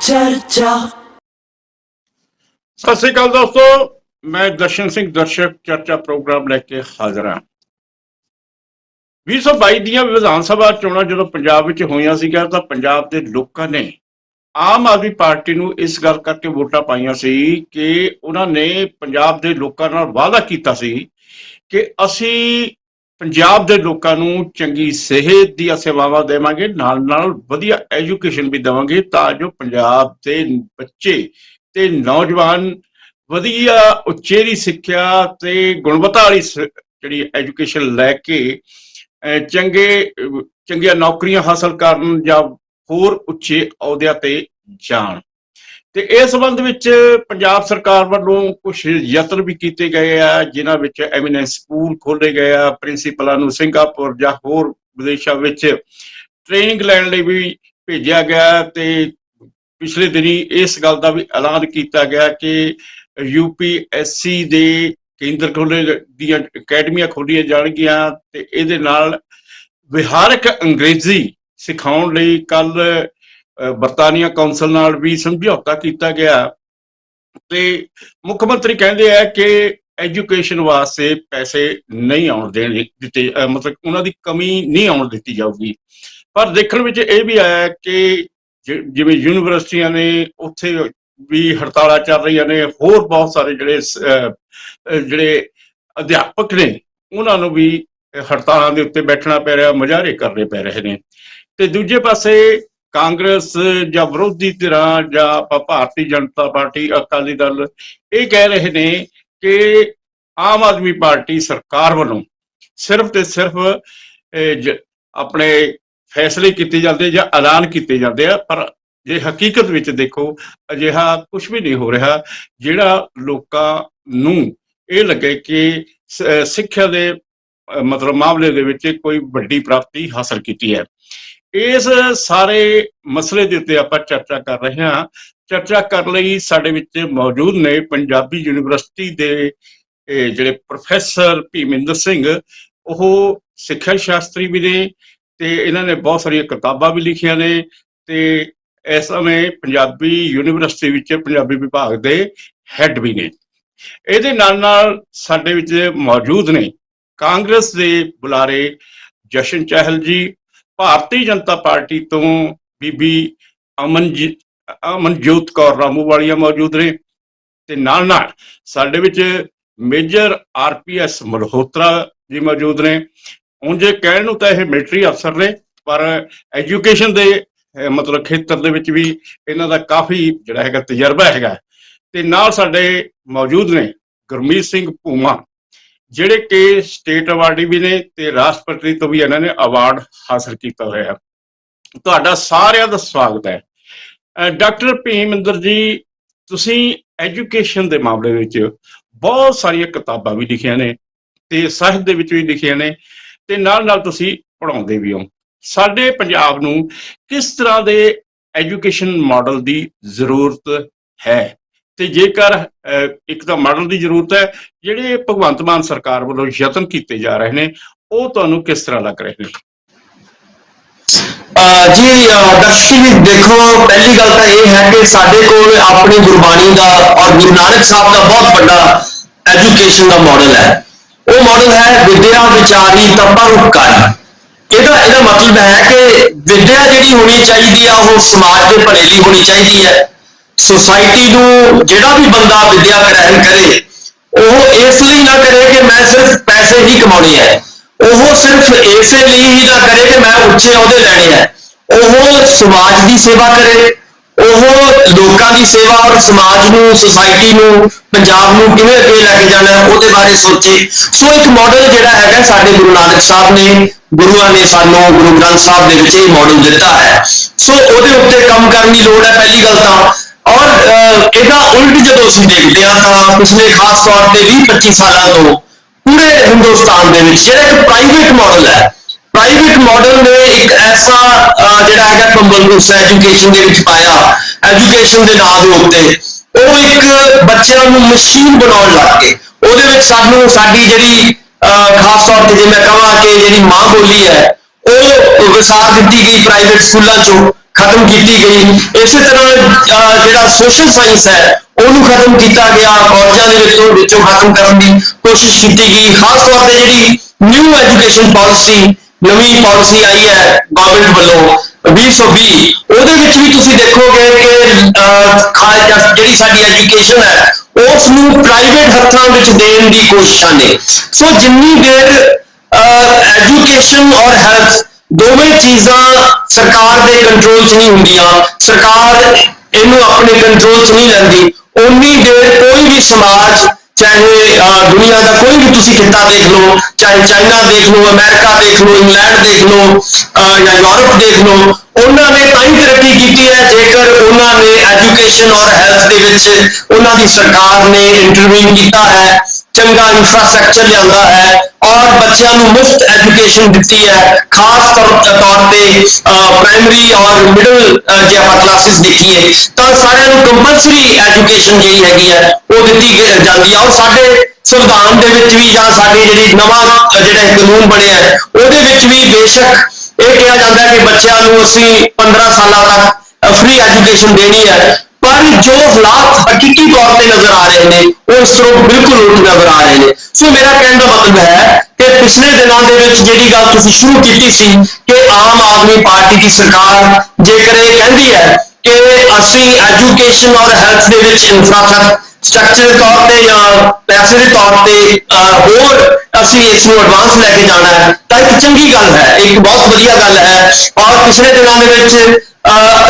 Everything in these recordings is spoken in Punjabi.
चर्चा। सत श्री अकाल दोस्तों, मैं दर्शन सिंह दर्शक चर्चा प्रोग्राम लेके हाजिर हाँ। 2022 ਦੀਆਂ ਵਿਧਾਨ ਸਭਾ ਚੋਣਾਂ ਜਦੋਂ ਪੰਜਾਬ ਵਿੱਚ ਹੋਈਆਂ ਸੀਗੀਆਂ ਤਾਂ ਪੰਜਾਬ ਦੇ ਲੋਕਾਂ ਨੇ ਆਮ ਆਦਮੀ ਪਾਰਟੀ ਨੂੰ ਇਸ ਗੱਲ ਕਰਕੇ ਵੋਟਾਂ ਪਾਈਆਂ ਸੀ ਕਿ ਉਹਨਾਂ ਨੇ ਪੰਜਾਬ ਦੇ ਲੋਕਾਂ ਨਾਲ ਵਾਅਦਾ ਕੀਤਾ ਸੀ ਕਿ ਅਸੀਂ ਪੰਜਾਬ ਦੇ ਲੋਕਾਂ ਨੂੰ ਚੰਗੀ ਸਿਹਤ ਦੀਆਂ ਸੇਵਾਵਾਂ ਦੇਵਾਂਗੇ, ਨਾਲ ਨਾਲ ਵਧੀਆ ਐਜੂਕੇਸ਼ਨ ਵੀ ਦੇਵਾਂਗੇ ਤਾਂ ਜੋ ਪੰਜਾਬ ਦੇ ਬੱਚੇ ਤੇ ਨੌਜਵਾਨ ਵਧੀਆ ਉਚੇਰੀ ਸਿੱਖਿਆ ਤੇ ਗੁਣਵੱਤਾ ਵਾਲੀ ਜਿਹੜੀ ਐਜੂਕੇਸ਼ਨ ਲੈ ਕੇ ਚੰਗੀਆਂ ਨੌਕਰੀਆਂ ਹਾਸਲ ਕਰਨ ਜਾਂ ਹੋਰ ਉੱਚੇ ਅਹੁਦਿਆਂ ਤੇ ਜਾਣ। ਤੇ ਇਸ ਸੰਬੰਧ ਵਿੱਚ ਪੰਜਾਬ ਸਰਕਾਰ ਵੱਲੋਂ ਕੁਝ ਯਤਨ ਵੀ ਕੀਤੇ ਗਏ ਆ, ਜਿਨ੍ਹਾਂ ਵਿੱਚ ਐਮੀਨੈਂਸ ਸਕੂਲ ਖੋਲ੍ਹੇ ਗਏ ਆ, ਪ੍ਰਿੰਸੀਪਲਾਂ ਨੂੰ ਸਿੰਗਾਪੁਰ ਜਾਂ ਹੋਰ ਵਿਦੇਸ਼ਾਂ ਵਿੱਚ ਟ੍ਰੇਨਿੰਗ ਲੈਣ ਲਈ ਵੀ ਭੇਜਿਆ ਗਿਆ। ਤੇ ਪਿਛਲੇ ਦਿਨੀ ਇਸ ਗੱਲ ਦਾ ਵੀ ਐਲਾਨ ਕੀਤਾ ਗਿਆ ਕਿ UPSC ਦੇ ਕੇਂਦਰ ਖੋਲ੍ਹੇ ਦੀਆਂ ਅਕੈਡਮੀਆਂ ਖੋਲ੍ਹੀਆਂ ਜਾਣਗੀਆਂ ਤੇ ਇਹਦੇ ਨਾਲ ਵਿਹਾਰਕ ਅੰਗਰੇਜ਼ੀ ਸਿਖਾਉਣ ਲਈ ਕੱਲ ਬਰਤਾਨੀਆ ਕੌਂਸਲ ਨਾਲ ਵੀ ਸਮਝੌਤਾ ਕੀਤਾ ਗਿਆ। ਤੇ ਮੁੱਖ ਮੰਤਰੀ ਕਹਿੰਦੇ ਆ ਕਿ ਐਜੂਕੇਸ਼ਨ ਵਾਸਤੇ ਪੈਸੇ ਨਹੀਂ ਆਉਣ ਦਿੱਤੇ, ਮਤਲਬ ਉਹਨਾਂ ਦੀ ਕਮੀ ਨਹੀਂ ਆਉਣ ਦਿੱਤੀ ਜਾਊਗੀ। ਪਰ ਦੇਖਣ ਵਿੱਚ ਇਹ ਵੀ ਆਇਆ ਕਿ ਜਿਵੇਂ ਯੂਨੀਵਰਸਿਟੀਆਂ ਨੇ ਉੱਥੇ ਵੀ ਹੜਤਾਲਾਂ ਚੱਲ ਰਹੀਆਂ ਨੇ, ਹੋਰ ਬਹੁਤ ਸਾਰੇ ਜਿਹੜੇ ਅਧਿਆਪਕ ਨੇ ਉਹਨਾਂ ਨੂੰ ਵੀ ਹੜਤਾਲਾਂ ਦੇ ਉੱਤੇ ਬੈਠਣਾ ਪੈ ਰਿਹਾ, ਮੁਜ਼ਾਹਰੇ ਕਰਨੇ ਪੈ ਰਹੇ ਨੇ। ਤੇ ਦੂਜੇ ਪਾਸੇ ਕਾਂਗਰਸ ਜਾਂ ਵਿਰੋਧੀ ਧਿਰਾਂ ਜਾਂ ਭਾਰਤੀ ਜਨਤਾ ਪਾਰਟੀ, ਅਕਾਲੀ ਦਲ ਇਹ ਕਹਿ ਰਹੇ ਨੇ ਕਿ ਆਮ ਆਦਮੀ ਪਾਰਟੀ ਸਰਕਾਰ ਵੱਲੋਂ ਸਿਰਫ ਤੇ ਸਿਰਫ ਆਪਣੇ ਫੈਸਲੇ ਕੀਤੇ ਜਾਂਦੇ ਜਾਂ ਐਲਾਨ ਕੀਤੇ ਜਾਂਦੇ ਆ, ਪਰ ਜੇ ਹਕੀਕਤ ਵਿੱਚ ਦੇਖੋ ਅਜਿਹਾ ਕੁਝ ਵੀ ਨਹੀਂ ਹੋ ਰਿਹਾ ਜਿਹੜਾ ਲੋਕਾਂ ਨੂੰ ਇਹ ਲੱਗੇ ਕਿ ਸਿੱਖਿਆ ਦੇ ਮਤਲਬ ਮਾਮਲੇ ਦੇ ਵਿੱਚ ਕੋਈ ਵੱਡੀ ਪ੍ਰਾਪਤੀ ਹਾਸਲ ਕੀਤੀ ਹੈ। ਇਸ ਸਾਰੇ ਮਸਲੇ ਦੇ ਉੱਤੇ ਆਪਾਂ ਚਰਚਾ ਕਰ ਰਹੇ ਹਾਂ। ਚਰਚਾ ਕਰਨ ਲਈ ਸਾਡੇ ਵਿੱਚ ਮੌਜੂਦ ਨੇ ਪੰਜਾਬੀ ਯੂਨੀਵਰਸਿਟੀ ਦੇ ਜਿਹੜੇ ਪ੍ਰੋਫੈਸਰ ਭੀਮਿੰਦਰ ਸਿੰਘ, ਉਹ ਸਿੱਖਿਆ ਸ਼ਾਸਤਰੀ ਵੀ ਨੇ ਤੇ ਇਹਨਾਂ ਨੇ ਬਹੁਤ ਸਾਰੀਆਂ ਕਿਤਾਬਾਂ ਵੀ ਲਿਖੀਆਂ ਨੇ ਤੇ ਇਸ ਸਮੇਂ ਪੰਜਾਬੀ ਯੂਨੀਵਰਸਿਟੀ ਵਿੱਚ ਪੰਜਾਬੀ ਵਿਭਾਗ ਦੇ ਹੈੱਡ ਵੀ ਨੇ। ਇਹਦੇ ਨਾਲ ਨਾਲ ਸਾਡੇ ਵਿੱਚ ਮੌਜੂਦ ਨੇ ਕਾਂਗਰਸ ਦੇ ਬੁਲਾਰੇ ਜਸ਼ਨ ਚਾਹਲ ਜੀ, ਭਾਰਤੀ ਜਨਤਾ ਪਾਰਟੀ ਤੋਂ ਬੀਬੀ ਅਮਨਜੋਤ ਕੌਰ ਰਾਮੂਵਾਲੀਆ ਮੌਜੂਦ ਨੇ ਤੇ ਨਾਲ ਨਾਲ ਸਾਡੇ ਵਿੱਚ ਮੇਜਰ RPS ਮਲਹੋਤਰਾ ਜੀ ਮੌਜੂਦ ਨੇ। ਉਂਝ ਕਹਿਣ ਨੂੰ ਤਾਂ ਇਹ ਮਿਲਟਰੀ ਅਫਸਰ ਨੇ, ਪਰ ਐਜੂਕੇਸ਼ਨ ਦੇ ਮਤਲਬ ਖੇਤਰ ਦੇ ਵਿੱਚ ਵੀ ਇਹਨਾਂ ਦਾ ਕਾਫੀ ਜਿਹੜਾ ਹੈਗਾ ਤਜਰਬਾ ਹੈਗਾ। ਤੇ ਨਾਲ ਸਾਡੇ ਮੌਜੂਦ ਨੇ ਗੁਰਮੀਤ ਸਿੰਘ ਭੂਮਾ, ਜਿਹੜੇ ਕਿ ਸਟੇਟ ਅਵਾਰਡੀ ਵੀ ਨੇ ਤੇ ਰਾਸ਼ਟਰਪਤੀ ਤੋਂ ਵੀ ਇਹਨਾਂ ਨੇ ਅਵਾਰਡ ਹਾਸਲ ਕੀਤਾ ਹੋਇਆ। ਤੁਹਾਡਾ ਸਾਰਿਆਂ ਦਾ ਸਵਾਗਤ ਹੈ। ਡਾਕਟਰ ਭੀਮਿੰਦਰ ਜੀ, ਤੁਸੀਂ ਐਜੂਕੇਸ਼ਨ ਦੇ ਮਾਮਲੇ ਵਿੱਚ ਬਹੁਤ ਸਾਰੀਆਂ ਕਿਤਾਬਾਂ ਵੀ ਲਿਖੀਆਂ ਨੇ ਤੇ ਸਾਹਿਤ ਦੇ ਵਿੱਚ ਵੀ ਲਿਖੀਆਂ ਨੇ ਤੇ ਨਾਲ ਨਾਲ ਤੁਸੀਂ ਪੜ੍ਹਾਉਂਦੇ ਵੀ ਹੋ। ਸਾਡੇ ਪੰਜਾਬ ਨੂੰ ਕਿਸ ਤਰ੍ਹਾਂ ਦੇ ਐਜੂਕੇਸ਼ਨ ਮਾਡਲ ਦੀ ਜ਼ਰੂਰਤ ਹੈ, ਤੇ ਜੇਕਰ ਇੱਕ ਤਾਂ ਮਾਡਲ ਦੀ ਜ਼ਰੂਰਤ ਹੈ, ਜਿਹੜੇ ਭਗਵੰਤ ਮਾਨ ਸਰਕਾਰ ਵੱਲੋਂ ਯਤਨ ਕੀਤੇ ਜਾ ਰਹੇ ਨੇ ਉਹ ਤੁਹਾਨੂੰ ਕਿਸ ਤਰ੍ਹਾਂ ਲੱਗ ਰਹੇ ਨੇ? ਜੀ ਦਰਸ਼ਕ ਜੀ, ਦੇਖੋ ਪਹਿਲੀ ਗੱਲ ਤਾਂ ਇਹ ਹੈ ਕਿ ਸਾਡੇ ਕੋਲ ਆਪਣੀ ਗੁਰਬਾਣੀ ਦਾ ਔਰ ਗੁਰੂ ਨਾਨਕ ਸਾਹਿਬ ਦਾ ਬਹੁਤ ਵੱਡਾ ਐਜੂਕੇਸ਼ਨ ਦਾ ਮਾਡਲ ਹੈ। ਉਹ ਮਾਡਲ ਹੈ ਵਿਦਿਆ ਵਿਚਾਰੀ ਤਾਂ ਪਰਉਪਕਾਰੀ। ਇਹਦਾ ਮਤਲਬ ਹੈ ਕਿ ਵਿਦਿਆ ਜਿਹੜੀ ਹੋਣੀ ਚਾਹੀਦੀ ਆ ਉਹ ਸਮਾਜ ਦੇ ਭਲੇ ਲਈ ਹੋਣੀ ਚਾਹੀਦੀ ਹੈ। ਸੁਸਾਇਟੀ ਨੂੰ ਜਿਹੜਾ ਵੀ ਬੰਦਾ ਵਿਦਿਆ ਗ੍ਰਹਿਣ ਕਰੇ ਉਹ ਇਸ ਲਈ ਨਾ ਕਰੇ ਕਿ ਮੈਂ ਸਿਰਫ ਪੈਸੇ ਹੀ ਕਮਾਉਣੇ ਹੈ, ਉਹ ਸਿਰਫ ਇਸੇ ਲਈ ਹੀ ਨਾ ਕਰੇ ਕਿ ਮੈਂ ਉੱਚੇ ਅਹੁਦੇ ਲੈਣੇ ਹੈ। ਉਹ ਸਮਾਜ ਦੀ ਸੇਵਾ ਕਰੇ, ਉਹ ਲੋਕਾਂ ਦੀ ਸੇਵਾ ਔਰ ਸਮਾਜ ਨੂੰ, ਸੁਸਾਇਟੀ ਨੂੰ, ਪੰਜਾਬ ਨੂੰ ਕਿਵੇਂ ਅੱਗੇ ਲੈ ਕੇ ਜਾਣਾ ਉਹਦੇ ਬਾਰੇ ਸੋਚੇ। ਸੋ ਇੱਕ ਮਾਡਲ ਜਿਹੜਾ ਹੈਗਾ ਸਾਡੇ ਗੁਰੂ ਨਾਨਕ ਸਾਹਿਬ ਨੇ, ਗੁਰੂਆਂ ਨੇ ਸਾਨੂੰ ਗੁਰੂ ਗ੍ਰੰਥ ਸਾਹਿਬ ਦੇ ਵਿੱਚ ਇਹ ਮਾਡਲ ਦਿੱਤਾ ਹੈ। ਸੋ ਉਹਦੇ ਉੱਤੇ ਕੰਮ ਕਰਨ ਦੀ ਲੋੜ ਹੈ ਪਹਿਲੀ ਗੱਲ ਤਾਂ। ਔਰ ਇਹਦਾ ਉਲਟ ਜਦੋਂ ਅਸੀਂ ਦੇਖਦੇ ਹਾਂ ਤਾਂ ਪਿਛਲੇ ਖਾਸ ਤੌਰ ਤੇ 20-25 ਸਾਲਾਂ ਤੋਂ ਪੂਰੇ ਹਿੰਦੁਸਤਾਨ ਦੇ ਵਿੱਚ ਜਿਹੜਾ ਇੱਕ ਪ੍ਰਾਈਵੇਟ ਮਾਡਲ ਹੈ, ਪ੍ਰਾਈਵੇਟ ਮਾਡਲ ਨੇ ਇੱਕ ਐਸਾ ਜਿਹੜਾ ਹੈਗਾ ਕੰਬਲਗੁਸ ਐਜੂਕੇਸ਼ਨ ਦੇ ਵਿੱਚ ਪਾਇਆ। ਐਜੂਕੇਸ਼ਨ ਦੇ ਨਾਂ ਦੇ ਉੱਤੇ ਉਹ ਇੱਕ ਬੱਚਿਆਂ ਨੂੰ ਮਸ਼ੀਨ ਬਣਾਉਣ ਲੱਗ ਗਏ। ਉਹਦੇ ਵਿੱਚ ਸਾਨੂੰ ਸਾਡੀ ਜਿਹੜੀ ਖਾਸ ਤੌਰ ਤੇ ਜੇ ਮੈਂ ਕਹਾਂ ਕਿ ਜਿਹੜੀ ਮਾਂ ਬੋਲੀ ਹੈ ਉਹ ਵਿਸਾਰ ਦਿੱਤੀ ਗਈ ਪ੍ਰਾਈਵੇਟ ਸਕੂਲਾਂ ਚੋਂ। ਖਤਮ ਕੀਤੀ ਗਈ। ਇਸੇ ਤਰ੍ਹਾਂ ਜਿਹੜਾ ਸੋਸ਼ਲ ਸਾਇੰਸ ਹੈ ਉਹਨੂੰ ਖਤਮ ਕੀਤਾ ਗਿਆ, ਕਾਲਜਾਂ ਦੇ ਵਿੱਚੋਂ ਖਤਮ ਕਰਨ ਦੀ ਕੋਸ਼ਿਸ਼ ਕੀਤੀ ਗਈ। ਖਾਸ ਤੌਰ ਤੇ ਜਿਹੜੀ ਨਿਊ ਐਜੂਕੇਸ਼ਨ ਪਾਲਿਸੀ, ਨਵੀਂ ਪਾਲਿਸੀ ਆਈ ਹੈ ਗਵਰਨਮੈਂਟ ਵੱਲੋਂ 2020, ਉਹਦੇ ਵਿੱਚ ਵੀ ਤੁਸੀਂ ਦੇਖੋਗੇ ਕਿ ਜਿਹੜੀ ਸਾਡੀ ਐਜੂਕੇਸ਼ਨ ਹੈ ਉਸ ਨੂੰ ਪ੍ਰਾਈਵੇਟ ਹੱਥਾਂ ਵਿੱਚ ਦੇਣ ਦੀ ਕੋਸ਼ਿਸ਼ਾਂ ਨੇ। ਸੋ ਜਿੰਨੀ ਦੇਰ ਐਜੂਕੇਸ਼ਨ ਔਰ ਹੈਲਥ ਦੋਵੇਂ ਚੀਜ਼ਾਂ ਸਰਕਾਰ ਦੇ ਕੰਟਰੋਲ 'ਚ ਨਹੀਂ ਹੁੰਦੀਆਂ, ਸਰਕਾਰ ਇਹਨੂੰ ਆਪਣੇ ਕੰਟਰੋਲ 'ਚ ਨਹੀਂ ਲੈਂਦੀ, ਉਨੀ ਦੇਰ ਕੋਈ ਵੀ ਸਮਾਜ, ਚਾਹੇ ਦੁਨੀਆ ਦਾ ਕੋਈ ਵੀ ਤੁਸੀਂ ਖਿੱਤਾ ਦੇਖ ਲਓ, ਚਾਹੇ ਚਾਈਨਾ ਦੇਖ ਲਓ, ਅਮਰੀਕਾ ਦੇਖ ਲਓ, ਇੰਗਲੈਂਡ ਦੇਖ ਲਓ ਜਾਂ ਯੂਰਪ ਦੇਖ ਲਓ, ਉਹਨਾਂ ਨੇ ਤਾਂ ਹੀ ਤਰੱਕੀ ਕੀਤੀ ਹੈ ਜੇਕਰ ਉਹਨਾਂ ਨੇ ਐਜੂਕੇਸ਼ਨ ਔਰ ਹੈਲਥ ਦੇ ਵਿੱਚ ਉਹਨਾਂ ਦੀ ਸਰਕਾਰ ਨੇ ਇੰਟਰਵੀਨ ਕੀਤਾ ਹੈ, ਚੰਗਾ ਇੰਫਰਾਸਟ੍ਰਕਚਰ ਲਿਆਂਦਾ ਹੈ ਔਰ ਬੱਚਿਆਂ ਨੂੰ ਮੁਫਤ ਐਜੂਕੇਸ਼ਨ ਦਿੱਤੀ ਹੈ। ਖਾਸ ਤੌਰ ਤੇ ਪ੍ਰਾਇਮਰੀ ਔਰ ਮਿਡਲ ਜੇ ਆਪਾਂ ਕਲਾਸਿਸ ਦੇਖੀਏ ਤਾਂ ਸਾਰਿਆਂ ਨੂੰ ਕੰਪਲਸਰੀ ਐਜੂਕੇਸ਼ਨ ਜਿਹੜੀ ਹੈਗੀ ਹੈ ਉਹ ਦਿੱਤੀ ਜਾਂਦੀ ਹੈ। ਔਰ ਸਾਡੇ ਸੰਵਿਧਾਨ ਦੇ ਵਿੱਚ ਵੀ ਜਾਂ ਸਾਡੀ ਜਿਹੜੀ ਨਵਾਂ ਜਿਹੜਾ ਕਾਨੂੰਨ ਬਣਿਆ ਹੈ ਉਹਦੇ ਵਿੱਚ ਵੀ ਬੇਸ਼ੱਕ ਇਹ ਕਿਹਾ ਜਾਂਦਾ ਕਿ ਬੱਚਿਆਂ ਨੂੰ ਅਸੀਂ 15 ਸਾਲਾਂ ਤੱਕ ਫ੍ਰੀ ਐਜੂਕੇਸ਼ਨ ਦੇਣੀ ਹੈ, ਪਰ ਜੋ ਹਾਲਾਤ ਹਕੀਕੀ ਤੌਰ ਤੇ ਨਜ਼ਰ ਆ ਰਹੇ ਨੇ ਉਹ ਇਸ ਤੋਂ ਬਿਲਕੁਲ ਉਲਟ ਨਜ਼ਰ ਆ ਰਹੇ ਨੇ। ਸੋ ਮੇਰਾ ਕਹਿਣ ਦਾ ਮਤਲਬ ਹੈ ਕਿ ਪਿਛਲੇ ਦਿਨਾਂ ਦੇ ਵਿੱਚ ਜਿਹੜੀ ਗੱਲ ਤੁਸੀਂ ਸ਼ੁਰੂ ਕੀਤੀ ਸੀ ਕਿ ਆਮ ਆਦਮੀ ਪਾਰਟੀ ਦੀ ਸਰਕਾਰ ਜੇਕਰ ਇਹ ਕਹਿੰਦੀ ਹੈ ਕਿ ਅਸੀਂ ਐਜੂਕੇਸ਼ਨ ਔਰ ਹੈਲਥ ਦੇ ਵਿੱਚ ਇੰਫਰਾਸਟ੍ਰਕਚਰ ਦੇ ਤੌਰ ਤੇ ਜਾਂ ਪੈਸੇ ਦੇ ਤੌਰ ਤੇ ਹੋਰ ਅਸੀਂ ਇਸ ਨੂੰ ਐਡਵਾਂਸ ਲੈ ਕੇ ਜਾਣਾ ਹੈ ਤਾਂ ਇੱਕ ਚੰਗੀ ਗੱਲ ਹੈ, ਇੱਕ ਬਹੁਤ ਵਧੀਆ ਗੱਲ ਹੈ। ਔਰ ਪਿਛਲੇ ਦਿਨਾਂ ਦੇ ਵਿੱਚ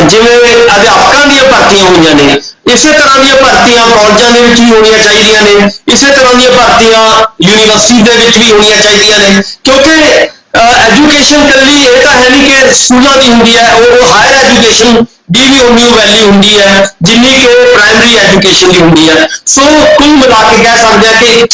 ਜਿਵੇਂ ਅਧਿਆਪਕਾਂ ਦੀਆਂ ਭਰਤੀਆਂ ਹੋਈਆਂ ਨੇ, ਇਸੇ ਤਰ੍ਹਾਂ ਦੀਆਂ ਭਰਤੀਆਂ ਕਾਲਜਾਂ ਦੇ ਵਿੱਚ ਵੀ ਹੋਣੀਆਂ ਚਾਹੀਦੀਆਂ ਨੇ, ਇਸੇ ਤਰ੍ਹਾਂ ਦੀਆਂ ਭਰਤੀਆਂ ਯੂਨੀਵਰਸਿਟੀ ਦੇ ਵਿੱਚ ਵੀ ਹੋਣੀਆਂ ਚਾਹੀਦੀਆਂ ਨੇ, ਕਿਉਂਕਿ ਐਜੂਕੇਸ਼ਨ ਇਕੱਲੀ ਇਹ ਤਾਂ ਹੈ ਨਹੀਂ ਕਿ ਸਕੂਲਾਂ ਦੀ ਹੁੰਦੀ ਹੈ, ਉਹ ਹਾਇਰ ਐਜੂਕੇਸ਼ਨ ਦੀ ਵੀ ਉਨੀ ਵੈਲਿਊ ਹੁੰਦੀ ਹੈ ਜਿੰਨੀ ਕਿ ਪ੍ਰਾਇਮਰੀ ਐਜੂਕੇਸ਼ਨ ਦੀ ਹੁੰਦੀ ਹੈ। ਸੋ ਕੁੱਲ ਮਿਲਾ ਕੇ ਕਹਿ ਸਕਦੇ ਹਾਂ ਕਿ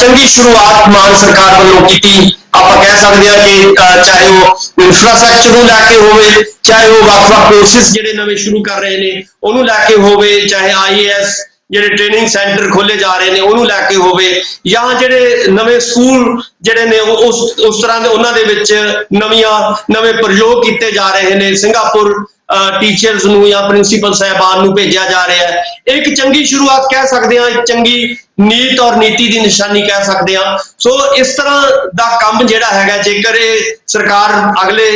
ਚੰਗੀ ਸ਼ੁਰੂਆਤ ਮਾਨ ਸਰਕਾਰ ਵੱਲੋਂ ਕੀਤੀ। ਆਪਾਂ ਕਹਿ ਸਕਦੇ ਹਾਂ ਕਿ ਚਾਹੇ ਉਹ ਇੰਫਰਾਸਟ੍ਰਕਚਰ ਨੂੰ ਲੈ ਕੇ ਹੋਵੇ, ਚਾਹੇ ਉਹ ਵੱਖ-ਵੱਖ ਕੋਰਸਿਸ ਜਿਹੜੇ ਨਵੇਂ ਸ਼ੁਰੂ ਕਰ ਰਹੇ ਨੇ ਉਹਨੂੰ ਲੈ ਕੇ ਹੋਵੇ, ਚਾਹੇ IAS ਜਿਹੜੇ ਟ੍ਰੇਨਿੰਗ ਸੈਂਟਰ ਖੋਲੇ ਜਾ ਰਹੇ ਨੇ ਉਹਨੂੰ ਲੈ ਕੇ ਹੋਵੇ, ਜਾਂ ਜਿਹੜੇ ਨਵੇਂ ਸਕੂਲ ਜਿਹੜੇ ਨੇ ਉਸ ਤਰ੍ਹਾਂ ਦੇ ਉਹਨਾਂ ਦੇ ਵਿੱਚ ਨਵੇਂ ਪ੍ਰਯੋਗ ਕੀਤੇ ਜਾ ਰਹੇ ਨੇ। ਸਿੰਗਾਪੁਰ ਟੀਚਰਸ ਨੂੰ ਜਾਂ ਪ੍ਰਿੰਸੀਪਲ ਸਾਹਿਬਾਨ ਨੂੰ ਭੇਜਿਆ ਜਾ ਰਿਹਾ ਹੈ। ਇੱਕ ਚੰਗੀ ਸ਼ੁਰੂਆਤ ਕਹਿ ਸਕਦੇ ਹਾਂ, ਇੱਕ ਚੰਗੀ ਨੀਤ ਔਰ ਨੀਤੀ ਦੀ ਨਿਸ਼ਾਨੀ ਕਹਿ ਸਕਦੇ ਹਾਂ। ਸੋ ਇਸ ਤਰ੍ਹਾਂ ਦਾ ਕੰਮ ਜਿਹੜਾ ਹੈਗਾ ਜੇਕਰ ਇਹ ਸਰਕਾਰ ਅਗਲੇ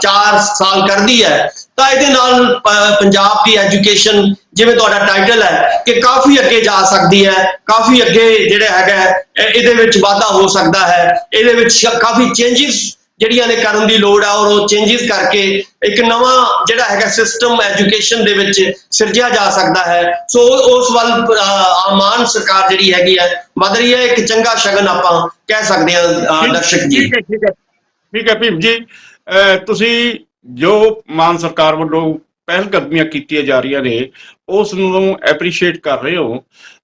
4 ਸਾਲ ਕਰਦੀ ਹੈ ਤਾਂ ਇਹਦੇ ਨਾਲ ਪੰਜਾਬ ਦੀ ਐਜੂਕੇਸ਼ਨ, ਜਿਵੇਂ ਤੁਹਾਡਾ ਟਾਈਟਲ ਹੈ, ਕਿ ਕਾਫੀ ਅੱਗੇ ਜਾ ਸਕਦੀ ਹੈ, ਕਾਫੀ ਅੱਗੇ ਜਿਹੜਾ ਹੈਗਾ ਇਹਦੇ ਵਿੱਚ ਵਾਧਾ ਹੋ ਸਕਦਾ ਹੈ, ਇਹਦੇ ਵਿੱਚ ਕਾਫੀ ਚੇਂਜਿਸ ਜਿਹੜੀਆਂ ਨੇ ਕਰਨ ਦੀ ਲੋੜ ਆ ਔਰ ਉਹ ਚੇਂਜਿਸ ਕਰਕੇ ਇੱਕ ਨਵਾਂ ਜਿਹੜਾ ਹੈਗਾ ਸਿਸਟਮ ਐਜੂਕੇਸ਼ਨ ਦੇ ਵਿੱਚ ਸਿਰਜਿਆ ਜਾ ਸਕਦਾ ਹੈ। ਸੋ ਉਸ ਵੱਲ ਮਾਨ ਸਰਕਾਰ ਜਿਹੜੀ ਹੈਗੀ ਹੈ ਵਧ ਰਹੀ ਹੈ, ਇੱਕ ਚੰਗਾ ਸ਼ਗਨ ਆਪਾਂ ਕਹਿ ਸਕਦੇ ਹਾਂ ਦਰਸ਼ਕ ਜੀ। ਠੀਕ ਹੈ ਭੀਮ ਜੀ, ਤੁਸੀਂ ਜੋ ਮਾਨ ਸਰਕਾਰ ਵੱਲੋਂ ਪਹਿਲ ਕਦਮੀਆਂ ਕੀਤੀਆਂ ਜਾ ਰਹੀਆਂ ਨੇ ਉਸ ਨੂੰ ਐਪਰੀਸ਼ੀਏਟ ਕਰ ਰਹੇ ਹੋ।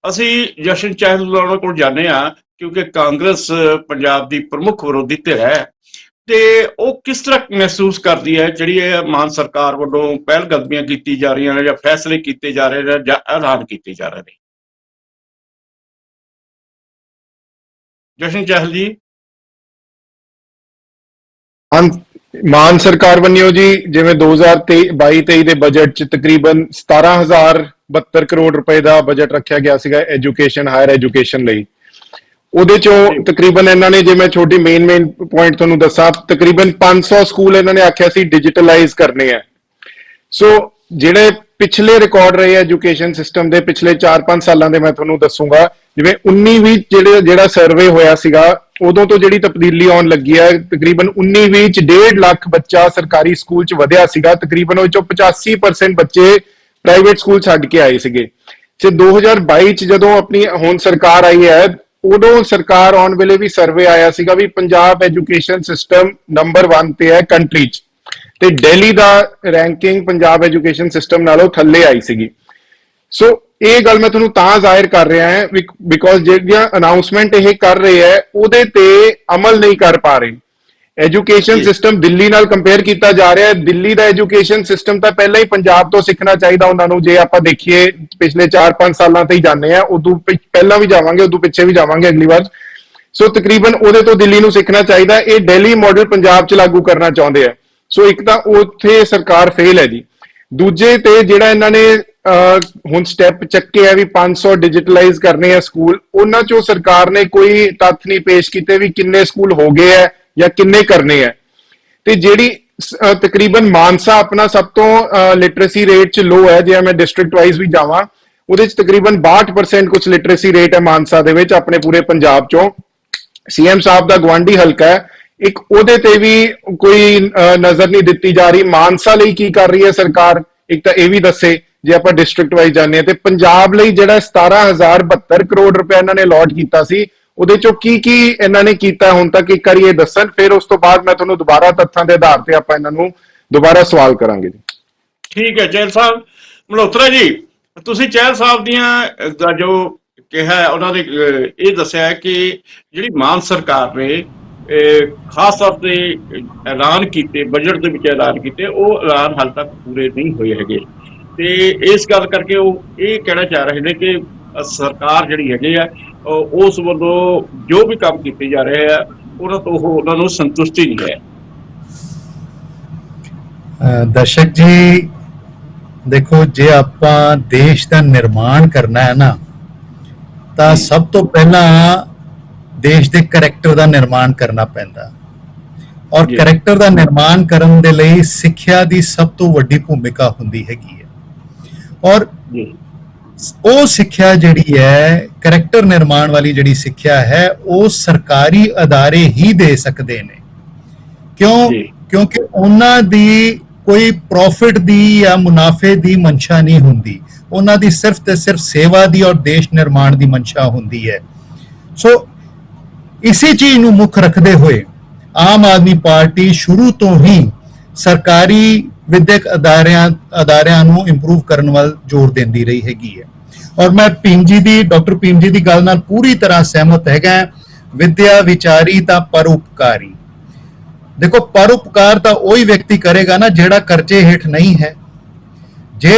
ਅਸੀਂ ਜਸ਼ਨ ਚਹਿਲ ਕੋਲ ਜਾਂਦੇ ਹਾਂ ਕਿਉਂਕਿ ਕਾਂਗਰਸ ਪੰਜਾਬ ਦੀ ਪ੍ਰਮੁੱਖ ਵਿਰੋਧੀ ਧਿਰ ਹੈ ਤੇ ਉਹ ਕਿਸ ਤਰ੍ਹਾਂ ਮਹਿਸੂਸ ਕਰਦੀ ਹੈ ਜਿਹੜੀ ਇਹ ਮਾਨ ਸਰਕਾਰ ਵੱਲੋਂ ਪਹਿਲ ਕਦਮੀਆਂ ਕੀਤੀ ਜਾ ਰਹੀਆਂ ਨੇ ਜਾਂ ਫੈਸਲੇ ਕੀਤੇ ਜਾ ਰਹੇ ਨੇ ਜਾਂ ਐਲਾਨ ਕੀਤੇ ਜਾ ਰਹੇ ਨੇ। ਜਸ਼ਨ ਚਹਿਲ ਜੀ। ਮਾਨ ਸਰਕਾਰ ਵੱਲੋਂ ਜੀ ਜਿਵੇਂ 2022-23 ਦੇ ਬਜਟ 'ਚ ਤਕਰੀਬਨ 17,072 ਕਰੋੜ ਰੁਪਏ ਦਾ ਬਜਟ ਰੱਖਿਆ ਗਿਆ ਸੀਗਾ ਐਜੂਕੇਸ਼ਨ, ਹਾਇਰ ਐਜੂਕੇਸ਼ਨ ਲਈ। ਉਹਦੇ ਚੋਂ ਤਕਰੀਬਨ ਇਹਨਾਂ ਨੇ, ਜੇ ਮੈਂ ਛੋਟੀ ਮੇਨ ਪੁਆਇੰਟ ਤੁਹਾਨੂੰ ਦੱਸਾਂ, ਤਕਰੀਬਨ 500 ਸਕੂਲ ਇਹਨਾਂ ਨੇ ਆਖਿਆ ਸੀ ਡਿਜੀਟਲਾਈਜ਼ ਕਰਨੇ ਆ। ਸੋ ਜਿਹੜੇ ਪਿਛਲੇ ਰਿਕਾਰਡ ਰਹੇ ਐਜੂਕੇਸ਼ਨ ਸਿਸਟਮ ਦੇ ਪਿਛਲੇ 4-5 ਸਾਲਾਂ ਦੇ ਮੈਂ ਤੁਹਾਨੂੰ ਦੱਸੂਗਾ। ਜਿਵੇਂ 19-20 ਜਿਹੜਾ ਸਰਵੇ ਹੋਇਆ ਸੀਗਾ ਉਦੋਂ ਤੋਂ ਜਿਹੜੀ ਤਬਦੀਲੀ ਆਉਣ ਲੱਗੀ ਹੈ, ਤਕਰੀਬਨ 19-20 ਚ 1.5 ਲੱਖ ਬੱਚਾ ਸਰਕਾਰੀ ਸਕੂਲ ਚ ਵਧਿਆ ਸੀਗਾ। ਤਕਰੀਬਨ ਉਹ ਚੋਂ 85% ਬੱਚੇ ਪ੍ਰਾਈਵੇਟ ਸਕੂਲ ਛੱਡ ਕੇ ਆਏ ਸੀਗੇ। ਤੇ 2022 ਚ ਜਦੋਂ ਆਪਣੀ ਹੁਣ ਸਰਕਾਰ ਆਈ ਹੈ ਉਦੋਂ ਸਰਕਾਰ ਆਉਣ ਵੇਲੇ ਵੀ ਸਰਵੇ ਆਇਆ ਸੀਗਾ ਵੀ ਪੰਜਾਬ ਐਜੂਕੇਸ਼ਨ ਸਿਸਟਮ ਨੰਬਰ 1 ਤੇ ਹੈ ਕੰਟਰੀ ਚ, ਤੇ ਦਿੱਲੀ ਦਾ ਰੈਂਕਿੰਗ ਪੰਜਾਬ ਐਜੂਕੇਸ਼ਨ ਸਿਸਟਮ ਨਾਲੋਂ ਥੱਲੇ ਆਈ ਸੀਗੀ। ਸੋ ਇਹ ਗੱਲ ਮੈਂ ਤੁਹਾਨੂੰ ਤਾਂ ਜ਼ਾਹਿਰ ਕਰ ਰਿਹਾ ਹਾਂ ਬਿਕੋਜ਼ ਜਿਹੜੀਆਂ ਅਨਾਉਂਸਮੈਂਟ ਇਹ ਕਰ ਰਹੇ ਹੈ ਉਹਦੇ ਤੇ ਅਮਲ ਨਹੀਂ ਕਰ ਪਾ ਰਹੇ। ਐਜੂਕੇਸ਼ਨ ਸਿਸਟਮ ਦਿੱਲੀ ਨਾਲ ਕੰਪੇਅਰ ਕੀਤਾ ਜਾ ਰਿਹਾ ਹੈ। ਦਿੱਲੀ ਦਾ ਐਜੂਕੇਸ਼ਨ ਸਿਸਟਮ ਤਾਂ ਪਹਿਲਾਂ ਹੀ ਪੰਜਾਬ ਤੋਂ ਸਿੱਖਣਾ ਚਾਹੀਦਾ ਉਹਨਾਂ ਨੂੰ। ਜੇ ਆਪਾਂ ਦੇਖੀਏ ਪਿਛਲੇ 4-5 ਸਾਲਾਂ ਤੇ ਹੀ ਜਾਂਦੇ ਆ, ਉਦੋਂ ਪਹਿਲਾਂ ਵੀ ਜਾਵਾਂਗੇ, ਉਦੋਂ ਪਿੱਛੇ ਵੀ ਜਾਵਾਂਗੇ ਅਗਲੀ ਵਾਰ। ਸੋ ਤਕਰੀਬਨ ਉਹਦੇ ਤੋਂ ਦਿੱਲੀ ਨੂੰ ਸਿੱਖਣਾ ਚਾਹੀਦਾ। ਇਹ ਦਿੱਲੀ ਮਾਡਲ ਪੰਜਾਬ 'ਚ ਲਾਗੂ ਕਰਨਾ ਚਾਹੁੰਦੇ ਆ। ਸੋ ਇੱਕ ਤਾਂ ਉੱਥੇ ਸਰਕਾਰ ਫੇਲ ਹੈ ਜੀ। ਦੂਜੇ ਤੇ ਜਿਹੜਾ ਇਹਨਾਂ ਨੇ ਹੁਣ ਸਟੈਪ ਚੱਕੇ ਆ ਵੀ 500 ਡਿਜੀਟਲਾਈਜ਼ ਕਰਨੇ ਆ ਸਕੂਲ, ਉਹਨਾਂ ਚੋਂ ਸਰਕਾਰ ਨੇ ਕੋਈ ਤੱਥ ਨਹੀਂ ਪੇਸ਼ ਕੀਤੇ ਵੀ ਕਿੰਨੇ ਸਕੂਲ ਹੋ ਗਏ ਆ ਜਾਂ ਕਿੰਨੇ ਕਰਨੇ ਆ। ਤੇ ਜਿਹੜੀ ਤਕਰੀਬਨ ਮਾਨਸਾ ਆਪਣਾ ਸਭ ਤੋਂ ਲਿਟਰੇਸੀ ਰੇਟ ਚ ਲੋ ਹੈ, ਜੇ ਮੈਂ ਡਿਸਟ੍ਰਿਕਟ ਵਾਈਜ਼ ਵੀ ਜਾਵਾਂ ਉਹਦੇ ਚ ਤਕਰੀਬਨ 62% ਕੁਝ ਲਿਟਰੇਸੀ ਰੇਟ ਹੈ ਮਾਨਸਾ ਦੇ ਵਿੱਚ ਆਪਣੇ ਪੂਰੇ ਪੰਜਾਬ ਚੋਂ। ਸੀਐਮ ਸਾਹਿਬ ਦਾ ਗਵਾਂਢੀ ਹਲਕਾ ਹੈ ਇੱਕ, ਉਹਦੇ ਤੇ ਵੀ ਕੋਈ ਨਜ਼ਰ ਨਹੀਂ ਦਿੱਤੀ ਜਾ ਰਹੀ। ਮਾਨਸਾ ਲਈ ਕੀ ਕਰ ਰਹੀ ਹੈ ਸਰਕਾਰ, ਇੱਕ ਤਾਂ ਇਹ ਵੀ ਦੱਸੇ ਜੇ ਆਪਾਂ ਡਿਸਟ੍ਰਿਕਟ ਵਾਈਜ਼ ਜਾਂਦੇ ਹਾਂ। ਤੇ ਪੰਜਾਬ ਲਈ ਜਿਹੜਾ 17,072 ਕਰੋੜ ਰੁਪਏ ਇਹਨਾਂ ਨੇ ਅਲਾਟ ਕੀਤਾ ਸੀ, ਉਹਦੇ ਚੋਂ ਕੀ ਕੀ ਇਹਨਾਂ ਨੇ ਕੀਤਾ ਹੁਣ ਤੱਕ, ਇੱਕ ਵਾਰੀ ਇਹ ਦੱਸਣ, ਫਿਰ ਉਸ ਤੋਂ ਬਾਅਦ ਮੈਂ ਤੁਹਾਨੂੰ ਦੁਬਾਰਾ ਤੱਥਾਂ ਦੇ ਆਧਾਰ ਤੇ ਆਪਾਂ ਇਹਨਾਂ ਨੂੰ ਦੁਬਾਰਾ ਸਵਾਲ ਕਰਾਂਗੇ ਜੀ। ਠੀਕ ਹੈ ਚਹਿਲ ਸਾਹਿਬ। ਮਲਹੋਤਰਾ ਜੀ, ਤੁਸੀਂ ਚਹਿਲ ਸਾਹਿਬ ਦੀਆਂ ਦਾ ਜੋ ਕਿਹਾ ਉਹਨਾਂ ਨੇ ਇਹ ਦੱਸਿਆ ਕਿ ਜਿਹੜੀ ਮਾਨ ਸਰਕਾਰ ਨੇ ਖਾਸ ਤੌਰ ਤੇ ਐਲਾਨ ਕੀਤੇ, ਬਜਟ ਦੇ ਵਿੱਚ ਐਲਾਨ ਕੀਤੇ, ਉਹ ਐਲਾਨ ਹਾਲੇ ਤੱਕ ਪੂਰੇ ਨਹੀਂ ਹੋਏ ਹੈਗੇ। ਤੇ ਇਸ ਗੱਲ ਕਰਕੇ ਉਹ ਇਹ ਕਹਿਣਾ ਚਾਹ ਰਹੇ ਨੇ ਕਿ ਸਰਕਾਰ ਜਿਹੜੀ ਹੈਗੀ ਆ ਉਸ ਵੱਲੋਂ ਜੋ ਵੀ ਕੰਮ ਕੀਤੇ ਜਾ ਰਹੇ ਆ ਉਹਨਾਂ ਤੋਂ ਉਹਨਾਂ ਨੂੰ ਸੰਤੁਸ਼ਟੀ ਨਹੀਂ ਹੈ। ਦਰਸ਼ਕ ਜੀ ਦੇਖੋ, ਜੇ ਆਪਾਂ ਦੇਸ਼ ਦਾ ਨਿਰਮਾਣ ਕਰਨਾ ਹੈ ਨਾ, ਤਾਂ ਸਭ ਤੋਂ ਪਹਿਲਾਂ ਦੇਸ਼ ਦੇ ਕਰੈਕਟਰ ਦਾ ਨਿਰਮਾਣ ਕਰਨਾ ਪੈਂਦਾ, ਔਰ ਕਰੈਕਟਰ ਦਾ ਨਿਰਮਾਣ ਕਰਨ ਦੇ ਲਈ ਸਿੱਖਿਆ ਦੀ ਸਭ ਤੋਂ ਵੱਡੀ ਭੂਮਿਕਾ ਹੁੰਦੀ ਹੈਗੀ ਹੈ। ਔਰ ਉਹ ਸਿੱਖਿਆ ਜਿਹੜੀ ਹੈ, ਕਰੈਕਟਰ ਨਿਰਮਾਣ ਵਾਲੀ ਜਿਹੜੀ ਸਿੱਖਿਆ ਹੈ, ਉਹ ਸਰਕਾਰੀ ਅਦਾਰੇ ਹੀ ਦੇ ਸਕਦੇ ਨੇ। ਕਿਉਂਕਿ ਉਹਨਾਂ ਦੀ ਕੋਈ ਪ੍ਰੋਫਿਟ ਦੀ ਜਾਂ ਮੁਨਾਫੇ ਦੀ ਮਨਸ਼ਾ ਨਹੀਂ ਹੁੰਦੀ, ਉਹਨਾਂ ਦੀ ਸਿਰਫ ਤੇ ਸਿਰਫ ਸੇਵਾ ਦੀ ਔਰ ਦੇਸ਼ ਨਿਰਮਾਣ ਦੀ ਮਨਸ਼ਾ ਹੁੰਦੀ ਹੈ। ਸੋ ਇਸੇ ਚੀਜ਼ ਨੂੰ ਮੁੱਖ ਰੱਖਦੇ ਹੋਏ ਆਮ ਆਦਮੀ ਪਾਰਟੀ ਸ਼ੁਰੂ ਤੋਂ ਹੀ ਸਰਕਾਰੀ ਵਿਦਿਅਕ ਅਦਾਰਿਆਂ ਨੂੰ ਇੰਪਰੂਵ ਕਰਨ ਵੱਲ ਜ਼ੋਰ ਦਿੰਦੀ ਰਹੀ ਹੈਗੀ ਹੈ। ਔਰ ਮੈਂ ਡਾਕਟਰ ਭੀਮ ਜੀ ਦੀ ਗੱਲ ਨਾਲ ਪੂਰੀ ਤਰ੍ਹਾਂ ਸਹਿਮਤ ਹੈਗਾ। ਵਿਦਿਆ ਵਿਚਾਰੀ ਤਾਂ ਪਰਉਪਕਾਰੀ। ਦੇਖੋ, ਪਰਉਪਕਾਰ ਤਾਂ ਉਹੀ ਵਿਅਕਤੀ ਕਰੇਗਾ ਨਾ ਜਿਹੜਾ ਕਰਜ਼ੇ ਹੇਠ ਨਹੀਂ ਹੈ। ਜੇ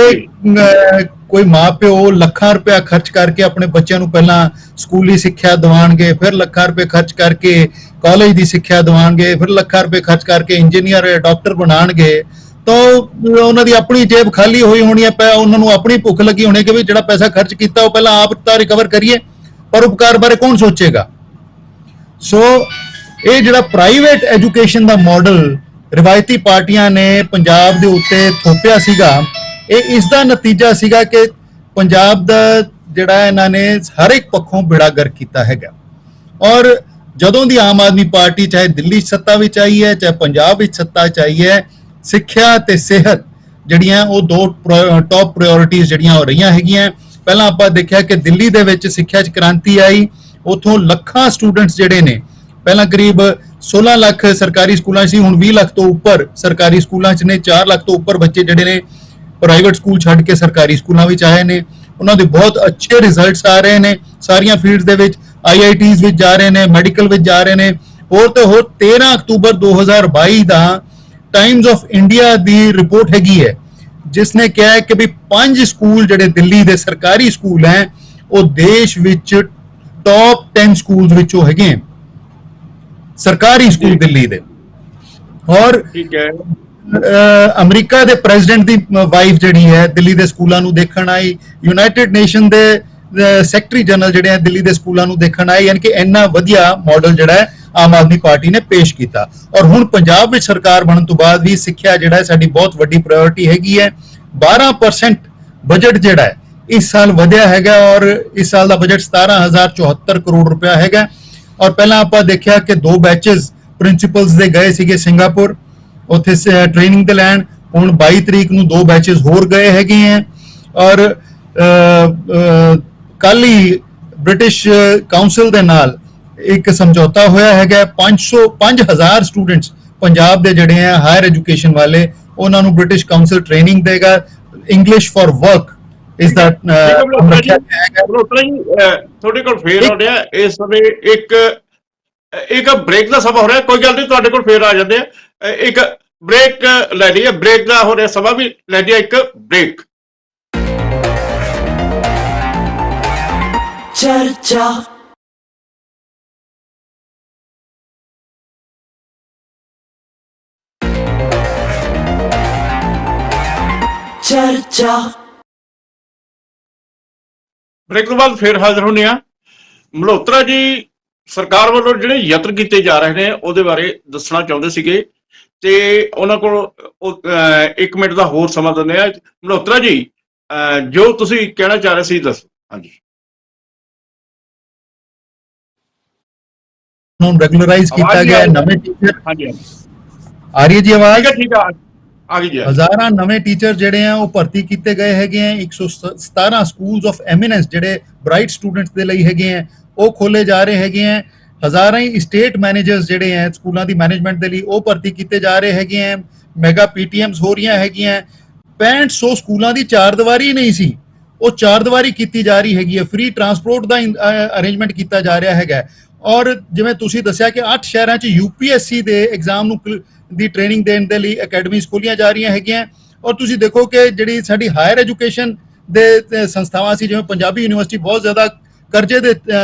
ਕੋਈ ਮਾਪਿਓ ਲੱਖਾਂ ਰੁਪਇਆ ਖਰਚ ਕਰਕੇ ਆਪਣੇ ਬੱਚਿਆਂ ਨੂੰ ਪਹਿਲਾਂ ਸਕੂਲੀ ਸਿੱਖਿਆ ਦਿਵਾਉਣਗੇ, ਫਿਰ ਲੱਖਾਂ ਰੁਪਏ ਖਰਚ ਕਰਕੇ ਕਾਲਜ ਦੀ ਸਿੱਖਿਆ ਦਿਵਾਉਣਗੇ, ਫਿਰ ਲੱਖਾਂ ਰੁਪਏ ਖਰਚ ਕਰਕੇ ਇੰਜੀਨੀਅਰ ਡਾਕਟਰ ਬਣਾਉਣਗੇ, ਤਾਂ ਉਹਨਾਂ ਦੀ ਆਪਣੀ ਜੇਬ ਖਾਲੀ ਹੋਈ ਹੋਣੀ ਹੈ, ਉਹਨਾਂ ਨੂੰ ਆਪਣੀ ਭੁੱਖ ਲੱਗੀ ਹੋਣੀ ਕਿ ਵੀ ਜਿਹੜਾ ਪੈਸਾ ਖਰਚ ਕੀਤਾ ਉਹ ਪਹਿਲਾਂ ਆਪ ਤਾਂ ਰਿਕਵਰ ਕਰੀਏ। ਪਰਉਪਕਾਰ ਬਾਰੇ ਕੌਣ ਸੋਚੇਗਾ? ਸੋ ਇਹ ਜਿਹੜਾ ਪ੍ਰਾਈਵੇਟ ਐਜੂਕੇਸ਼ਨ ਦਾ ਮਾਡਲ ਰਿਵਾਇਤੀ ਪਾਰਟੀਆਂ ਨੇ ਪੰਜਾਬ ਦੇ ਉੱਤੇ ਥੋਪਿਆ ਸੀਗਾ, ਇਹ ਇਸ ਦਾ ਨਤੀਜਾ ਸੀਗਾ ਕਿ ਪੰਜਾਬ ਦਾ ਜਿਹੜਾ ਇਹਨਾਂ ਨੇ ਹਰ ਇੱਕ ਪੱਖੋਂ ਬੇੜਾ ਗਰਕ ਕੀਤਾ ਹੈਗਾ। ਔਰ ਜਦੋਂ ਦੀ ਆਮ ਆਦਮੀ ਪਾਰਟੀ ਚਾਹੇ ਦਿੱਲੀ ਸੱਤਾ ਵਿੱਚ ਆਈ ਹੈ, ਚਾਹੇ ਪੰਜਾਬ ਵਿੱਚ ਸੱਤਾ ਚ ਆਈ ਹੈ, ਸਿੱਖਿਆ ਤੇ ਸਿਹਤ ਜਿਹੜੀਆਂ ਉਹ ਦੋ ਟੌਪ ਪ੍ਰਾਇੋਰਟੀਜ਼ ਜਿਹੜੀਆਂ ਹੋ ਰਹੀਆਂ ਹੈਗੀਆਂ। ਪਹਿਲਾਂ ਆਪਾਂ ਦੇਖਿਆ ਕਿ ਦਿੱਲੀ ਦੇ ਵਿੱਚ ਸਿੱਖਿਆ 'ਚ ਕ੍ਰਾਂਤੀ ਆਈ, ਉੱਥੋਂ ਲੱਖਾਂ ਸਟੂਡੈਂਟਸ ਜਿਹੜੇ ਨੇ, ਪਹਿਲਾਂ ਕਰੀਬ 16 ਲੱਖ ਸਰਕਾਰੀ ਸਕੂਲਾਂ 'ਚ ਸੀ, ਹੁਣ 20 ਲੱਖ ਤੋਂ ਉੱਪਰ ਸਰਕਾਰੀ ਸਕੂਲਾਂ 'ਚ ਨੇ, 4 ਲੱਖ ਤੋਂ ਉੱਪਰ ਬੱਚੇ ਜਿਹੜੇ ਨੇ ਪ੍ਰਾਈਵੇਟ ਸਕੂਲ ਛੱਡ ਕੇ ਸਰਕਾਰੀ ਸਕੂਲਾਂ ਵਿੱਚ ਆਏ ਨੇ। ਉਹਨਾਂ ਦੇ ਬਹੁਤ ਅੱਛੇ ਰਿਜ਼ਲਟਸ ਆ ਰਹੇ ਨੇ, ਸਾਰੀਆਂ ਫੀਲਡਸ ਦੇ ਵਿੱਚ, IITs ਵਿੱਚ ਜਾ ਰਹੇ ਨੇ, ਮੈਡੀਕਲ ਵਿੱਚ ਜਾ ਰਹੇ ਨੇ। ਹੋਰ ਤੇ ਹੋਰ 13 October 2022 the Times of India the report ਹੈਗੀ ਹੈ, ਜਿਸ ਨੇ ਕਿਹਾ ਹੈ ਕਿ ਵੀ 5 ਸਕੂਲ ਜਿਹੜੇ ਦਿੱਲੀ ਦੇ ਸਰਕਾਰੀ ਸਕੂਲ ਹੈ, ਉਹ ਦੇਸ਼ ਵਿੱਚ ਟੌਪ 10 ਸਕੂਲ ਵਿੱਚੋਂ ਹੈਗੇ ਸਰਕਾਰੀ ਸਕੂਲ ਦਿੱਲੀ ਦੇ। ਔਰ ਠੀਕ ਹੈ, ਅਮਰੀਕਾ ਦੇ ਪ੍ਰੈਜ਼ੀਡੈਂਟ ਦੀ ਵਾਈਫ ਜਿਹੜੀ ਹੈ ਦਿੱਲੀ ਦੇ ਸਕੂਲਾਂ ਨੂੰ ਦੇਖਣ ਆਈ, ਯੂਨਾਈਟਿਡ ਨੇਸ਼ਨ ਦੇ ਸੈਕਟਰੀ ਜਨਰਲ ਜਿਹੜੇ ਆ ਦਿੱਲੀ ਦੇ ਸਕੂਲਾਂ ਨੂੰ ਦੇਖਣ ਆਏ। ਯਾਨੀ ਕਿ ਇੰਨਾ ਵਧੀਆ ਮਾਡਲ ਜਿਹੜਾ ਹੈ ਆਮ ਆਦਮੀ ਪਾਰਟੀ ਨੇ ਪੇਸ਼ ਕੀਤਾ। ਔਰ ਹੁਣ ਪੰਜਾਬ ਵਿੱਚ ਸਰਕਾਰ ਬਣਨ ਤੋਂ ਬਾਅਦ ਵੀ ਸਿੱਖਿਆ ਜਿਹੜਾ ਹੈ ਸਾਡੀ ਬਹੁਤ ਵੱਡੀ ਪ੍ਰਾਇੋਰਟੀ ਹੈਗੀ ਹੈ। 12% ਬਜਟ ਜਿਹੜਾ ਹੈ ਇਸ ਸਾਲ ਵਧਿਆ ਹੈਗਾ, ਔਰ ਇਸ ਸਾਲ ਦਾ ਬਜਟ 17,074 ਕਰੋੜ ਰੁਪਇਆ ਹੈਗਾ। ਔਰ ਪਹਿਲਾਂ ਆਪਾਂ ਦੇਖਿਆ ਕਿ 2 ਬੈਚਸ ਪ੍ਰਿੰਸੀਪਲਸ ਦੇ ਗਏ ਸੀਗੇ ਸਿੰਗਾਪੁਰ, ਉੱਥੇ ਟ੍ਰੇਨਿੰਗ ਤੇ ਲੈਣ। ਹੁਣ 22 ਤਰੀਕ ਨੂੰ 2 ਬੈਚਸ ਹੋਰ ਗਏ ਹੈਗੇ ਹੈ। ਔਰ ਕੱਲ ਹੀ ਬ੍ਰਿਟਿਸ਼ ਕਾਉਂਸਲ ਦੇ ਨਾਲ ਇੱਕ ਸਮਝੌਤਾ ਹੋਇਆ ਹੈਗਾ। 5,000 ਸਟੂਡੈਂਟਸ ਪੰਜਾਬ ਦੇ ਜਿਹੜੇ ਆ ਹਾਇਰ ਐਜੂਕੇਸ਼ਨ ਵਾਲੇ, ਉਹਨਾਂ ਨੂੰ ਬ੍ਰਿਟਿਸ਼ ਕਾਉਂਸਲ ਟ੍ਰੇਨਿੰਗ ਦੇਗਾ। ਇੰਗਲਿਸ਼ ਫॉर ਵਰਕ ਇਸ ਦਾ ਤੁਹਾਡੇ ਕੋਲ ਫੇਰ ਹੋ ਰਿਹਾ ਇਸ ਸਮੇਂ ਇੱਕ ਬ੍ਰੇਕ ਦਾ ਸਮਾਂ ਹੋ ਰਿਹਾ। ਕੋਈ ਗੱਲ ਨਹੀਂ, ਤੁਹਾਡੇ ਕੋਲ ਫੇਰ ਆ ਜਾਂਦੇ ਆ। ਇੱਕ ਬ੍ਰੇਕ ਲੈ ਲਈਏ, ਬ੍ਰੇਕ ਦਾ ਹੋ ਰਿਹਾ ਸਮਾਂ ਵੀ ਲੈ ਲਈਏ ਇੱਕ ਬ੍ਰੇਕ। ਚਰਚਾ चर्चा। ब्रेक तो बाद फिर हाजिर होने आ। ਮਲਹੋਤਰਾ ਜੀ ਸਰਕਾਰ ਵੱਲੋਂ ਜਿਹੜੇ ਯਤਨ ਕੀਤੇ ਜਾ ਰਹੇ ਨੇ ਉਹਦੇ ਬਾਰੇ ਦੱਸਣਾ ਚਾਹੁੰਦੇ ਸੀਗੇ ਤੇ ਉਹਨਾਂ ਕੋਲ 1 ਮਿੰਟ ਦਾ ਹੋਰ ਸਮਾਂ ਦਿੰਦੇ ਆ। ਮਲਹੋਤਰਾ ਜੀ ਜੋ ਤੁਸੀਂ ਕਹਿਣਾ ਚਾਹ ਰਹੇ ਸੀ ਦੱਸੋ। ਹਾਂਜੀ ਨੂੰ ਰੈਗੂਲਰਾਈਜ਼ ਕੀਤਾ ਗਿਆ ਨਵੇਂ ਟੀਚਰ। ਹਾਂਜੀ ਆ ਰਹੀ ਹੈ ਜੀ ਆਵਾਜ਼? ਠੀਕ ਆ ਆ ਗਈ ਜੀ। ਹਜ਼ਾਰਾਂ ਨਵੇਂ ਟੀਚਰ ਜਿਹੜੇ ਆ ਉਹ ਭਰਤੀ ਕੀਤੇ ਗਏ ਹੈਗੇ ਆ। 117 ਸਕੂਲਸ ਆਫ ਐਮੀਨੈਂਸ ਜਿਹੜੇ ਬ੍ਰਾਈਟ ਸਟੂਡੈਂਟਸ ਦੇ ਲਈ ਹੈਗੇ ਆ ਉਹ ਖੋਲੇ ਜਾ ਰਹੇ ਹੈਗੇ ਆ। ਹਜ਼ਾਰਾਂ ਹੀ ਸਟੇਟ ਮੈਨੇਜਰਸ ਜਿਹੜੇ ਆ ਸਕੂਲਾਂ ਦੀ ਮੈਨੇਜਮੈਂਟ ਦੇ ਲਈ ਉਹ ਭਰਤੀ ਕੀਤੇ ਜਾ ਰਹੇ ਹੈਗੇ ਆ। ਮੈਗਾ ਪੀਟੀਐਮਸ ਹੋ ਰਹੀਆਂ ਹੈਗੀਆਂ। 6500 ਸਕੂਲਾਂ ਦੀ ਚਾਰ ਦੀਵਾਰੀ ਨਹੀਂ ਸੀ, ਉਹ ਚਾਰ ਦੀਵਾਰੀ ਕੀਤੀ ਜਾ ਰਹੀ ਹੈਗੀ ਹੈ। ਫ੍ਰੀ ਟਰਾਂਸਪੋਰਟ ਦਾ ਅਰੇਂਜਮੈਂਟ ਕੀਤਾ ਜਾ ਰਿਹਾ ਹੈਗਾ। ਔਰ ਜਿਵੇਂ ਤੁਸੀਂ ਦੱਸਿਆ ਕਿ 8 ਸ਼ਹਿਰਾਂ 'ਚ UPSC ਦੇ ਐਗਜ਼ਾਮ ਨੂੰ ਦੀ ਟ੍ਰੇਨਿੰਗ ਦੇਣ ਦੇ ਲਈ ਅਕੈਡਮੀਜ਼ ਖੋਲੀਆਂ ਜਾ ਰਹੀਆਂ ਹੈਗੀਆਂ। ਔਰ ਤੁਸੀਂ ਦੇਖੋ ਕਿ ਜਿਹੜੀ ਸਾਡੀ ਹਾਇਰ ਐਜੂਕੇਸ਼ਨ ਦੇ ਸੰਸਥਾਵਾਂ ਸੀ, ਜਿਵੇਂ ਪੰਜਾਬੀ ਯੂਨੀਵਰਸਿਟੀ ਬਹੁਤ ਜ਼ਿਆਦਾ ਕਰਜ਼ੇ ਦੇ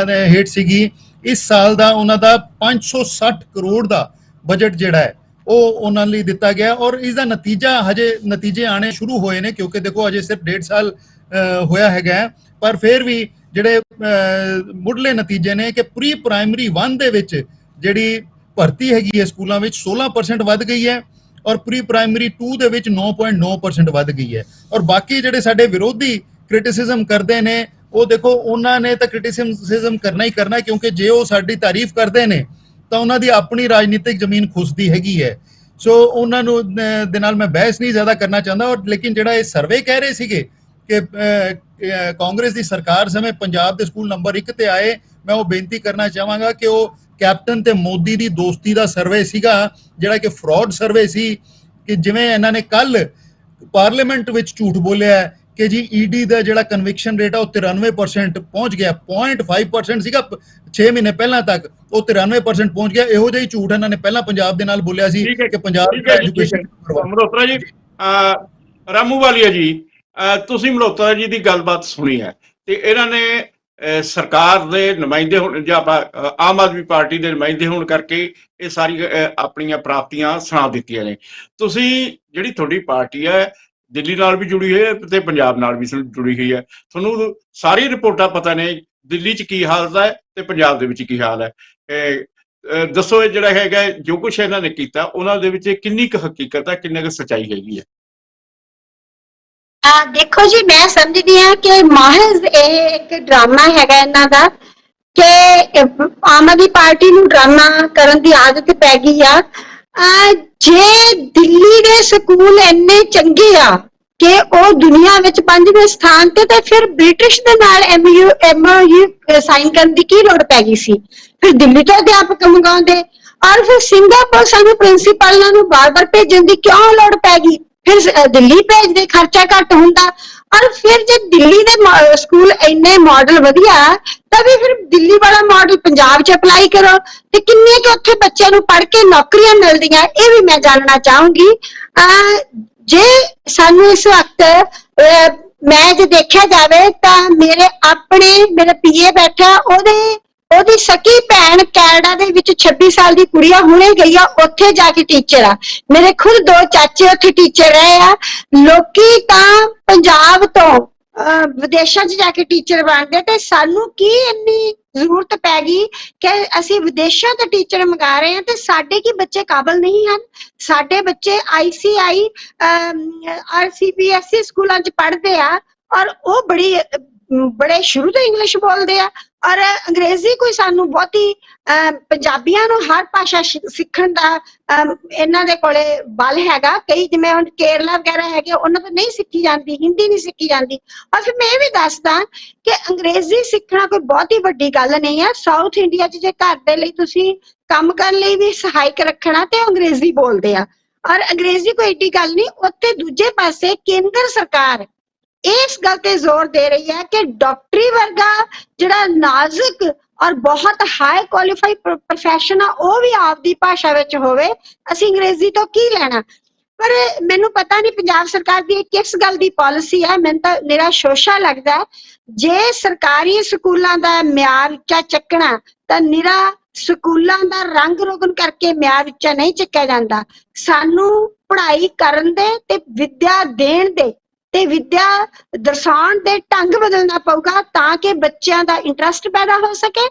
ਹੇਠ ਸੀਗੀ। ਇਸ ਸਾਲ ਦਾ ਉਹਨਾਂ ਦਾ 560 ਕਰੋੜ ਦਾ ਬਜਟ ਜਿਹੜਾ ਹੈ ਉਹ ਉਹਨਾਂ ਲਈ ਦਿੱਤਾ ਗਿਆ। ਔਰ ਇਸ ਦਾ ਨਤੀਜੇ ਆਣੇ ਸ਼ੁਰੂ ਹੋਏ ਨੇ, ਕਿਉਂਕਿ ਦੇਖੋ ਅਜੇ ਸਿਰਫ 1.5 ਸਾਲ ਹੋਇਆ ਹੈਗਾ। ਪਰ ਫਿਰ ਵੀ ਜਿਹੜੇ ਮੁੱਢਲੇ ਨਤੀਜੇ ਨੇ ਕਿ ਪ੍ਰੀ ਪ੍ਰਾਇਮਰੀ 1 ਦੇ ਵਿੱਚ ਜਿਹੜੀ ਭਰਤੀ ਹੈਗੀ ਹੈ ਸਕੂਲਾਂ ਵਿੱਚ 16% ਵੱਧ ਗਈ ਹੈ ਔਰ ਪ੍ਰੀ ਪ੍ਰਾਇਮਰੀ 2 ਦੇ ਵਿੱਚ 9.9% ਵੱਧ ਗਈ ਹੈ। ਔਰ ਬਾਕੀ ਜਿਹੜੇ ਸਾਡੇ ਵਿਰੋਧੀ ਕ੍ਰਿਟਿਸਿਜ਼ਮ ਕਰਦੇ ਨੇ ਉਹ ਦੇਖੋ ਉਹਨਾਂ ਨੇ ਤਾਂ ਕ੍ਰਿਟਿਸਿਜ਼ਮ ਕਰਨਾ ਹੀ ਕਰਨਾ, ਕਿਉਂਕਿ ਜੇ ਉਹ ਸਾਡੀ ਤਾਰੀਫ ਕਰਦੇ ਨੇ ਤਾਂ ਉਹਨਾਂ ਦੀ ਆਪਣੀ ਰਾਜਨੀਤਿਕ ਜ਼ਮੀਨ ਖੁੱਸਦੀ ਹੈਗੀ ਹੈ। ਸੋ ਉਹਨਾਂ ਨੂੰ ਦੇ ਨਾਲ ਮੈਂ ਬਹਿਸ ਨਹੀਂ ਜ਼ਿਆਦਾ ਕਰਨਾ ਚਾਹੁੰਦਾ। ਔਰ ਲੇਕਿਨ ਜਿਹੜਾ ਇਹ ਸਰਵੇ ਕਹਿ ਰਹੇ ਸੀਗੇ ਕਿ ਕਾਂਗਰਸ ਦੀ ਸਰਕਾਰ ਸਮੇਂ ਪੰਜਾਬ ਦੇ ਸਕੂਲ ਨੰਬਰ 1 ਤੇ ਆਏ, ਮੈਂ ਉਹ ਬੇਨਤੀ ਕਰਨਾ ਚਾਹਾਂਗਾ ਕਿ ਉਹ ਕੈਪਟਨ ਤੇ ਮੋਦੀ ਦੀ ਦੋਸਤੀ ਦਾ ਸਰਵੇ ਸੀਗਾ, ਜਿਹੜਾ ਕਿ ਫਰਾਡ ਸਰਵੇ ਸੀ। ਕਿ ਜਿਵੇਂ ਇਹਨਾਂ ਨੇ ਕੱਲ ਪਾਰਲੀਮੈਂਟ ਵਿੱਚ ਝੂਠ ਬੋਲਿਆ ਕਿ ਜੀ ਈਡੀ ਦਾ ਜਿਹੜਾ ਕਨਵਿਕਸ਼ਨ ਰੇਟ ਆ ਉਹ 93% ਪਹੁੰਚ ਗਿਆ। 0.5% ਸੀਗਾ 6 ਮਹੀਨੇ ਪਹਿਲਾਂ ਤੱਕ, ਉਹ 93% ਪਹੁੰਚ ਗਿਆ। ਇਹੋ ਜਿਹਾ ਹੀ ਝੂਠ ਇਹਨਾਂ ਨੇ ਪਹਿਲਾਂ ਪੰਜਾਬ ਦੇ ਨਾਲ ਬੋਲਿਆ ਸੀ ਕਿ ਪੰਜਾਬ ਦਾ ਐਜੂਕੇਸ਼ਨ। ਮਲਹੋਤਰਾ ਜੀ ਰਾਮੂ ਵਾਲੀਆ ਜੀ, ਤੁਸੀਂ ਮਲਹੋਤਰਾ ਜੀ ਦੀ ਗੱਲਬਾਤ ਸੁਣੀ ਹੈ ਤੇ ਇਹਨਾਂ ਨੇ ਸਰਕਾਰ ਦੇ ਨੁਮਾਇੰਦੇ ਹੋਣ ਜਾਂ ਆਮ ਆਦਮੀ ਪਾਰਟੀ ਦੇ ਨੁਮਾਇੰਦੇ ਹੋਣ ਕਰਕੇ ਇਹ ਸਾਰੀ ਆਪਣੀਆਂ ਪ੍ਰਾਪਤੀਆਂ ਸੁਣਾ ਦਿੱਤੀਆਂ ਨੇ। ਤੁਸੀਂ ਜਿਹੜੀ ਤੁਹਾਡੀ ਪਾਰਟੀ ਹੈ ਦਿੱਲੀ ਨਾਲ ਵੀ ਜੁੜੀ ਹੋਈ ਹੈ ਤੇ ਪੰਜਾਬ ਨਾਲ ਵੀ ਜੁੜੀ ਹੋਈ ਹੈ, ਤੁਹਾਨੂੰ ਸਾਰੀ ਰਿਪੋਰਟਾਂ ਪਤਾ ਨੇ ਦਿੱਲੀ 'ਚ ਕੀ ਹਾਲਤ ਹੈ ਤੇ ਪੰਜਾਬ ਦੇ ਵਿੱਚ ਕੀ ਹਾਲ ਹੈ। ਦੱਸੋ ਇਹ ਜਿਹੜਾ ਹੈਗਾ ਜੋ ਕੁਛ ਇਹਨਾਂ ਨੇ ਕੀਤਾ ਉਹਨਾਂ ਦੇ ਵਿੱਚ ਕਿੰਨੀ ਕੁ ਹਕੀਕਤ ਹੈ, ਕਿੰਨੀ ਕੁ ਸੱਚਾਈ ਹੈਗੀ ਹੈ? ਦੇਖੋ ਜੀ, ਮੈਂ ਸਮਝਦੀ ਹਾਂ ਕਿ ਮਹਿਜ਼ ਇਹ ਇੱਕ ਡਰਾਮਾ ਹੈਗਾ ਇਹਨਾਂ ਦਾ ਕਿ ਆਮ ਆਦਮੀ ਪਾਰਟੀ ਨੂੰ ਡਰਾਮਾ ਕਰਨ ਦੀ ਆਦਤ ਪੈ ਗਈ ਆ। ਜੇ ਦਿੱਲੀ ਦੇ ਸਕੂਲ ਇੰਨੇ ਚੰਗੇ ਆ ਕਿ ਉਹ ਦੁਨੀਆ ਵਿੱਚ 5ਵੇਂ ਸਥਾਨ ਤੇ ਫਿਰ ਬ੍ਰਿਟਿਸ਼ ਦੇ ਨਾਲ MOU ਸਾਈਨ ਕਰਨ ਦੀ ਕੀ ਲੋੜ ਪੈ ਗਈ ਸੀ? ਫਿਰ ਦਿੱਲੀ ਤੋਂ ਅਧਿਆਪਕ ਮੰਗਾਉਂਦੇ ਔਰ ਫਿਰ ਸਿੰਗਾਪੁਰ ਸਾਨੂੰ ਪ੍ਰਿੰਸੀਪਲਾਂ ਨੂੰ ਬਾਰ-ਬਾਰ ਭੇਜਣ ਦੀ ਕਿਉਂ ਲੋੜ ਪੈ ਗਈ? ਫਿਰ ਦਿੱਲੀ ਭੇਜਦੇ, ਖਰਚਾ ਘੱਟ ਹੁੰਦਾ। ਔਰ ਫਿਰ ਜੇ ਦਿੱਲੀ ਦੇ ਸਕੂਲ ਇੰਨੇ ਮਾਡਲ ਵਧੀਆ ਤਾਂ ਵੀ ਫਿਰ ਦਿੱਲੀ ਵਾਲਾ ਮਾਡਲ ਪੰਜਾਬ 'ਚ ਅਪਲਾਈ ਕਰੋ ਤੇ ਕਿੰਨੇ ਕੁ ਉੱਥੇ ਬੱਚਿਆਂ ਨੂੰ ਪੜ੍ਹ ਕੇ ਨੌਕਰੀਆਂ ਮਿਲਦੀਆਂ, ਇਹ ਵੀ ਮੈਂ ਜਾਣਨਾ ਚਾਹੂੰਗੀ। ਜੇ ਸਾਨੂੰ ਇਸ ਵਕਤ ਮੈਂ ਜੇ ਦੇਖਿਆ ਜਾਵੇ ਤਾਂ ਮੇਰੇ PA ਬੈਠਾ, ਉਹਦੀ ਸਕੀ ਭੈਣ ਕੈਨੇਡਾ ਦੇ ਵਿੱਚ 26 ਸਾਲ ਦੀ ਕੁੜੀ ਆ, ਹੁਣੇ ਗਈ ਆ ਉੱਥੇ ਜਾ ਕੇ ਟੀਚਰ ਆ। ਮੇਰੇ ਖੁਦ 2 ਚਾਚੇ ਉੱਥੇ ਟੀਚਰ ਰਹੇ ਆ। ਲੋਕੀ ਤਾਂ ਪੰਜਾਬ ਤੋਂ ਵਿਦੇਸ਼ਾਂ 'ਚ ਜਾ ਕੇ ਟੀਚਰ ਬਣਦੇ ਤੇ ਸਾਨੂੰ ਕੀ ਇੰਨੀ ਜ਼ਰੂਰਤ ਪੈ ਗਈ ਕਿ ਅਸੀਂ ਵਿਦੇਸ਼ਾਂ ਤੋਂ ਟੀਚਰ ਮੰਗਾ ਰਹੇ ਹਾਂ ਤੇ ਸਾਡੇ ਕੀ ਬੱਚੇ ਕਾਬਲ ਨਹੀਂ ਹਨ? ਸਾਡੇ ਬੱਚੇ ICI ਔਰ CBSE ਸਕੂਲਾਂ 'ਚ ਪੜ੍ਹਦੇ ਆ ਔਰ ਉਹ ਬੜੇ ਸ਼ੁਰੂ ਤੋਂ ਇੰਗਲਿਸ਼ ਬੋਲਦੇ ਆ ਔਰ ਅੰਗਰੇਜ਼ੀ ਕੋਈ ਸਾਨੂੰ ਬਹੁਤੀ ਪੰਜਾਬੀਆਂ ਨੂੰ ਹਰ ਭਾਸ਼ਾ ਸਿੱਖਣ ਦਾ ਇਹਨਾਂ ਦੇ ਕੋਲੇ ਬਲ ਹੈਗਾ। ਕਈ ਜਿਵੇਂ ਹੁਣ ਕੇਰਲਾ ਵਗੈਰਾ ਹੈਗੇ ਉਹਨਾਂ ਤੋਂ ਨਹੀਂ ਸਿੱਖੀ ਜਾਂਦੀ, ਹਿੰਦੀ ਨਹੀਂ ਸਿੱਖੀ ਜਾਂਦੀ। ਔਰ ਫਿਰ ਮੈਂ ਇਹ ਵੀ ਦੱਸਦਾ ਕਿ ਅੰਗਰੇਜ਼ੀ ਸਿੱਖਣਾ ਕੋਈ ਬਹੁਤੀ ਵੱਡੀ ਗੱਲ ਨਹੀਂ ਹੈ। ਸਾਊਥ ਇੰਡੀਆ 'ਚ ਜੇ ਘਰ ਦੇ ਲਈ ਤੁਸੀਂ ਕੰਮ ਕਰਨ ਲਈ ਵੀ ਸਹਾਇਕ ਰੱਖਣਾ ਤੇ ਅੰਗਰੇਜ਼ੀ ਬੋਲਦੇ ਆ ਔਰ ਅੰਗਰੇਜ਼ੀ ਕੋਈ ਏਡੀ ਗੱਲ ਨਹੀਂ। ਉੱਥੇ ਦੂਜੇ ਪਾਸੇ ਕੇਂਦਰ ਸਰਕਾਰ ਇਸ ਗੱਲ ਤੇ ਜ਼ੋਰ ਦੇ ਰਹੀ ਹੈ ਕਿ ਡਾਕਟਰੀ ਵਰਗਾ ਜਿਹੜਾ ਨਾਜ਼ੁਕ ਔਰ ਬਹੁਤ ਹਾਈ ਕੁਆਲੀਫਾਈ ਪ੍ਰੋਫੈਸ਼ਨ ਆ ਉਹ ਵੀ ਆਪਦੀ ਭਾਸ਼ਾ ਵਿੱਚ ਹੋਵੇ। ਅਸੀਂ ਅੰਗਰੇਜ਼ੀ ਤੋਂ ਕੀ ਲੈਣਾ? ਪਰ ਮੈਨੂੰ ਪਤਾ ਨਹੀਂ ਪੰਜਾਬ ਸਰਕਾਰ ਦੀ ਕਿਸ ਗੱਲ ਦੀ ਪਾਲਿਸੀ ਹੈ। ਮੈਨੂੰ ਤਾਂ ਨਿਰਾ ਸ਼ੋਸ਼ਾ ਲੱਗਦਾ। ਜੇ ਸਰਕਾਰੀ ਸਕੂਲਾਂ ਦਾ ਮਿਆਰ ਉੱਚਾ ਚੱਕਣਾ ਤਾਂ ਨਿਰਾ ਸਕੂਲਾਂ ਦਾ ਰੰਗ ਰੋਗਨ ਕਰਕੇ ਮਿਆਰ ਉੱਚਾ ਨਹੀਂ ਚੱਕਿਆ ਜਾਂਦਾ। ਸਾਨੂੰ ਪੜ੍ਹਾਈ ਕਰਨ ਦੇ ਤੇ ਵਿੱਦਿਆ ਦੇਣ ਦੇ ਤੇ ਵਿਦਿਆ ਦਰਸਾਉਣ ਦੇ ਢੰਗ ਬਦਲਣਾ ਪਊਗਾ ਤਾਂ ਕਿ ਬੱਚਿਆਂ ਦਾ ਇੰਟਰਸਟ ਪੈਦਾ ਹੋ ਸਕੇ,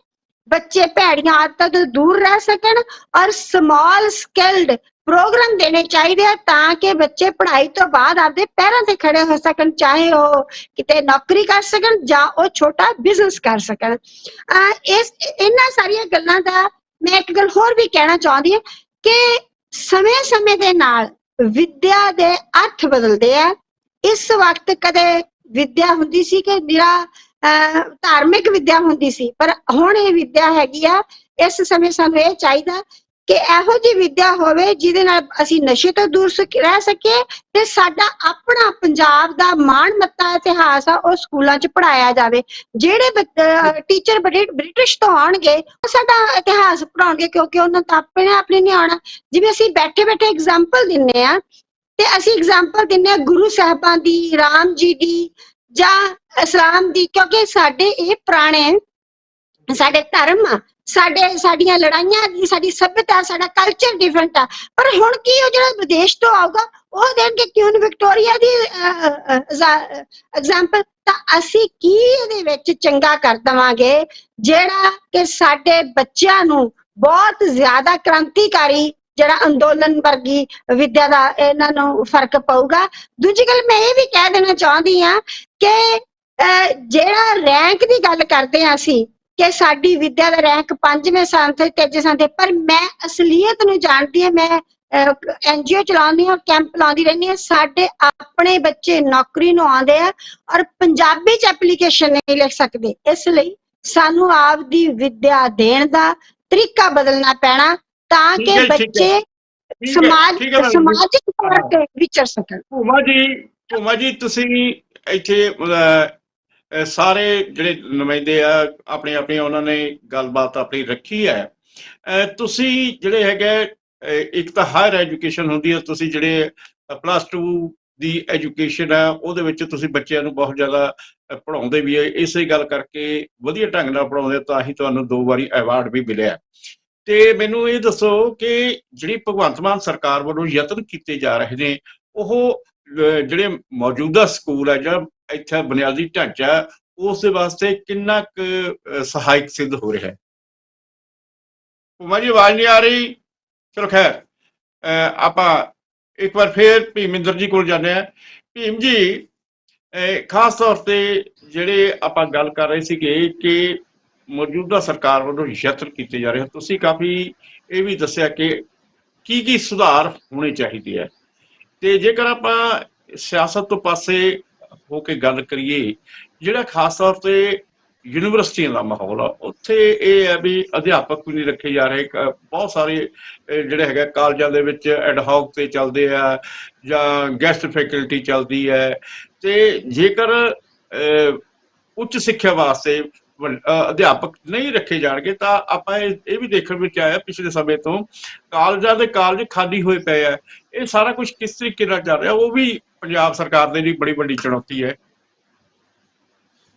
ਬੱਚੇ ਭੈੜੀਆਂ ਆਦਤਾਂ ਤੋਂ ਦੂਰ ਰਹਿ ਸਕਣ ਔਰ ਸਮਾਲ ਸਕਿਲਡ ਪ੍ਰੋਗਰਾਮ ਦੇਣੇ ਚਾਹੀਦੇ ਆ ਤਾਂ ਕਿ ਬੱਚੇ ਪੜ੍ਹਾਈ ਤੋਂ ਬਾਅਦ ਆਪਦੇ ਪੈਰਾਂ ਤੇ ਖੜੇ ਹੋ ਸਕਣ, ਚਾਹੇ ਉਹ ਕਿਤੇ ਨੌਕਰੀ ਕਰ ਸਕਣ ਜਾਂ ਉਹ ਛੋਟਾ ਬਿਜ਼ਨਸ ਕਰ ਸਕਣ। ਇਹਨਾਂ ਸਾਰੀਆਂ ਗੱਲਾਂ ਦਾ ਮੈਂ ਇੱਕ ਗੱਲ ਹੋਰ ਵੀ ਕਹਿਣਾ ਚਾਹੁੰਦੀ ਹਾਂ ਕਿ ਸਮੇਂ-ਸਮੇਂ ਦੇ ਨਾਲ ਵਿਦਿਆ ਦੇ ਅਰਥ ਬਦਲਦੇ ਆ। ਇਸ ਵਕਤ ਕਦੇ ਵਿਦਿਆ ਹੁੰਦੀ ਸੀ ਕਿ ਨਿਰਾ ਧਾਰਮਿਕ ਵਿਦਿਆ ਹੁੰਦੀ ਸੀ, ਪਰ ਹੁਣ ਇਹ ਵਿਦਿਆ ਹੈਗੀ ਆ। ਇਸ ਸਮੇਂ ਸਾਨੂੰ ਇਹ ਚਾਹੀਦਾ ਕਿ ਇਹੋ ਜਿਹੀ ਵਿਦਿਆ ਹੋਵੇ ਜਿਹਦੇ ਨਾਲ ਅਸੀਂ ਨਸ਼ੇ ਤੋਂ ਦੂਰ ਰਹਿ ਸਕੀਏ ਤੇ ਸਾਡਾ ਆਪਣਾ ਪੰਜਾਬ ਦਾ ਮਾਣ ਮੱਤਾ ਇਤਿਹਾਸ ਆ ਉਹ ਸਕੂਲਾਂ 'ਚ ਪੜ੍ਹਾਇਆ ਜਾਵੇ। ਜਿਹੜੇ ਟੀਚਰ ਬ੍ਰਿਟਿਸ਼ ਤੋਂ ਆਉਣਗੇ ਉਹ ਸਾਡਾ ਇਤਿਹਾਸ ਪੜ੍ਹਾਉਣਗੇ ਕਿਉਂਕਿ ਉਹਨਾਂ ਤਾਂ ਆਪਣੇ ਨਹੀਂ ਆਉਣਾ। ਜਿਵੇਂ ਅਸੀਂ ਬੈਠੇ ਬੈਠੇ ਐਗਜ਼ਾਮਪਲ ਦਿੰਨੇ ਆ ਤੇ ਅਸੀਂ ਐਗਜ਼ਾਮਪਲ ਦਿੰਨੇ ਆ ਗੁਰੂ ਸਾਹਿਬਾਂ ਦੀ, ਰਾਮ ਜੀ ਦੀ ਜਾਂ ਇਸਲਾਮ ਦੀ, ਕਿਉਂਕਿ ਸਾਡੇ ਇਹ ਪੁਰਾਣੇ ਸਾਡੇ ਧਰਮ ਆ, ਸਾਡੀਆਂ ਲੜਾਈਆਂ ਦੀ, ਸਾਡੀ ਸੱਭਿਅਤਾ, ਸਾਡਾ ਕਲਚਰ ਡਿਫਰੈਂਟ ਆ। ਪਰ ਹੁਣ ਕੀ ਉਹ ਜਿਹੜਾ ਵਿਦੇਸ਼ ਤੋਂ ਆਊਗਾ ਉਹ ਦੇਣਗੇ ਕਿਉਂ ਵਿਕਟੋਰੀਆ ਦੀ ਐਗਜ਼ਾਮਪਲ, ਤਾਂ ਅਸੀਂ ਕੀ ਇਹਦੇ ਵਿੱਚ ਚੰਗਾ ਕਰ ਦੇਵਾਂਗੇ ਜਿਹੜਾ ਕਿ ਸਾਡੇ ਬੱਚਿਆਂ ਨੂੰ ਬਹੁਤ ਜ਼ਿਆਦਾ ਕ੍ਰਾਂਤੀਕਾਰੀ ਜਿਹੜਾ ਅੰਦੋਲਨ ਵਰਗੀ ਵਿਦਿਆ ਦਾ ਇਹਨਾਂ ਨੂੰ ਫਰਕ ਪਊਗਾ। ਦੂਜੀ ਗੱਲ ਮੈਂ ਇਹ ਵੀ ਕਹਿ ਦੇਣਾ ਚਾਹੁੰਦੀ ਹਾਂ ਕਿ ਜਿਹੜਾ ਰੈਂਕ ਦੀ ਗੱਲ ਕਰਦੇ ਹਾਂ ਅਸੀਂ ਕਿ ਸਾਡੀ ਵਿਦਿਆ ਦਾ ਰੈਂਕ 5ਵੇਂ ਸਥਾਨ ਤੇ 3 ਸਥਾਨ ਤੇ, ਪਰ ਮੈਂ ਅਸਲੀਅਤ ਨੂੰ ਜਾਣਦੀ ਹਾਂ। ਮੈਂ NGO ਚਲਾਉਂਦੀ ਹਾਂ, ਕੈਂਪ ਲਾਉਂਦੀ ਰਹਿੰਦੀ ਹਾਂ। ਸਾਡੇ ਆਪਣੇ ਬੱਚੇ ਨੌਕਰੀ ਨੂੰ ਆਉਂਦੇ ਆ ਔਰ ਪੰਜਾਬੀ 'ਚ ਐਪਲੀਕੇਸ਼ਨ ਨਹੀਂ ਲਿਖ ਸਕਦੇ। ਇਸ ਲਈ ਸਾਨੂੰ ਆਪਦੀ ਵਿਦਿਆ ਦੇਣ ਦਾ ਤਰੀਕਾ ਬਦਲਣਾ ਪੈਣਾ ਤਾਂ ਕਿ ਬੱਚੇ ਸਮਾਜਿਕ ਤੌਰ ਤੇ ਵਿਚਰ ਸਕਣ। ਭੂਮਾ ਜੀ ਤੁਸੀਂ ਇੱਥੇ ਸਾਰੇ ਜਿਹੜੇ ਨੁਮਾਇੰਦੇ ਆ ਆਪਣੀ ਉਹਨਾਂ ਨੇ ਗੱਲਬਾਤ ਆਪਣੀ ਰੱਖੀ ਹੈ। ਤੁਸੀਂ ਜਿਹੜੇ ਹੈਗੇ ਇੱਕ ਤਾਂ ਹਾਇਰ ਐਜੂਕੇਸ਼ਨ ਹੁੰਦੀ ਹੈ, ਤੁਸੀਂ ਜਿਹੜੇ +2 ਦੀ ਐਜੂਕੇਸ਼ਨ ਹੈ ਉਹਦੇ ਵਿੱਚ ਤੁਸੀਂ ਬੱਚਿਆਂ ਨੂੰ ਬਹੁਤ ਜ਼ਿਆਦਾ ਪੜ੍ਹਾਉਂਦੇ ਵੀ ਹੈ। ਇਸੇ ਗੱਲ ਕਰਕੇ ਵਧੀਆ ਢੰਗ ਨਾਲ ਪੜ੍ਹਾਉਂਦੇ ਤਾਂ ਹੀ ਤੁਹਾਨੂੰ 2 ਵਾਰੀ ਅਵਾਰਡ ਵੀ ਮਿਲਿਆ। ਤੇ ਮੈਨੂੰ ਇਹ ਦੱਸੋ ਕਿ ਜਿਹੜੀ ਭਗਵੰਤ ਮਾਨ ਸਰਕਾਰ ਵੱਲੋਂ ਯਤਨ ਕੀਤੇ ਜਾ ਰਹੇ ਨੇ ਉਹ ਜਿਹੜੇ ਮੌਜੂਦਾ ਸਕੂਲ ਹੈ ਜਾਂ ਇੱਥੇ ਬੁਨਿਆਦੀ ਢਾਂਚਾ ਉਸ ਦੇ ਵਾਸਤੇ ਕਿੰਨਾ ਕੁ ਸਹਾਇਕ ਸਿੱਧ ਹੋ ਰਿਹਾ ਹੈ? ਭੂਮਾ ਜੀ ਆਵਾਜ਼ ਨਹੀਂ ਆ ਰਹੀ। ਚਲੋ ਖੈਰ ਆਪਾਂ ਇੱਕ ਵਾਰ ਫੇਰ ਭੀਮਿੰਦਰ ਜੀ ਕੋਲ ਜਾਂਦੇ ਹਾਂ। ਭੀਮ ਜੀ, ਖਾਸ ਤੌਰ ਤੇ ਜਿਹੜੇ ਆਪਾਂ ਗੱਲ ਕਰ ਰਹੇ ਸੀਗੇ ਕਿ ਮੌਜੂਦਾ ਸਰਕਾਰ ਵੱਲੋਂ ਯਤਨ ਕੀਤੇ ਜਾ ਰਹੇ ਹਨ, ਤੁਸੀਂ ਕਾਫੀ ਇਹ ਵੀ ਦੱਸਿਆ ਕਿ ਕੀ ਸੁਧਾਰ ਹੋਣੇ ਚਾਹੀਦੇ ਹੈ। ਤੇ ਜੇਕਰ ਆਪਾਂ ਸਿਆਸਤ ਤੋਂ ਪਾਸੇ ਹੋ ਕੇ ਗੱਲ ਕਰੀਏ, ਜਿਹੜਾ ਖਾਸ ਤੌਰ ਤੇ ਯੂਨੀਵਰਸਿਟੀਆਂ ਦਾ ਮਾਹੌਲ ਆ ਉੱਥੇ ਇਹ ਹੈ ਵੀ ਅਧਿਆਪਕ ਵੀ ਨਹੀਂ ਰੱਖੇ ਜਾ ਰਹੇ। ਬਹੁਤ ਸਾਰੇ ਜਿਹੜੇ ਹੈਗਾ ਕਾਲਜਾਂ ਦੇ ਵਿੱਚ ਐਡਹੌਕ ਤੇ ਚੱਲਦੇ ਆ ਜਾਂ ਗੈਸਟ ਫੈਕਲਟੀ ਚੱਲਦੀ ਹੈ। ਤੇ ਜੇਕਰ ਉੱਚ ਸਿੱਖਿਆ ਵਾਸਤੇ ਅਧਿਆਪਕ ਨਹੀਂ ਰੱਖੇ ਜਾਣਗੇ ਤਾਂ ਆਪਾਂ ਇਹ ਵੀ ਦੇਖਣ ਵਿੱਚ ਆਇਆ ਪਿਛਲੇ ਸਮੇਂ ਤੋਂ ਕਾਲਜ ਖਾਲੀ ਹੋਏ ਪਏ ਆ। ਇਹ ਸਾਰਾ ਕੁਝ ਕਿਸ ਤਰੀਕੇ ਨਾਲ ਚੱਲ ਰਿਹਾ ਉਹ ਵੀ ਪੰਜਾਬ ਸਰਕਾਰ ਦੇ ਲਈ ਬੜੀ ਵੱਡੀ ਚੁਣੌਤੀ ਹੈ।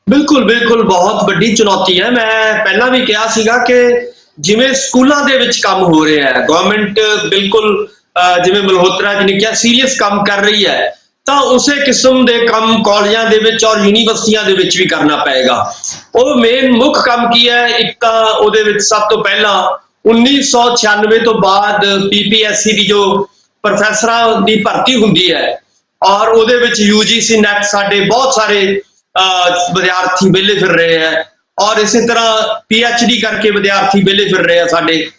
ਬਿਲਕੁਲ ਬਹੁਤ ਵੱਡੀ ਚੁਣੌਤੀ ਹੈ। ਮੈਂ ਪਹਿਲਾਂ ਵੀ ਕਿਹਾ ਸੀਗਾ ਕਿ ਜਿਵੇਂ ਸਕੂਲਾਂ ਦੇ ਵਿੱਚ ਕੰਮ ਹੋ ਰਿਹਾ ਹੈ, ਗਵਰਨਮੈਂਟ ਬਿਲਕੁਲ ਜਿਵੇਂ ਮਲਹੋਤਰਾ ਜੀ ਨੇ ਕਿਹਾ ਸੀਰੀਅਸ ਕੰਮ ਕਰ ਰਹੀ ਹੈ, ਤਾਂ ਉਸੇ ਕਿਸਮ ਦੇ ਕੰਮ ਕਾਲਜਾਂ ਦੇ ਵਿੱਚ ਔਰ ਯੂਨੀਵਰਸਿਟੀਆਂ ਦੇ ਵਿੱਚ ਵੀ ਕਰਨਾ ਪਏਗਾ। ਉਹ ਮੇਨ ਮੁੱਖ ਕੰਮ ਕੀ ਹੈ? ਇੱਕ ਤਾਂ ਉਹਦੇ ਵਿੱਚ ਸਭ ਤੋਂ ਪਹਿਲਾਂ 1996 ਤੋਂ ਬਾਅਦ PPSC ਦੀ ਜੋ ਪ੍ਰੋਫੈਸਰਾਂ ਦੀ ਭਰਤੀ ਹੁੰਦੀ ਹੈ ਔਰ ਉਹਦੇ ਵਿੱਚ UGC ਨੈਟ ਸਾਡੇ ਬਹੁਤ ਸਾਰੇ ਵਿਦਿਆਰਥੀ ਵਿਹਲੇ ਫਿਰ ਰਹੇ ਹੈ ਔਰ ਇਸੇ ਤਰ੍ਹਾਂ PhD ਕਰਕੇ ਵਿਦਿਆਰਥੀ ਵਿਹਲੇ ਫਿਰ ਰਹੇ ਆ ਸਾਡੇ।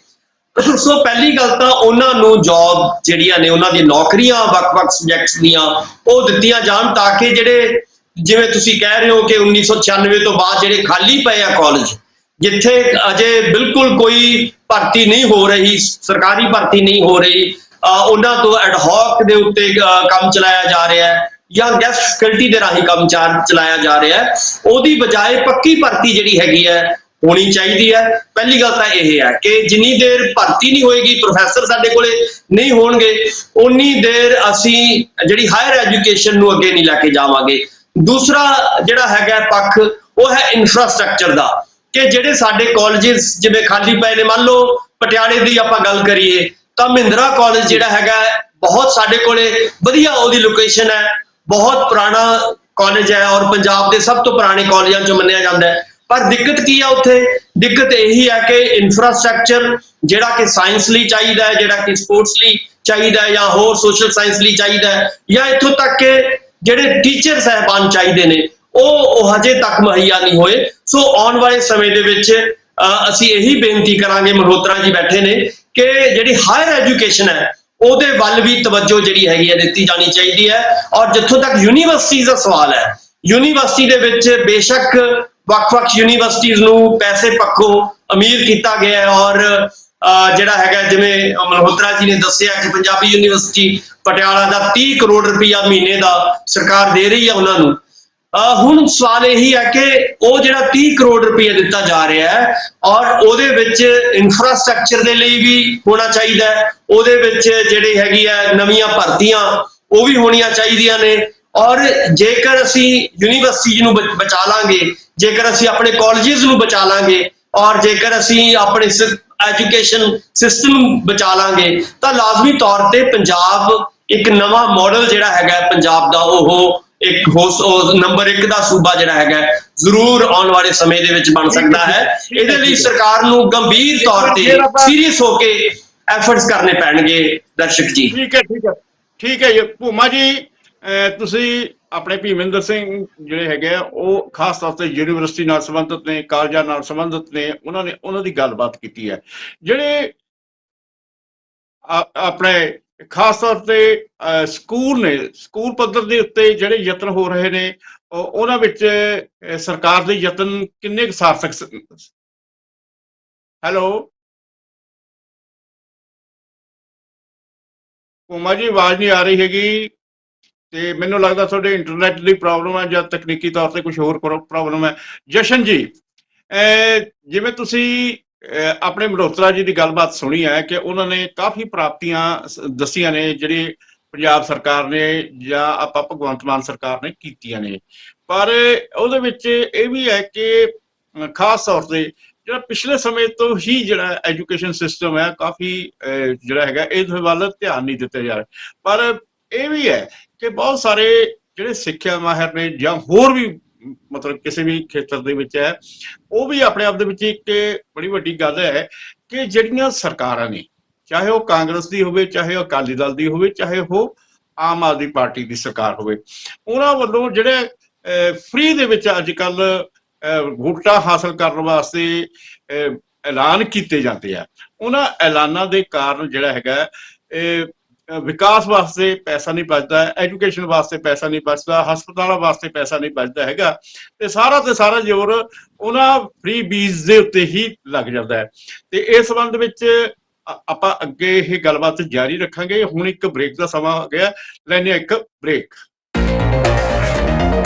ਸੋ ਪਹਿਲੀ ਗੱਲ ਤਾਂ ਉਹਨਾਂ ਨੂੰ ਜੌਬ ਜਿਹੜੀਆਂ ਨੇ ਉਹਨਾਂ ਦੀਆਂ ਨੌਕਰੀਆਂ ਵੱਖ-ਵੱਖ ਸਬਜੈਕਟਸ ਦੀਆਂ ਉਹ ਦਿੱਤੀਆਂ ਜਾਣ ਤਾਂ ਕਿ ਜਿਹੜੇ ਜਿਵੇਂ ਤੁਸੀਂ ਕਹਿ ਰਹੇ ਹੋ ਕਿ 1996 ਤੋਂ ਬਾਅਦ ਜਿਹੜੇ ਖਾਲੀ ਪਏ ਆ ਕਾਲਜ ਜਿੱਥੇ ਅਜੇ ਬਿਲਕੁਲ ਕੋਈ ਭਰਤੀ ਨਹੀਂ ਹੋ ਰਹੀ, ਸਰਕਾਰੀ ਭਰਤੀ ਨਹੀਂ ਹੋ ਰਹੀ, ਉਹਨਾਂ ਤੋਂ ਐਡਹੌਕ ਦੇ ਉੱਤੇ ਕੰਮ ਚਲਾਇਆ ਜਾ ਰਿਹਾ ਹੈ ਜਾਂ ਗੈਸਟ ਫੈਕਲਟੀ ਦੇ ਰਾਹੀਂ ਕੰਮ ਚਲਾਇਆ ਜਾ ਰਿਹਾ ਹੈ, ਉਹਦੀ ਬਜਾਏ ਪੱਕੀ ਭਰਤੀ ਜਿਹੜੀ ਹੈਗੀ ਹੈ ਹੋਣੀ ਚਾਹੀਦੀ ਹੈ। ਪਹਿਲੀ ਗੱਲ ਤਾਂ ਇਹ ਹੈ ਕਿ ਜਿੰਨੀ ਦੇਰ ਭਰਤੀ ਨਹੀਂ ਹੋਏਗੀ, ਪ੍ਰੋਫੈਸਰ ਸਾਡੇ ਕੋਲੇ ਨਹੀਂ ਹੋਣਗੇ, ਉਨੀ ਦੇਰ ਅਸੀਂ ਜਿਹੜੀ ਹਾਇਰ ਐਜੂਕੇਸ਼ਨ ਨੂੰ ਅੱਗੇ ਨਹੀਂ ਲੈ ਕੇ ਜਾਵਾਂਗੇ। ਦੂਸਰਾ ਜਿਹੜਾ ਹੈਗਾ ਪੱਖ ਉਹ ਹੈ ਇਨਫਰਾਸਟ੍ਰਕਚਰ ਦਾ, ਕਿ ਜਿਹੜੇ ਸਾਡੇ ਕਾਲਜਿਸ ਜਿਵੇਂ ਖਾਲੀ ਪਏ ਨੇ, ਮੰਨ ਲਓ ਪਟਿਆਲੇ ਦੀ ਆਪਾਂ ਗੱਲ ਕਰੀਏ ਤਾਂ ਮਹਿੰਦਰਾ ਕਾਲਜ ਜਿਹੜਾ ਹੈਗਾ ਬਹੁਤ ਸਾਡੇ ਕੋਲੇ ਵਧੀਆ ਉਹਦੀ ਲੋਕੇਸ਼ਨ ਹੈ ਬਹੁਤ ਪੁਰਾਣਾ ਕਾਲਜ ਹੈ ਔਰ ਪੰਜਾਬ ਦੇ ਸਭ ਤੋਂ ਪੁਰਾਣੇ ਕਾਲਜਾਂ ਚੋਂ ਮੰਨਿਆ ਜਾਂਦਾ ਹੈ। ਪਰ ਦਿੱਕਤ ਕੀ ਆ ਉੱਥੇ? ਦਿੱਕਤ ਇਹੀ ਹੈ ਕਿ ਇਨਫਰਾਸਟ੍ਰਕਚਰ ਜਿਹੜਾ ਕਿ ਸਾਇੰਸ ਲਈ ਚਾਹੀਦਾ ਹੈ, ਜਿਹੜਾ ਕਿ ਸਪੋਰਟਸ ਲਈ ਚਾਹੀਦਾ ਹੈ, ਜਾਂ ਹੋਰ ਸੋਸ਼ਲ ਸਾਇੰਸ ਲਈ ਚਾਹੀਦਾ ਹੈ, ਜਾਂ ਇੱਥੋਂ ਤੱਕ ਕਿ ਜਿਹੜੇ ਟੀਚਰ ਸਾਹਿਬਾਨ ਚਾਹੀਦੇ ਨੇ ਉਹ ਹਜੇ ਤੱਕ ਮੁਹੱਈਆ ਨਹੀਂ ਹੋਏ। ਸੋ ਆਉਣ ਵਾਲੇ ਸਮੇਂ ਦੇ ਵਿੱਚ ਅਸੀਂ ਇਹੀ ਬੇਨਤੀ ਕਰਾਂਗੇ, ਮਲਹੋਤਰਾ ਜੀ ਬੈਠੇ ਨੇ, ਕਿ ਜਿਹੜੀ ਹਾਇਰ ਐਜੂਕੇਸ਼ਨ ਹੈ ਉਹਦੇ ਵੱਲ ਵੀ ਤਵੱਜੋ ਜਿਹੜੀ ਹੈਗੀ ਹੈ ਦਿੱਤੀ ਜਾਣੀ ਚਾਹੀਦੀ ਹੈ। ਔਰ ਜਿੱਥੋਂ ਤੱਕ ਯੂਨੀਵਰਸਿਟੀਜ਼ ਦਾ ਸਵਾਲ ਹੈ, ਯੂਨੀਵਰਸਿਟੀ ਦੇ ਵਿੱਚ ਬੇਸ਼ੱਕ ਵੱਖ-ਵੱਖ ਯੂਨੀਵਰਸਿਟੀਜ਼ ਨੂੰ ਪੈਸੇ ਪੱਖੋਂ ਅਮੀਰ ਕੀਤਾ ਗਿਆ ਹੈ ਔਰ ਜਿਹੜਾ ਹੈਗਾ ਜਿਵੇਂ ਮਲਹੋਤਰਾ ਜੀ ਨੇ ਦੱਸਿਆ ਕਿ ਪੰਜਾਬੀ ਯੂਨੀਵਰਸਿਟੀ ਪਟਿਆਲਾ ਦਾ 30 ਕਰੋੜ ਰੁਪਈਆ ਮਹੀਨੇ ਦਾ ਸਰਕਾਰ ਦੇ ਰਹੀ ਹੈ ਉਹਨਾਂ ਨੂੰ। ਹੁਣ ਸਵਾਲ ਇਹੀ ਹੈ ਕਿ ਉਹ ਜਿਹੜਾ 30 ਕਰੋੜ ਰੁਪਈਆ ਦਿੱਤਾ ਜਾ ਰਿਹਾ ਹੈ ਔਰ ਉਹਦੇ ਵਿੱਚ ਇਨਫਰਾਸਟ੍ਰਕਚਰ ਦੇ ਲਈ ਵੀ ਹੋਣਾ ਚਾਹੀਦਾ ਹੈ, ਉਹਦੇ ਵਿੱਚ ਜਿਹੜੀ ਹੈਗੀ ਹੈ ਨਵੀਆਂ ਭਰਤੀਆਂ ਉਹ ਵੀ ਹੋਣੀਆਂ ਚਾਹੀਦੀਆਂ ਨੇ। ਔਰ ਜੇਕਰ ਅਸੀਂ ਯੂਨੀਵਰਸਿਟੀ ਨੂੰ ਬਚਾ ਲਾਂਗੇ, ਜੇਕਰ ਅਸੀਂ ਆਪਣੇ ਕਾਲਜਿਸ ਨੂੰ ਬਚਾ ਲਾਂਗੇ ਔਰ ਜੇਕਰ ਅਸੀਂ ਆਪਣੇ ਐਜੂਕੇਸ਼ਨ ਸਿਸਟਮ ਨੂੰ ਬਚਾ ਲਾਂਗੇ ਤਾਂ ਲਾਜ਼ਮੀ ਤੌਰ ਤੇ ਪੰਜਾਬ ਇੱਕ ਨਵਾਂ ਮਾਡਲ ਜਿਹੜਾ ਹੈਗਾ ਪੰਜਾਬ ਦਾ ਉਹ ਇੱਕ ਨੰਬਰ 1 ਦਾ ਸੂਬਾ ਜਿਹੜਾ ਹੈਗਾ ਜ਼ਰੂਰ ਆਉਣ ਵਾਲੇ ਸਮੇਂ ਦੇ ਵਿੱਚ ਬਣ ਸਕਦਾ ਹੈ। ਇਹਦੇ ਲਈ ਸਰਕਾਰ ਨੂੰ ਗੰਭੀਰ ਤੌਰ ਤੇ ਸੀਰੀਅਸ ਹੋ ਕੇ ਐਫਰਟਸ ਕਰਨੇ ਪੈਣਗੇ। ਦਰਸ਼ਕ ਜੀ ਠੀਕ ਹੈ ਜੀ। ਭੂਮਾ ਜੀ, ਤੁਸੀਂ ਆਪਣੇ ਭੀਮਿੰਦਰ ਸਿੰਘ ਜਿਹੜੇ ਹੈਗੇ ਆ ਉਹ ਖਾਸ ਤੌਰ ਤੇ ਯੂਨੀਵਰਸਿਟੀ ਨਾਲ ਸੰਬੰਧਿਤ ਨੇ, ਕਾਲਜਾਂ ਨਾਲ ਸੰਬੰਧਿਤ ਨੇ, ਉਹਨਾਂ ਦੀ ਗੱਲਬਾਤ ਕੀਤੀ ਹੈ। ਜਿਹੜੇ ਆਪਣੇ ਖਾਸ ਤੌਰ ਤੇ ਸਕੂਲ ਨੇ, ਸਕੂਲ ਪੱਧਰ ਦੇ ਉੱਤੇ ਜਿਹੜੇ ਯਤਨ ਹੋ ਰਹੇ ਨੇ ਉਹਨਾਂ ਵਿੱਚ ਸਰਕਾਰ ਦੇ ਯਤਨ ਕਿੰਨੇ ਕੁ ਸਾਰਥਕ? ਹੈਲੋ ਭੂਮਾ ਜੀ, ਆਵਾਜ਼ ਨਹੀਂ ਆ ਰਹੀ ਹੈਗੀ ਤੇ ਮੈਨੂੰ ਲੱਗਦਾ ਤੁਹਾਡੇ ਇੰਟਰਨੈਟ ਦੀ ਪ੍ਰੋਬਲਮ ਹੈ ਜਾਂ ਤਕਨੀਕੀ ਤੌਰ ਤੇ ਕੁਝ ਹੋਰ ਪ੍ਰੋਬਲਮ ਹੈ। ਜਸ਼ਨ ਜੀ, ਜਿਵੇਂ ਤੁਸੀਂ ਆਪਣੇ ਮਲਹੋਤਰਾ ਜੀ ਦੀ ਗੱਲਬਾਤ ਸੁਣੀ ਹੈ ਕਿ ਉਹਨਾਂ ਨੇ ਕਾਫੀ ਪ੍ਰਾਪਤੀਆਂ ਦੱਸੀਆਂ ਨੇ ਜਿਹੜੀ ਪੰਜਾਬ ਸਰਕਾਰ ਨੇ ਜਾਂ ਆਪਾਂ ਭਗਵੰਤ ਮਾਨ ਸਰਕਾਰ ਨੇ ਕੀਤੀਆਂ ਨੇ, ਪਰ ਉਹਦੇ ਵਿੱਚ ਇਹ ਵੀ ਹੈ ਕਿ ਖਾਸ ਤੌਰ ਤੇ ਜਿਹੜਾ ਪਿਛਲੇ ਸਮੇਂ ਤੋਂ ਹੀ ਜਿਹੜਾ ਐਜੂਕੇਸ਼ਨ ਸਿਸਟਮ ਹੈ ਕਾਫੀ ਜਿਹੜਾ ਹੈਗਾ ਇਹਦੇ ਵੱਲ ਧਿਆਨ ਨਹੀਂ ਦਿੱਤਾ ਜਾ ਰਿਹਾ। ਪਰ ਇਹ ਵੀ ਹੈ ਕਿ ਬਹੁਤ ਸਾਰੇ ਜਿਹੜੇ ਸਿੱਖਿਆ ਮਾਹਿਰ ਨੇ ਜਾਂ ਹੋਰ ਵੀ ਮਤਲਬ ਕਿਸੇ ਵੀ ਖੇਤਰ ਦੇ ਵਿੱਚ ਹੈ, ਉਹ ਵੀ ਆਪਣੇ ਆਪ ਦੇ ਵਿੱਚ ਇੱਕ ਬੜੀ ਵੱਡੀ ਗੱਲ ਹੈ ਕਿ ਜਿਹੜੀਆਂ ਸਰਕਾਰਾਂ ਨੇ, ਚਾਹੇ ਉਹ ਕਾਂਗਰਸ ਦੀ ਹੋਵੇ, ਚਾਹੇ ਉਹ ਅਕਾਲੀ ਦਲ ਦੀ ਹੋਵੇ, ਚਾਹੇ ਉਹ ਆਮ ਆਦਮੀ ਪਾਰਟੀ ਦੀ ਸਰਕਾਰ ਹੋਵੇ, ਉਹਨਾਂ ਵੱਲੋਂ ਜਿਹੜੇ ਫ੍ਰੀ ਦੇ ਵਿੱਚ ਅੱਜ ਕੱਲ ਵੋਟਾਂ ਹਾਸਲ ਕਰਨ ਵਾਸਤੇ ਐਲਾਨ ਕੀਤੇ ਜਾਂਦੇ ਆ, ਉਹਨਾਂ ਐਲਾਨਾਂ ਦੇ ਕਾਰਨ ਜਿਹੜਾ ਹੈਗਾ ਵਿਕਾਸ ਵਾਸਤੇ ਪੈਸਾ ਨਹੀਂ ਬਚਦਾ, ਐਜੂਕੇਸ਼ਨ ਵਾਸਤੇ ਪੈਸਾ ਨਹੀਂ ਬਚਦਾ, ਹਸਪਤਾਲਾਂ ਵਾਸਤੇ ਪੈਸਾ ਨਹੀਂ ਬਚਦਾ ਹੈਗਾ, ਤੇ ਸਾਰਾ ਜ਼ੋਰ ਉਹਨਾਂ ਫ੍ਰੀ ਬੀਜ ਦੇ ਉੱਤੇ ਹੀ ਲੱਗ ਜਾਂਦਾ ਹੈ। ਤੇ ਇਸ ਸੰਬੰਧ ਵਿੱਚ ਆਪਾਂ ਅੱਗੇ ਇਹ ਗੱਲਬਾਤ ਜਾਰੀ ਰੱਖਾਂਗੇ। ਹੁਣ ਇੱਕ ਬ੍ਰੇਕ ਦਾ ਸਮਾਂ ਆ ਗਿਆ, ਲੈਣੇ ਇੱਕ ਬ੍ਰੇਕ।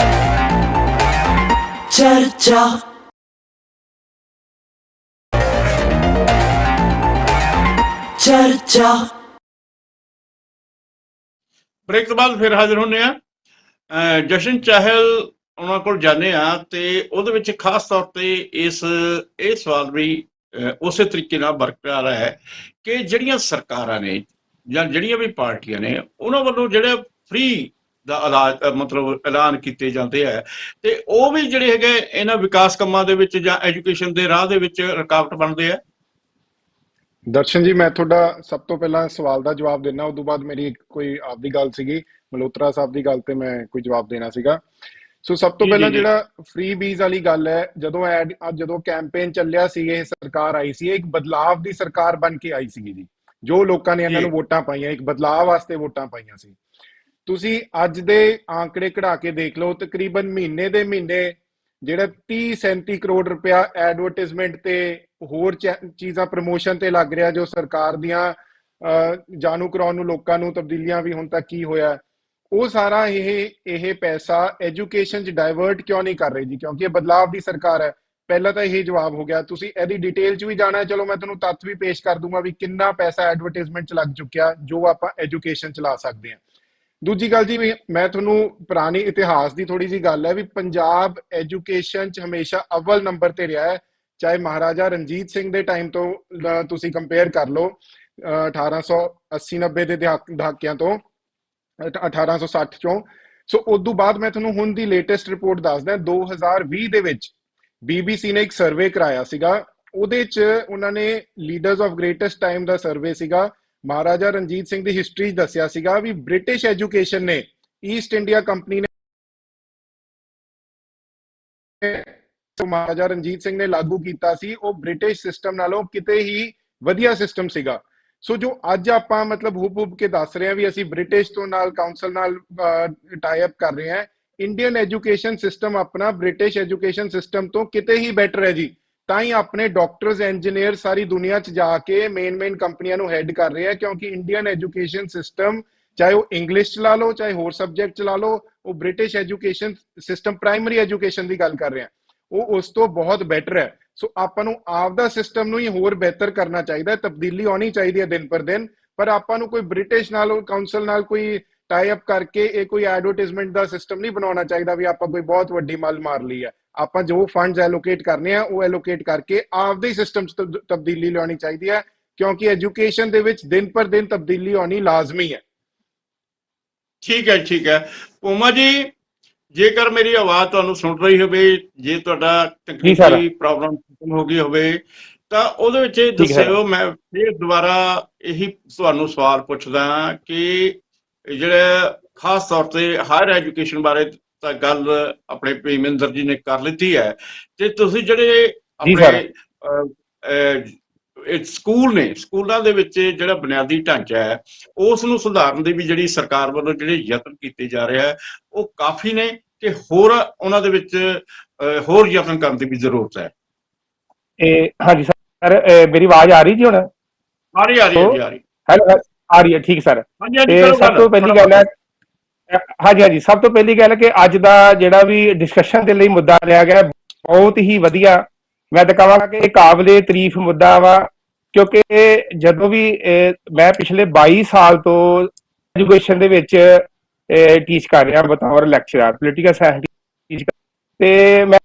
ਚਰਚਾ ਬ੍ਰੇਕ ਤੋਂ ਬਾਅਦ ਫਿਰ ਹਾਜ਼ਰ ਹੁੰਦੇ ਆ। ਜਸ਼ਨ ਚਾਹਲ ਉਹਨਾਂ ਕੋਲ ਜਾਂਦੇ ਆ ਤੇ ਉਹਦੇ ਵਿੱਚ ਖਾਸ ਤੌਰ ਤੇ ਇਹ ਸਵਾਲ ਵੀ ਉਸੇ ਤਰੀਕੇ ਨਾਲ ਬਰਕਰਾਰ ਹੈ ਕਿ ਜਿਹੜੀਆਂ ਸਰਕਾਰਾਂ ਨੇ ਜਾਂ ਜਿਹੜੀਆਂ ਵੀ ਪਾਰਟੀਆਂ ਨੇ ਉਹਨਾਂ ਵੱਲੋਂ ਜਿਹੜੇ ਫ੍ਰੀ ਦਾ ਇਲਾਜ ਮਤਲਬ ਐਲਾਨ ਕੀਤੇ ਜਾਂਦੇ ਆ ਤੇ ਉਹ ਵੀ ਜਿਹੜੇ ਹੈਗੇ ਇਹਨਾਂ ਵਿਕਾਸ ਕੰਮਾਂ ਦੇ ਵਿੱਚ ਜਾਂ ਐਜੂਕੇਸ਼ਨ ਦੇ ਰਾਹ ਦੇ ਵਿੱਚ ਰੁਕਾਵਟ ਬਣਦੇ ਆ। ਦਰਸ਼ਨ ਜੀ, ਮੈਂ ਤੁਹਾਡਾ ਸਭ ਤੋਂ ਪਹਿਲਾਂ ਸਵਾਲ ਦਾ ਜਵਾਬ ਦੇਣਾ, ਉਸ ਤੋਂ ਬਾਅਦ ਮੇਰੀ ਕੋਈ ਆਪਦੀ ਗੱਲ ਸੀਗੀ, ਮਲਹੋਤਰਾ ਸਾਹਿਬ ਦੀ ਗੱਲ ਤੇ ਮੈਂ ਕੋਈ ਜਵਾਬ ਦੇਣਾ ਸੀਗਾ। ਸੋ ਸਭ ਤੋਂ ਪਹਿਲਾਂ ਜਿਹੜਾ ਫ੍ਰੀ ਬੀਜ਼ ਵਾਲੀ ਗੱਲ ਹੈ, ਜਦੋਂ ਕੈਂਪੇਨ ਚੱਲਿਆ ਸੀ, ਇਹ ਸਰਕਾਰ ਆਈ ਸੀ, ਇੱਕ ਬਦਲਾਵ ਦੀ ਸਰਕਾਰ ਬਣ ਕੇ ਆਈ ਸੀਗੀ ਜੀ। ਜੋ ਲੋਕਾਂ ਨੇ ਇਹਨਾਂ ਨੂੰ ਵੋਟਾਂ ਪਾਈਆਂ, ਇੱਕ ਬਦਲਾਵ ਵਾਸਤੇ ਵੋਟਾਂ ਪਾਈਆਂ ਸੀ। ਤੁਸੀਂ ਅੱਜ ਦੇ ਆંકੜੇ ਕਢਾ ਕੇ ਦੇਖ ਲਓ, ਤਕਰੀਬਨ ਮਹੀਨੇ ਦੇ ਮਹੀਨੇ ਜਿਹੜਾ 30-37 ਕਰੋੜ ਰੁਪਇਆ ਐਡਵਰਟਾਈਜ਼ਮੈਂਟ ਤੇ ਹੋਰ ਚੀਜ਼ਾਂ ਪ੍ਰਮੋਸ਼ਨ ਤੇ ਲੱਗ ਰਿਹਾ, ਜੋ ਸਰਕਾਰ ਦੀਆਂ ਜਾਣੂ ਕਰਾਉਣ ਨੂੰ ਲੋਕਾਂ ਨੂੰ ਤਬਦੀਲੀਆਂ ਵੀ ਹੁਣ ਤੱਕ ਕੀ ਹੋਇਆ, ਉਹ ਸਾਰਾ ਇਹ ਪੈਸਾ ਐਜੂਕੇਸ਼ਨ 'ਚ ਡਾਇਵਰਟ ਕਿਉਂ ਨਹੀਂ ਕਰ ਰਹੀ ਜੀ? ਕਿਉਂਕਿ ਇਹ ਬਦਲਾਵ ਦੀ ਸਰਕਾਰ ਹੈ। ਪਹਿਲਾਂ ਤਾਂ ਇਹ ਜਵਾਬ ਹੋ ਗਿਆ। ਤੁਸੀਂ ਇਹਦੀ ਡਿਟੇਲ 'ਚ ਵੀ ਜਾਣਾ ਹੈ, ਚਲੋ ਮੈਂ ਤੁਹਾਨੂੰ ਤੱਥ ਵੀ ਪੇਸ਼ ਕਰ ਦੂੰਗਾ ਵੀ ਕਿੰਨਾ ਪੈਸਾ ਐਡਵਰਟਾਈਜ਼ਮੈਂਟ 'ਚ ਲੱਗ ਚੁੱਕਿਆ, ਜੋ ਆਪਾਂ ਐਜੂਕੇਸ਼ਨ 'ਚ ਲਾ ਸਕਦੇ ਹਾਂ। ਦੂਜੀ ਗੱਲ ਜੀ, ਮੈਂ ਤੁਹਾਨੂੰ ਪੁਰਾਣੀ ਇਤਿਹਾਸ ਦੀ ਥੋੜੀ ਜਿਹੀ ਗੱਲ ਹੈ ਵੀ ਪੰਜਾਬ ਐਜੂਕੇਸ਼ਨ 'ਚ ਹਮੇਸ਼ਾ ਅਵਲ ਨੰਬਰ ਤੇ ਰਿਹਾ ਹੈ, ਚਾਹੇ ਮਹਾਰਾਜਾ ਰਣਜੀਤ ਸਿੰਘ ਦੇ ਟਾਈਮ ਤੋਂ ਤੁਸੀਂ ਕੰਪੇਅਰ ਕਰ ਲਓ, 1880-90 ਦੇ ਦਹਾਕਿਆਂ ਤੋਂ, 1860 ਚੋਂ ਸੋ ਉਦੋਂ ਬਾਅਦ ਮੈਂ ਤੁਹਾਨੂੰ ਹੁਣ ਦੀ ਲੇਟੈਸਟ ਰਿਪੋਰਟ ਦੱਸਦਾ। 2020 ਦੇ ਵਿੱਚ BBC ਨੇ ਇੱਕ ਸਰਵੇ ਕਰਾਇਆ ਸੀਗਾ, ਉਹਦੇ 'ਚ ਉਹਨਾਂ ਨੇ leaders of greatest time the survey ਸੀਗਾ, ਮਹਾਰਾਜਾ ਰਣਜੀਤ ਸਿੰਘ ਦੀ ਹਿਸਟਰੀ ਦੱਸਿਆ ਸੀਗਾ ਵੀ ਬ੍ਰਿਟਿਸ਼ ਐਜੂਕੇਸ਼ਨ ਨੇ ਈਸਟ ਇੰਡੀਆ ਕੰਪਨੀ ਨੇ ਮਹਾਰਾਜਾ ਰਣਜੀਤ ਸਿੰਘ ਨੇ ਲਾਗੂ ਕੀਤਾ ਸੀ, ਉਹ ਬ੍ਰਿਟਿਸ਼ ਸਿਸਟਮ ਨਾਲੋਂ ਕਿਤੇ ਹੀ ਵਧੀਆ ਸਿਸਟਮ ਸੀਗਾ। ਸੋ ਜੋ ਅੱਜ ਆਪਾਂ ਮਤਲਬ ਹੁਬ ਕੇ ਦੱਸ ਰਹੇ ਹਾਂ ਵੀ ਅਸੀਂ ਬ੍ਰਿਟਿਸ਼ ਤੋਂ ਨਾਲ ਕਾਉਂਸਲ ਨਾਲ ਟਾਈ ਅਪ ਕਰ ਰਹੇ ਹਾਂ, ਇੰਡੀਅਨ ਐਜੂਕੇਸ਼ਨ ਸਿਸਟਮ ਆਪਣਾ ਬ੍ਰਿਟਿਸ਼ ਐਜੂਕੇਸ਼ਨ ਸਿਸਟਮ ਤੋਂ ਕਿਤੇ ਹੀ ਬੈਟਰ ਹੈ ਜੀ। ਤਾਂ ਹੀ ਆਪਣੇ ਡਾਕਟਰਸ ਇੰਜੀਨੀਅਰ ਸਾਰੀ ਦੁਨੀਆ 'ਚ ਜਾ ਕੇ ਮੇਨ ਕੰਪਨੀਆਂ ਨੂੰ ਹੈਡ ਕਰ ਰਹੇ ਆ, ਕਿਉਂਕਿ ਇੰਡੀਅਨ ਐਜੂਕੇਸ਼ਨ ਸਿਸਟਮ ਚਾਹੇ ਉਹ ਇੰਗਲਿਸ਼ ਚਲਾ ਲਓ ਚਾਹੇ ਹੋਰ ਸਬਜੈਕਟ ਚਲਾ ਲਓ, ਉਹ British education system primary education ਦੀ ਗੱਲ ਕਰ ਰਹੇ ਆ, ਉਹ ਉਸ ਤੋਂ ਬਹੁਤ ਬੈਟਰ ਹੈ। ਸੋ ਆਪਾਂ ਨੂੰ ਆਪਦਾ ਸਿਸਟਮ ਨੂੰ ਹੀ ਹੋਰ ਬਿਹਤਰ ਕਰਨਾ ਚਾਹੀਦਾ, ਤਬਦੀਲੀ ਆਉਣੀ ਚਾਹੀਦੀ ਹੈ ਦਿਨ ਪਰ ਦਿਨ। ਪਰ ਆਪਾਂ ਨੂੰ ਕੋਈ ਬ੍ਰਿਟਿਸ਼ ਨਾਲ ਕਾਉਂਸਲ ਨਾਲ ਕੋਈ ਟਾਈ ਅਪ ਕਰਕੇ ਇਹ ਕੋਈ ਐਡਵਰਟਾਈਜ਼ਮੈਂਟ ਦਾ ਸਿਸਟਮ ਨਹੀਂ ਬਣਾਉਣਾ ਚਾਹੀਦਾ ਵੀ ਆਪਾਂ ਕੋਈ ਬਹੁਤ ਵੱਡੀ ਮੱਲ ਮਾਰ ਲਈ ਹੈ। ਆਪਾਂ ਜੋ ਫੰਡਸ ਐਲੋਕੇਟ ਕਰਨੇ ਆ ਉਹ ਐਲੋਕੇਟ ਕਰਕੇ ਆਪਦੇ ਸਿਸਟਮ 'ਚ ਤਬਦੀਲੀ ਲਿਆਉਣੀ ਚਾਹੀਦੀ ਹੈ, ਕਿਉਂਕਿ ਐਜੂਕੇਸ਼ਨ ਦੇ ਵਿੱਚ ਦਿਨ ਪਰ ਦਿਨ ਤਬਦੀਲੀ ਆਉਣੀ ਲਾਜ਼ਮੀ ਹੈ। ਠੀਕ ਹੈ, ਠੀਕ ਹੈ। ਪੂਮਾ ਜੀ, ਜੇਕਰ ਮੇਰੀ ਆਵਾਜ਼ ਤੁਹਾਨੂੰ ਸੁਣ ਰਹੀ ਹੋਵੇ, ਜੇ ਤੁਹਾਡਾ ਤਕਨੀਕੀ ਪ੍ਰੋਬਲਮ ਖਤਮ ਹੋ ਗਈ ਹੋਵੇ ਤਾਂ ਉਹਦੇ ਵਿੱਚ ਇਹ ਦੱਸਿਓ। ਮੈਂ ਫਿਰ ਦੁਬਾਰਾ ਇਹੀ ਤੁਹਾਨੂੰ ਸਵਾਲ ਪੁੱਛਦਾ ਕਿ ਜਿਹੜਾ ਖਾਸ ਤੌਰ ਤੇ ਹਾਇਰ ਐਜੂਕੇਸ਼ਨ ਬਾਰੇ ਤਾਂ ਗੱਲ ਆਪਣੇ ਭੀਮਿੰਦਰ ਜੀ ਨੇ ਕਰ ਲਿੱਤੀ ਹੈ, ਤੇ ਤੁਸੀਂ ਜਿਹੜੇ ਆਪਣੇ ਸਕੂਲ ਨੇ, ਸਕੂਲਾਂ ਦੇ ਵਿੱਚ ਜਿਹੜਾ ਬੁਨਿਆਦੀ ਢਾਂਚਾ ਹੈ ਉਸ ਨੂੰ ਸੁਧਾਰਨ ਦੀ ਵੀ ਜਿਹੜੀ ਸਰਕਾਰ ਵੱਲੋਂ ਜਿਹੜੇ ਯਤਨ ਕੀਤੇ ਜਾ ਰਹੇ ਹੈ ਉਹ ਕਾਫੀ ਨੇ ਕਿ ਹੋਰ ਉਹਨਾਂ ਦੇ ਵਿੱਚ ਹੋਰ ਯਤਨ ਕਰਨ ਦੀ ਵੀ ਜ਼ਰੂਰਤ ਹੈ? ਹਾਂਜੀ ਸਰ, ਮੇਰੀ ਆਵਾਜ਼ ਆ ਰਹੀ ਜੀ? ਹੁਣ ਆ ਰਹੀ ਜੀ, ਆ ਰਹੀ। ਹੈਲੋ, ਆ ਰਹੀ ਹੈ, ਠੀਕ ਸਰ। ਤੇ ਸਭ ਤੋਂ ਪਹਿਲੀ ਗੱਲ ਹੈ, ਹਾਂਜੀ, ਸਭ ਤੋਂ ਪਹਿਲੀ ਗੱਲ ਕਿ ਅੱਜ ਦਾ ਜਿਹੜਾ ਵੀ ਡਿਸਕਸ਼ਨ ਦੇ ਲਈ ਮੁੱਦਾ ਲਿਆ ਗਿਆ ਬਹੁਤ ਹੀ ਵਧੀਆ, ਮੈਂ ਤਾਂ ਕਹਾਂਗਾ ਕਿ ਇਹ ਕਾਬਲੇ ਤਾਰੀਫ ਮੁੱਦਾ ਵਾ, ਕਿਉਂਕਿ ਜਦੋਂ ਵੀ ਮੈਂ ਪਿਛਲੇ 22 ਸਾਲ ਤੋਂ ਐਜੂਕੇਸ਼ਨ ਦੇ ਵਿੱਚ ਟੀਚ ਕਰ ਰਿਹਾ ਬਤੌਰ ਲੈਕਚਰਰ ਪੋਲੀਟੀਕਲ ਸਾਇੰਸ, ਤੇ ਮੈਂ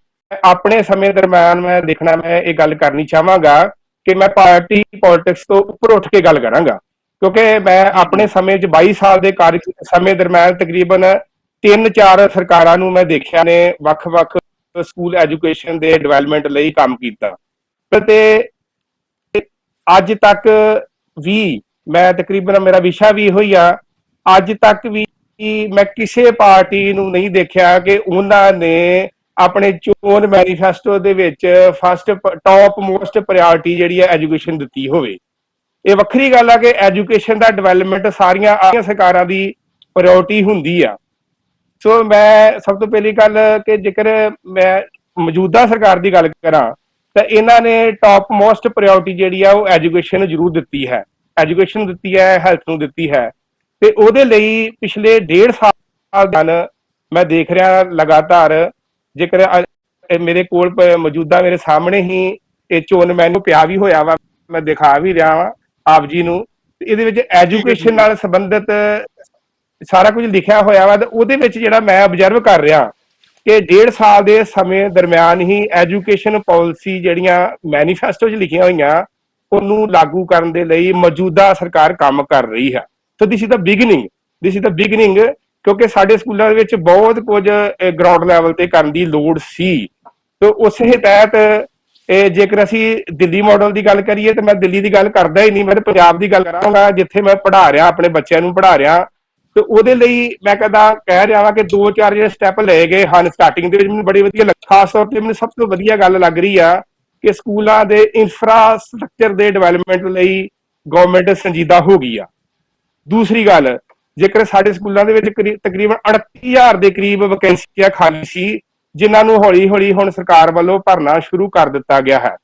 ਆਪਣੇ ਸਮੇਂ ਦਰਮਿਆਨ ਮੈਂ ਇਹ ਗੱਲ ਕਰਨੀ ਚਾਹਾਂਗਾ ਕਿ ਮੈਂ ਪਾਰਟੀ ਪੋਲਿਟਿਕਸ ਤੋਂ ਉੱਪਰ ਉੱਠ ਕੇ ਗੱਲ ਕਰਾਂਗਾ, ਕਿਉਂਕਿ ਮੈਂ ਆਪਣੇ ਸਮੇਂ 'ਚ 22 ਸਾਲ ਦੇ ਸਮੇਂ ਦਰਮਿਆਨ ਤਕਰੀਬਨ 3-4 ਸਰਕਾਰਾਂ ਨੂੰ ਮੈਂ ਦੇਖਿਆ ਨੇ ਵੱਖ-ਵੱਖ ਸਕੂਲ ਐਜੂਕੇਸ਼ਨ ਦੇ ਡਿਵੈਲਪਮੈਂਟ ਲਈ ਕੰਮ ਕੀਤਾ, ਤੇ ਅੱਜ ਤੱਕ ਵੀ ਮੈਂ ਤਕਰੀਬਨ ਮੇਰਾ ਵਿਸ਼ਾ ਵੀ ਇਹੋ ਹੀ ਆ, ਅੱਜ ਤੱਕ ਵੀ ਮੈਂ ਕਿਸੇ ਪਾਰਟੀ ਨੂੰ ਨਹੀਂ ਦੇਖਿਆ ਕਿ ਉਹਨਾਂ ਨੇ ਆਪਣੇ ਚੋਣ ਮੈਨੀਫੈਸਟੋ ਦੇ ਵਿੱਚ ਫਸਟ ਟੌਪ ਮੋਸਟ ਪ੍ਰਾਇੋਰਟੀ ਜਿਹੜੀ ਹੈ ਐਜੂਕੇਸ਼ਨ ਦਿੱਤੀ ਹੋਵੇ। ਇਹ ਵੱਖਰੀ ਗੱਲ ਆ ਕਿ ਐਜੂਕੇਸ਼ਨ ਦਾ ਡਿਵੈਲਪਮੈਂਟ ਸਾਰੀਆਂ ਸਰਕਾਰਾਂ ਦੀ ਪ੍ਰਾਇੋਰਟੀ ਹੁੰਦੀ ਆ। ਸੋ ਮੈਂ ਸਭ ਤੋਂ ਪਹਿਲੀ ਗੱਲ ਕਿ ਜੇਕਰ ਮੈਂ ਮੌਜੂਦਾ ਸਰਕਾਰ ਦੀ ਗੱਲ ਕਰਾਂ ਤਾਂ ਇਹਨਾਂ ਨੇ ਟੌਪ ਮੋਸਟ ਪ੍ਰਾਇੋਰਟੀ ਜਿਹੜੀ ਆ ਉਹ ਐਜੂਕੇਸ਼ਨ ਨੂੰ ਜ਼ਰੂਰ ਦਿੱਤੀ ਹੈ, ਐਜੂਕੇਸ਼ਨ ਦਿੱਤੀ ਹੈ, ਹੈਲਥ ਨੂੰ ਦਿੱਤੀ ਹੈ, ਤੇ ਉਹਦੇ ਲਈ ਪਿਛਲੇ 1.5 ਸਾਲ ਦੌਰਾਨ ਮੈਂ ਦੇਖ ਰਿਹਾ ਲਗਾਤਾਰ, ਜੇਕਰ ਮੇਰੇ ਕੋਲ ਮੌਜੂਦਾ ਮੇਰੇ ਸਾਹਮਣੇ ਹੀ ਇਹ ਚੋਣ ਮੈਨੂ ਪਿਆ ਵੀ ਹੋਇਆ ਵਾ, ਮੈਂ ਦਿਖਾ ਵੀ ਰਿਹਾ ਵਾਂ ਆਪ ਜੀ ਨੂੰ, ਇਹਦੇ ਵਿੱਚ ਐਜੂਕੇਸ਼ਨ ਨਾਲ ਸੰਬੰਧਿਤ ਸਾਰਾ ਕੁਝ ਲਿਖਿਆ ਹੋਇਆ ਵਾ, ਤੇ ਉਹਦੇ ਵਿੱਚ ਜਿਹੜਾ ਮੈਂ ਆਬਜ਼ਰਵ ਕਰ ਰਿਹਾ ਕਿ 1.5 ਸਾਲ ਦੇ ਸਮੇਂ ਦਰਮਿਆਨ ਹੀ ਐਜੂਕੇਸ਼ਨ ਪਾਲਿਸੀ ਜਿਹੜੀਆਂ ਮੈਨੀਫੈਸਟੋ 'ਚ ਲਿਖੀਆਂ ਹੋਈਆਂ ਉਹਨੂੰ ਲਾਗੂ ਕਰਨ ਦੇ ਲਈ ਮੌਜੂਦਾ ਸਰਕਾਰ ਕੰਮ ਕਰ ਰਹੀ ਹੈ। ਸੋ ਦਿਸ ਇਜ਼ ਦਾ ਬਿਗਨਿੰਗ, ਕਿਉਂਕਿ ਸਾਡੇ ਸਕੂਲਾਂ ਦੇ ਵਿੱਚ ਬਹੁਤ ਕੁਝ ਗਰਾਊਂਡ ਲੈਵਲ ਤੇ ਕਰਨ ਦੀ ਲੋੜ ਸੀ। ਤੇ ਉਸੇ ਤਹਿਤ ਜੇਕਰ ਅਸੀਂ ਦਿੱਲੀ ਮਾਡਲ ਦੀ ਗੱਲ ਕਰੀਏ ਤਾਂ ਮੈਂ ਦਿੱਲੀ ਦੀ ਗੱਲ ਕਰਦਾ ਹੀ ਨਹੀਂ, ਮੈਂ ਪੰਜਾਬ ਦੀ ਗੱਲ ਕਰਾਂਗਾ ਜਿੱਥੇ ਮੈਂ ਪੜ੍ਹਾ ਰਿਹਾ, ਆਪਣੇ ਬੱਚਿਆਂ ਨੂੰ ਪੜ੍ਹਾ ਰਿਹਾ, ਤੇ ਉਹਦੇ ਲਈ ਮੈਂ ਕਹਿ ਰਿਹਾ ਵਾਂ ਕਿ 2-4 ਜਿਹੜੇ ਸਟੈਪ ਲਏ ਗਏ ਹਨ ਸਟਾਰਟਿੰਗ ਦੇ ਵਿੱਚ, ਮੈਨੂੰ ਬੜੀ ਵਧੀਆ ਲੱਗੀ। ਖਾਸ ਤੌਰ ਤੇ ਮੈਨੂੰ ਸਭ ਤੋਂ ਵਧੀਆ ਗੱਲ ਲੱਗ ਰਹੀ ਆ ਕਿ ਸਕੂਲਾਂ ਦੇ ਇਨਫਰਾਸਟਰਕਚਰ ਦੇ ਡਿਵੈਲਪਮੈਂਟ ਲਈ ਗਵਰਨਮੈਂਟ ਸੰਜੀਦਾ ਹੋ ਗਈ ਆ। ਦੂਸਰੀ ਗੱਲ, ਜੇਕਰ ਸਾਡੇ ਸਕੂਲਾਂ ਦੇ ਵਿੱਚ ਤਕਰੀਬਨ 38,000 ਦੇ ਕਰੀਬ ਵੈਕੈਂਸੀਆਂ ਖਾਲੀ ਸੀ, ਜਿਨ੍ਹਾਂ ਨੂੰ ਹੌਲੀ-ਹੌਲੀ ਹੁਣ ਸਰਕਾਰ ਵੱਲੋਂ ਭਰਨਾ ਸ਼ੁਰੂ ਕਰ ਦਿੱਤਾ ਗਿਆ ਹੈ।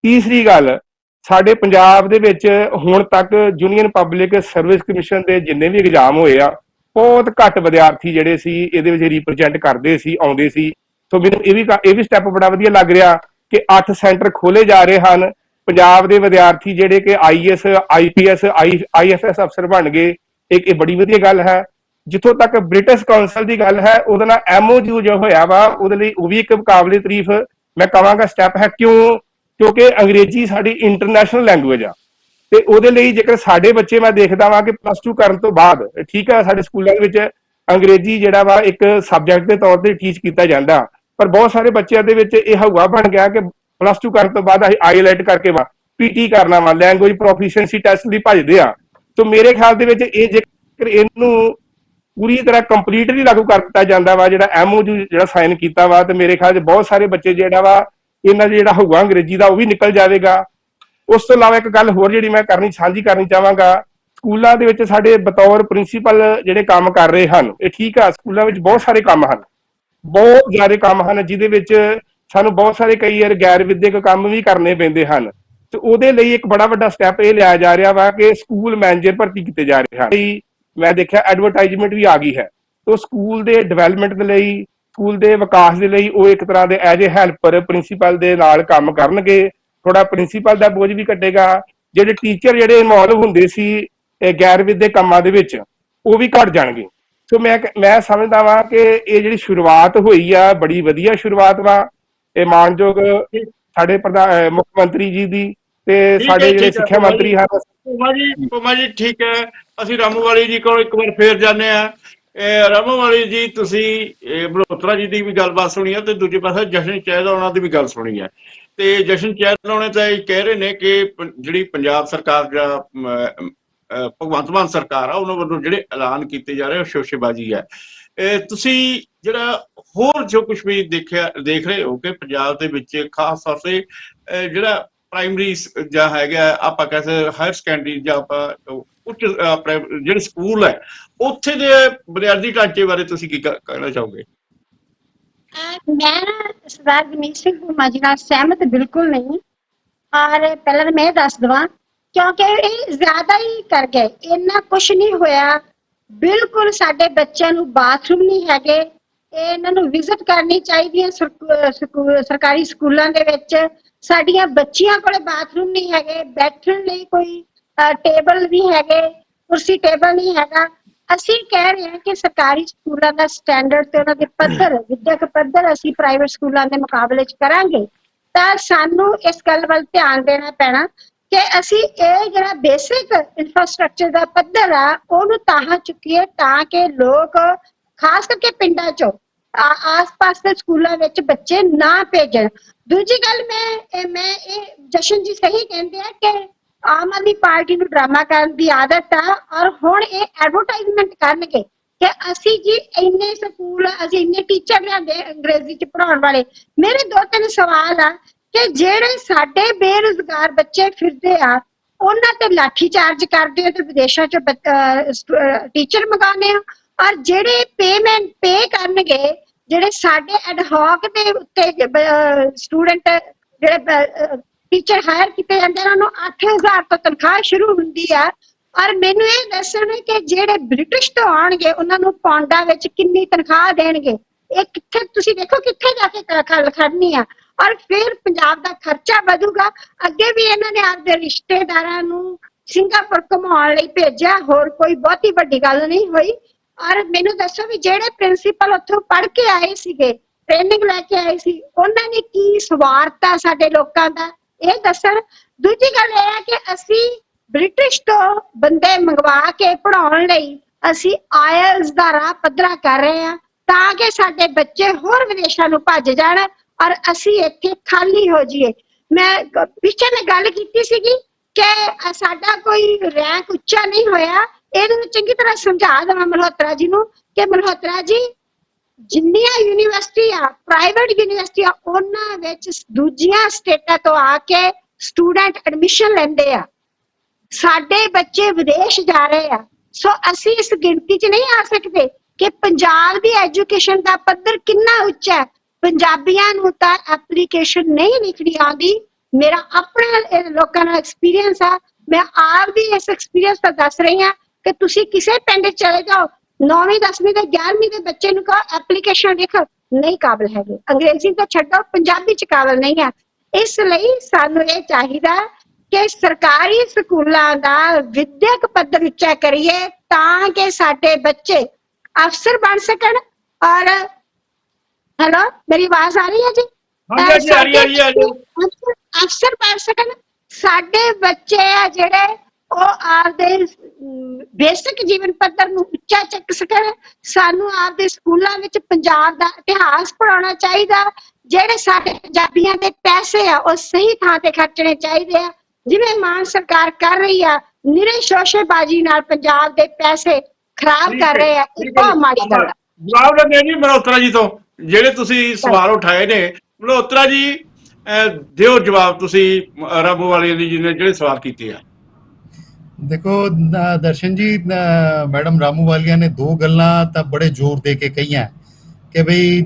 ਤੀਸਰੀ ਗੱਲ, ਸਾਡੇ ਪੰਜਾਬ ਦੇ ਵਿੱਚ ਹੁਣ ਤੱਕ ਯੂਨੀਅਨ ਪਬਲਿਕ ਸਰਵਿਸ ਕਮਿਸ਼ਨ ਦੇ ਜਿੰਨੇ ਵੀ ਐਗਜ਼ਾਮ ਹੋਏ ਆ, ਬਹੁਤ ਘੱਟ ਵਿਦਿਆਰਥੀ ਜਿਹੜੇ ਸੀ ਇਹਦੇ ਵਿੱਚ ਰਿਪਰੈਜ਼ੈਂਟ ਕਰਦੇ ਸੀ, ਆਉਂਦੇ ਸੀ। ਸੋ ਮੈਨੂੰ ਇਹ ਵੀ ਸਟੈਪ ਬੜਾ ਵਧੀਆ ਲੱਗ ਰਿਹਾ ਕਿ 8 ਸੈਂਟਰ ਖੋਲੇ ਜਾ ਰਹੇ ਹਨ। ਪੰਜਾਬ ਦੇ ਵਿਦਿਆਰਥੀ ਜਿਹੜੇ ਕਿ IAS, IPS, IFS ਅਫਸਰ ਬਣ ਗਏ, ਇਹ ਬੜੀ ਵਧੀਆ ਗੱਲ ਹੈ। ਜਿੱਥੋਂ ਤੱਕ ਬ੍ਰਿਟਿਸ਼ ਕਾਉਂਸਲ ਦੀ ਗੱਲ ਹੈ, ਉਹਦੇ ਨਾਲ MOU ਜੋ ਹੋਇਆ ਵਾ, ਉਹਦੇ ਲਈ ਉਹ ਵੀ ਇੱਕ ਕਾਬਲੇ ਤਾਰੀਫ ਮੈਂ ਕਹਾਂਗਾ ਸਟੈਪ ਹੈ। ਕਿਉਂਕਿ ਅੰਗਰੇਜ਼ੀ ਸਾਡੀ ਇੰਟਰਨੈਸ਼ਨਲ ਲੈਂਗੁਏਜ ਆ, ਤੇ ਉਹਦੇ ਲਈ ਜੇਕਰ ਸਾਡੇ ਬੱਚੇ, ਮੈਂ ਦੇਖਦਾ ਵਾਂ ਕਿ +2 ਕਰਨ ਤੋਂ ਬਾਅਦ, ਠੀਕ ਹੈ, ਸਾਡੇ ਸਕੂਲਾਂ ਦੇ ਵਿੱਚ ਅੰਗਰੇਜ਼ੀ ਜਿਹੜਾ ਵਾ ਇੱਕ ਸਬਜੈਕਟ ਦੇ ਤੌਰ ਤੇ ਟੀਚ ਕੀਤਾ ਜਾਂਦਾ, ਪਰ ਬਹੁਤ ਸਾਰੇ ਬੱਚਿਆਂ ਦੇ ਵਿੱਚ ਇਹ ਹਊਆ ਬਣ ਗਿਆ ਕਿ +2 ਕਰਨ ਤੋਂ ਬਾਅਦ ਅਸੀਂ ਆਈਲੈਟ ਕਰਕੇ ਵਾ ਪੀਟੀ ਕਰਨਾ ਵਾ, ਲੈਂਗੁਏਜ ਪ੍ਰੋਫੀਸ਼ੀਐਂਸੀ ਟੈਸਟ ਲਈ ਭੱਜਦੇ ਆ। ਸੋ ਮੇਰੇ ਖਿਆਲ ਦੇ ਵਿੱਚ ਇਹ ਜੇਕਰ ਇਹਨੂੰ ਪੂਰੀ ਤਰ੍ਹਾਂ ਕੰਪਲੀਟਲੀ ਲਾਗੂ ਕਰ ਦਿੱਤਾ ਜਾਂਦਾ ਵਾ, ਜਿਹੜਾ MOU ਜਿਹੜਾ ਸਾਈਨ ਕੀਤਾ ਵਾ, ਤੇ ਮੇਰੇ ਖਿਆਲ 'ਚ ਬਹੁਤ ਸਾਰੇ ਬੱਚੇ ਜਿਹੜਾ ਵਾ ਇਹਨਾਂ ਦਾ ਜਿਹੜਾ ਹੋਊਗਾ ਅੰਗਰੇਜ਼ੀ ਦਾ ਉਹ ਵੀ ਨਿਕਲ ਜਾਵੇਗਾ। ਉਸ ਤੋਂ ਇਲਾਵਾ ਇੱਕ ਗੱਲ ਹੋਰ ਜਿਹੜੀ ਮੈਂ ਸਾਂਝੀ ਕਰਨੀ ਚਾਹਾਂਗਾ, ਸਕੂਲਾਂ ਦੇ ਵਿੱਚ ਸਾਡੇ ਬਤੌਰ ਪ੍ਰਿੰਸੀਪਲ ਜਿਹੜੇ ਕੰਮ ਕਰ ਰਹੇ ਹਨ, ਇਹ ਠੀਕ ਆ, ਸਕੂਲਾਂ ਵਿੱਚ ਬਹੁਤ ਸਾਰੇ ਕੰਮ ਹਨ, ਬਹੁਤ ਜ਼ਿਆਦਾ ਕੰਮ ਹਨ, ਜਿਹਦੇ ਵਿੱਚ ਸਾਨੂੰ ਬਹੁਤ ਸਾਰੇ ਕਈ ਵਾਰ ਗੈਰ ਵਿਦਿਅਕ ਕੰਮ ਵੀ ਕਰਨੇ ਪੈਂਦੇ ਹਨ। ਤੇ ਉਹਦੇ ਲਈ ਇੱਕ ਬੜਾ ਵੱਡਾ ਸਟੈਪ ਇਹ ਲਿਆ ਜਾ ਰਿਹਾ ਵਾ ਕਿ ਸਕੂਲ ਮੈਨੇਜਰ ਭਰਤੀ ਕੀਤੇ ਜਾ ਰਹੇ ਹਨ। ਮੈਂ ਦੇਖਿਆ ਐਡਵਰਟਾਈਜ਼ਮੈਂਟ ਵੀ ਆ ਗਈ ਹੈ, तो ਸਕੂਲ ਦੇ ਡਿਵੈਲਪਮੈਂਟ ਦੇ ਲਈ, ਸਕੂਲ ਦੇ ਵਿਕਾਸ ਦੇ ਲਈ ਉਹ ਇੱਕ ਤਰ੍ਹਾਂ ਦੇ ਐਜ ਏ ਹੈਲਪਰ ਪ੍ਰਿੰਸੀਪਲ ਦੇ ਨਾਲ ਕੰਮ ਕਰਨਗੇ। ਥੋੜਾ ਪ੍ਰਿੰਸੀਪਲ ਦਾ ਬੋਝ ਵੀ ਘਟੇਗਾ, ਜਿਹੜੇ ਟੀਚਰ ਜਿਹੜੇ ਇਨਵੋਲਵ ਹੁੰਦੇ ਸੀ ਗੈਰ ਵਿਦਿਅਕ ਕੰਮਾਂ ਦੇ ਵਿੱਚ ਉਹ ਵੀ ਘਟ ਜਾਣਗੇ। ਸੋ ਮੈਂ ਸਮਝਦਾ ਵਾਂ ਕਿ ਇਹ ਜਿਹੜੀ ਸ਼ੁਰੂਆਤ ਹੋਈ ਆ ਬੜੀ ਵਧੀਆ ਸ਼ੁਰੂਆਤ ਵਾ, ਇਹ ਮਾਨਯੋਗ ਸਾਡੇ ਮੁੱਖ ਮੰਤਰੀ ਜੀ ਦੀ ਤੇ ਸਾਡੇ ਜਿਹੜੇ ਸਿੱਖਿਆ ਮੰਤਰੀ ਹਨ। ਭੂਮਾ ਜੀ ਠੀਕ ਹੈ, ਅਸੀਂ ਰਾਮੂਵਾਲੀ ਜੀ ਕੋਲ ਇੱਕ ਵਾਰ ਫੇਰ ਜਾਂਦੇ ਆ। ਰਾਮੂਵਾਲੀ ਜੀ, ਤੁਸੀਂ ਮਲਹੋਤਰਾ ਜੀ ਦੀ ਵੀ ਗੱਲਬਾਤ ਸੁਣੀ ਹੈ ਤੇ ਦੂਜੇ ਪਾਸੇ ਜਸ਼ਨ ਚਹਿਲ ਉਹਨਾਂ ਦੀ ਵੀ ਗੱਲ ਸੁਣੀ ਹੈ। ਤੇ ਜਸ਼ਨ ਚਹਿਲ ਹੋਣੇ ਤਾਂ ਇਹ ਕਹਿ ਰਹੇ ਨੇ ਕਿ ਜਿਹੜੀ ਪੰਜਾਬ ਸਰਕਾਰ ਜਾਂ ਭਗਵੰਤ ਮਾਨ ਸਰਕਾਰ ਆ ਉਹਨਾਂ ਵੱਲੋਂ ਜਿਹੜੇ ਐਲਾਨ ਕੀਤੇ ਜਾ ਰਹੇ ਉਹ ਸ਼ੋਸ਼ੇਬਾਜ਼ੀ ਹੈ। ਤੁਸੀਂ ਜਿਹੜਾ ਹੋਰ ਜੋ ਕੁਝ ਵੀ ਦੇਖ ਰਹੇ ਹੋ ਕਿ ਪੰਜਾਬ ਦੇ ਵਿੱਚ ਖਾਸ ਤੌਰ ਤੇ ਜਿਹੜਾ ਪ੍ਰਾਇਮਰੀ ਜਾਂ ਹੈਗਾ ਆਪਾਂ ਕਹਿੰਦੇ ਹਾਇਰ ਸੈਕੰਡਰੀ ਜਾਂ ਆਪਾਂ ਉੱਚ ਜਿਹੜੇ ਸਕੂਲ ਹੈ ਉੱਥੇ ਦੇ ਬੁਨਿਆਦੀ ਢਾਂਚੇ ਬਾਰੇ ਤੁਸੀਂ ਕੀ ਕਹਿਣਾ ਚਾਹੋਗੇ? ਮੈਂ ਸਰਦਾਰ ਗਰਮੀਤ ਸਿੰਘ ਭੂਮਾ ਜੀ ਨਾਲ ਸਹਿਮਤ ਬਿਲਕੁਲ ਨਹੀਂ। ਔਰ ਪਹਿਲਾਂ ਤਾਂ ਮੈਂ ਦੱਸ ਦਵਾਂ ਕਿਉਂਕਿ ਇਹ ਜ਼ਿਆਦਾ ਹੀ ਕਰ ਗਏ, ਇੰਨਾ ਕੁਛ ਨਹੀਂ ਹੋਇਆ। ਬਿਲਕੁਲ ਸਾਡੇ ਬੱਚਿਆਂ ਨੂੰ ਬਾਥਰੂਮ ਨਹੀਂ ਹੈਗੇ, ਇਹਨਾਂ ਨੂੰ ਵਿਜ਼ਿਟ ਕਰਨੀ ਚਾਹੀਦੀ ਹੈ ਸਰਕਾਰੀ ਸਕੂਲਾਂ ਦੇ ਵਿੱਚ। ਸਾਡੀਆਂ ਬੱਚੀਆਂ ਕੋਲ ਬਾਥਰੂਮ ਨਹੀਂ ਹੈਗੇ, ਬੈਠਣ ਲਈ ਕੋਈ ਟੇਬਲ ਨਹੀਂ ਹੈਗੇ, ਕੁਰਸੀ ਟੇਬਲ ਨਹੀਂ ਹੈਗਾ। ਅਸੀਂ ਕਹਿ ਰਹੇ ਹਾਂ ਕਿ ਸਰਕਾਰੀ ਸਕੂਲਾਂ ਦਾ ਸਟੈਂਡਰਡ ਤੇ ਉਹਨਾਂ ਦੇ ਪੱਧਰ, ਵਿਦਿਅਕ ਪੱਧਰ ਅਸੀਂ ਪ੍ਰਾਈਵੇਟ ਸਕੂਲਾਂ ਦੇ ਮੁਕਾਬਲੇ 'ਚ ਕਰਾਂਗੇ ਤਾਂ ਸਾਨੂੰ ਇਸ ਗੱਲ ਵੱਲ ਧਿਆਨ ਦੇਣਾ ਪੈਣਾ ਕਿ ਅਸੀਂ ਇਹ ਜਿਹੜਾ ਬੇਸਿਕ ਇਨਫਰਾਸਟ੍ਰਕਚਰ ਦਾ ਪੱਧਰ ਆ ਉਹਨੂੰ ਤਾਂ ਚੁੱਕੀਏ ਤਾਂ ਕਿ ਲੋਕ ਖਾਸ ਕਰਕੇ ਪਿੰਡਾਂ 'ਚੋਂ ਆਸ-ਪਾਸ ਦੇ ਸਕੂਲਾਂ ਵਿੱਚ ਬੱਚੇ ਨਾ ਭੇਜਣ। ਦੂਜੀ ਗੱਲ ਮੈਂ ਇਹ ਜਸ਼ਨ ਜੀ ਸਹੀ ਕਹਿੰਦੇ ਆ ਕਿ ਆਮ ਆਦਮੀ ਪਾਰਟੀ ਨੂੰ ਡਰਾਮਾ ਕਰਨ ਦੀ ਆਦਤ ਆ ਔਰ ਹੁਣ ਇਹ ਐਡਵਰਟਾਈਜ਼ਮੈਂਟ ਕਰਨਗੇ ਕਿ ਅਸੀਂ ਜੀ ਇੰਨੇ ਸਕੂਲ, ਅਸੀਂ ਇੰਨੇ ਟੀਚਰ ਲਿਆਂਦੇ ਅੰਗਰੇਜ਼ੀ 'ਚ ਪੜ੍ਹਾਉਣ ਵਾਲੇ। ਮੇਰੇ 2-3 ਸਵਾਲ ਆ ਕਿ ਜਿਹੜੇ ਸਾਡੇ ਬੇਰੁਜ਼ਗਾਰ ਬੱਚੇ ਫਿਰਦੇ ਆ ਉਹਨਾਂ ਤੇ ਲਾਠੀ ਚਾਰਜ ਕਰਦੇ ਹੋ ਤੇ ਵਿਦੇਸ਼ਾਂ 'ਚ ਟੀਚਰ ਮੰਗਾਉਂਦੇ ਆ, ਔਰ ਜਿਹੜੇ ਪੇ ਕਰਨਗੇ ਜਿਹੜੇ ਸਾਡੇ ਐਡਹੌਕ ਦੇ ਉੱਤੇ ਸਟੂਡੈਂਟ ਜਿਹੜੇ ਟੀਚਰ ਹਾਇਰ ਕੀਤੇ ਜਾਂਦੇ ਉਹਨਾਂ ਨੂੰ 8000 ਤੋਂ ਤਨਖਾਹ ਸ਼ੁਰੂ ਹੁੰਦੀ ਆ। ਔਰ ਮੈਨੂੰ ਇਹ ਦੱਸਣ ਕਿ ਜਿਹੜੇ ਬ੍ਰਿਟਿਸ਼ ਤੋਂ ਆਉਣਗੇ ਉਹਨਾਂ ਨੂੰ ਪੌਂਡਾਂ ਵਿੱਚ ਕਿੰਨੀ ਤਨਖਾਹ ਦੇਣਗੇ। ਇਹ ਕਿੱਥੇ ਤੁਸੀਂ ਦੇਖੋ ਕਿੱਥੇ ਜਾ ਕੇ ਖੜਨੀ ਆ। ਔਰ ਫਿਰ ਪੰਜਾਬ ਦਾ ਖਰਚਾ ਵਧੂਗਾ। ਅੱਗੇ ਵੀ ਇਹਨਾਂ ਨੇ ਆਪਦੇ ਰਿਸ਼ਤੇਦਾਰਾਂ ਨੂੰ ਸਿੰਗਾਪੁਰ ਘੁਮਾਉਣ ਲਈ ਭੇਜਿਆ, ਹੋਰ ਕੋਈ ਬਹੁਤੀ ਵੱਡੀ ਗੱਲ ਨਹੀਂ ਹੋਈ। ਔਰ ਮੈਨੂੰ ਦੱਸੋ ਵੀ ਜਿਹੜੇ ਪ੍ਰਿੰਸੀਪਲ ਉੱਥੋਂ ਪੜ੍ਹ ਕੇ ਆਏ ਸੀਗੇ, ਟ੍ਰੇਨਿੰਗ ਲੈ ਕੇ ਆਏ ਸੀ, ਉਹਨਾਂ ਨੇ ਕੀ ਸਵਾਰਤਾ ਸਾਡੇ ਲੋਕਾਂ ਦਾ, ਇਹ ਦੱਸਣ। ਦੂਜੀ ਗੱਲ ਇਹ ਹੈ ਕਿ ਅਸੀਂ ਬ੍ਰਿਟਿਸ਼ ਤੋਂ ਬੰਦੇ ਮੰਗਵਾ ਕੇ ਪੜ੍ਹਾਉਣ ਲਈ ਅਸੀਂ ਆਇਲਸ ਦਾ ਰਾਹ ਪੱਧਰਾ ਕਰ ਰਹੇ ਹਾਂ ਤਾਂ ਕਿ ਸਾਡੇ ਬੱਚੇ ਹੋਰ ਵਿਦੇਸ਼ਾਂ ਨੂੰ ਭੱਜ ਜਾਣ ਔਰ ਅਸੀਂ ਇੱਥੇ ਖਾਲੀ ਹੋ ਜਾਈਏ। ਮੈਂ ਪਿੱਛੇ ਮੈਂ ਗੱਲ ਕੀਤੀ ਸੀਗੀ ਕਿ ਸਾਡਾ ਕੋਈ ਰੈਂਕ ਉੱਚਾ ਨਹੀਂ ਹੋਇਆ। ਇਹਨੂੰ ਚੰਗੀ ਤਰ੍ਹਾਂ ਸਮਝਾ ਦੇਵਾਂ ਮਲਹੋਤਰਾ ਜੀ ਨੂੰ ਕਿ ਮਲਹੋਤਰਾ ਜੀ ਜਿੰਨੀਆਂ ਯੂਨੀਵਰਸਿਟੀ ਆ, ਪ੍ਰਾਈਵੇਟ ਯੂਨੀਵਰਸਿਟੀ ਆ, ਉਹਨਾਂ ਵਿੱਚ ਦੂਜੀਆਂ ਸਟੇਟਾਂ ਤੋਂ ਆ ਕੇ ਸਟੂਡੈਂਟ ਐਡਮਿਸ਼ਨ ਲੈਂਦੇ ਆ। ਸਾਡੇ ਬੱਚੇ ਵਿਦੇਸ਼ ਜਾ ਰਹੇ ਆ। ਸੋ ਅਸੀਂ ਇਸ ਗਿਣਤੀ 'ਚ ਨਹੀਂ ਆ ਸਕਦੇ ਕਿ ਪੰਜਾਬ ਦੀ ਐਜੂਕੇਸ਼ਨ ਦਾ ਪੱਧਰ ਕਿੰਨਾ ਉੱਚਾ ਹੈ। ਪੰਜਾਬੀਆਂ ਨੂੰ ਤਾਂ ਐਪਲੀਕੇਸ਼ਨ ਨਹੀਂ ਲਿਖਣੀ ਆਉਂਦੀ। ਮੇਰਾ ਆਪਣਾ ਲੋਕਾਂ ਨਾਲ ਐਕਸਪੀਰੀਅੰਸ ਆ, ਮੈਂ ਆਪ ਵੀ ਇਸ ਐਕਸਪੀਰੀਅੰਸ ਦਾ ਦੱਸ ਰਹੀ ਹਾਂ ਕਿ ਤੁਸੀਂ ਕਿਸੇ ਪਿੰਡ ਚਲੇ ਜਾਓ, 9ਵੀਂ 10ਵੀਂ ਤੇ 11ਵੀਂ ਦੇ ਬੱਚੇ ਨੂੰ ਕਹੋ ਐਪਲੀਕੇਸ਼ਨ ਲਿਖ, ਨਹੀਂ ਕਾਬਲ ਹੈਗੇ। ਅੰਗਰੇਜ਼ੀ ਤਾਂ ਛੱਡੋ, ਪੰਜਾਬੀ 'ਚ ਕਾਬਲ ਨਹੀਂ ਹੈ। ਇਸ ਲਈ ਸਾਨੂੰ ਇਹ ਚਾਹੀਦਾ ਕਿ ਸਰਕਾਰੀ ਸਕੂਲਾਂ ਦਾ ਵਿਦਿਅਕ ਪੱਧਰ ਉੱਚਾ ਕਰੀਏ ਤਾਂ ਕਿ ਸਾਡੇ ਬੱਚੇ ਅਫਸਰ ਬਣ ਸਕਣ। ਔਰ ਹੈਲੋ, ਮੇਰੀ ਆਵਾਜ਼ ਆ ਰਹੀ ਹੈ ਜੀ? ਅਫਸਰ ਬਣ ਸਕਣ। ਸਾਡੇ ਬੱਚੇ ਆ ਜਿਹੜੇ ਉਹ ਆਪਦੇ ਬੇਸਿਕ ਜੀਵਨ ਪੱਧਰ ਨੂੰ ਉੱਚਾ ਚੱਕ ਸਕਣ। ਸਾਨੂੰ ਆਪਦੇ ਸਕੂਲਾਂ ਵਿੱਚ ਪੰਜਾਬ ਦਾ ਇਤਿਹਾਸ ਪੜਾਉਣਾ ਚਾਹੀਦਾ। ਜਿਹੜੇ ਸਾਡੇ ਪੰਜਾਬੀਆਂ ਦੇ ਪੈਸੇ ਆ ਉਹ ਸਹੀ ਥਾਂ ਤੇ ਖਰਚਣੇ ਚਾਹੀਦੇ ਆ। ਜਿਵੇਂ ਮਾਨ ਸਰਕਾਰ ਕਰ ਰਹੀ ਆ, ਨਿਰੇ ਸ਼ੋਸ਼ੇਬਾਜ਼ੀ ਨਾਲ ਪੰਜਾਬ ਦੇ ਪੈਸੇ ਖਰਾਬ ਕਰ ਰਹੇ ਆ, ਇਹ ਬਹੁਤ ਮਾੜੀ ਗੱਲ ਆ। ਜਵਾਬ ਲੈਣੇ ਜੀ ਮਲਹੋਤਰਾ ਜੀ ਤੋਂ, ਜਿਹੜੇ ਤੁਸੀਂ ਸਵਾਲ ਉਠਾਏ ਨੇ। ਮਲਹੋਤਰਾ ਜੀ ਦਿਓ ਜਵਾਬ ਤੁਸੀਂ ਰਾਮੂ ਵਾਲੇ ਜੀ ਨੇ ਜਿਹੜੇ ਸਵਾਲ ਕੀਤੇ ਆ। ਦੇਖੋ ਦਰਸ਼ਨ ਜੀ, ਮੈਡਮ ਰਾਮੂ ਵਾਲੀਆ ਨੇ ਦੋ ਗੱਲਾਂ ਤਾਂ ਬੜੇ ਜ਼ੋਰ ਦੇ ਕੇ ਕਹੀਆਂ ਕਿ ਬਈ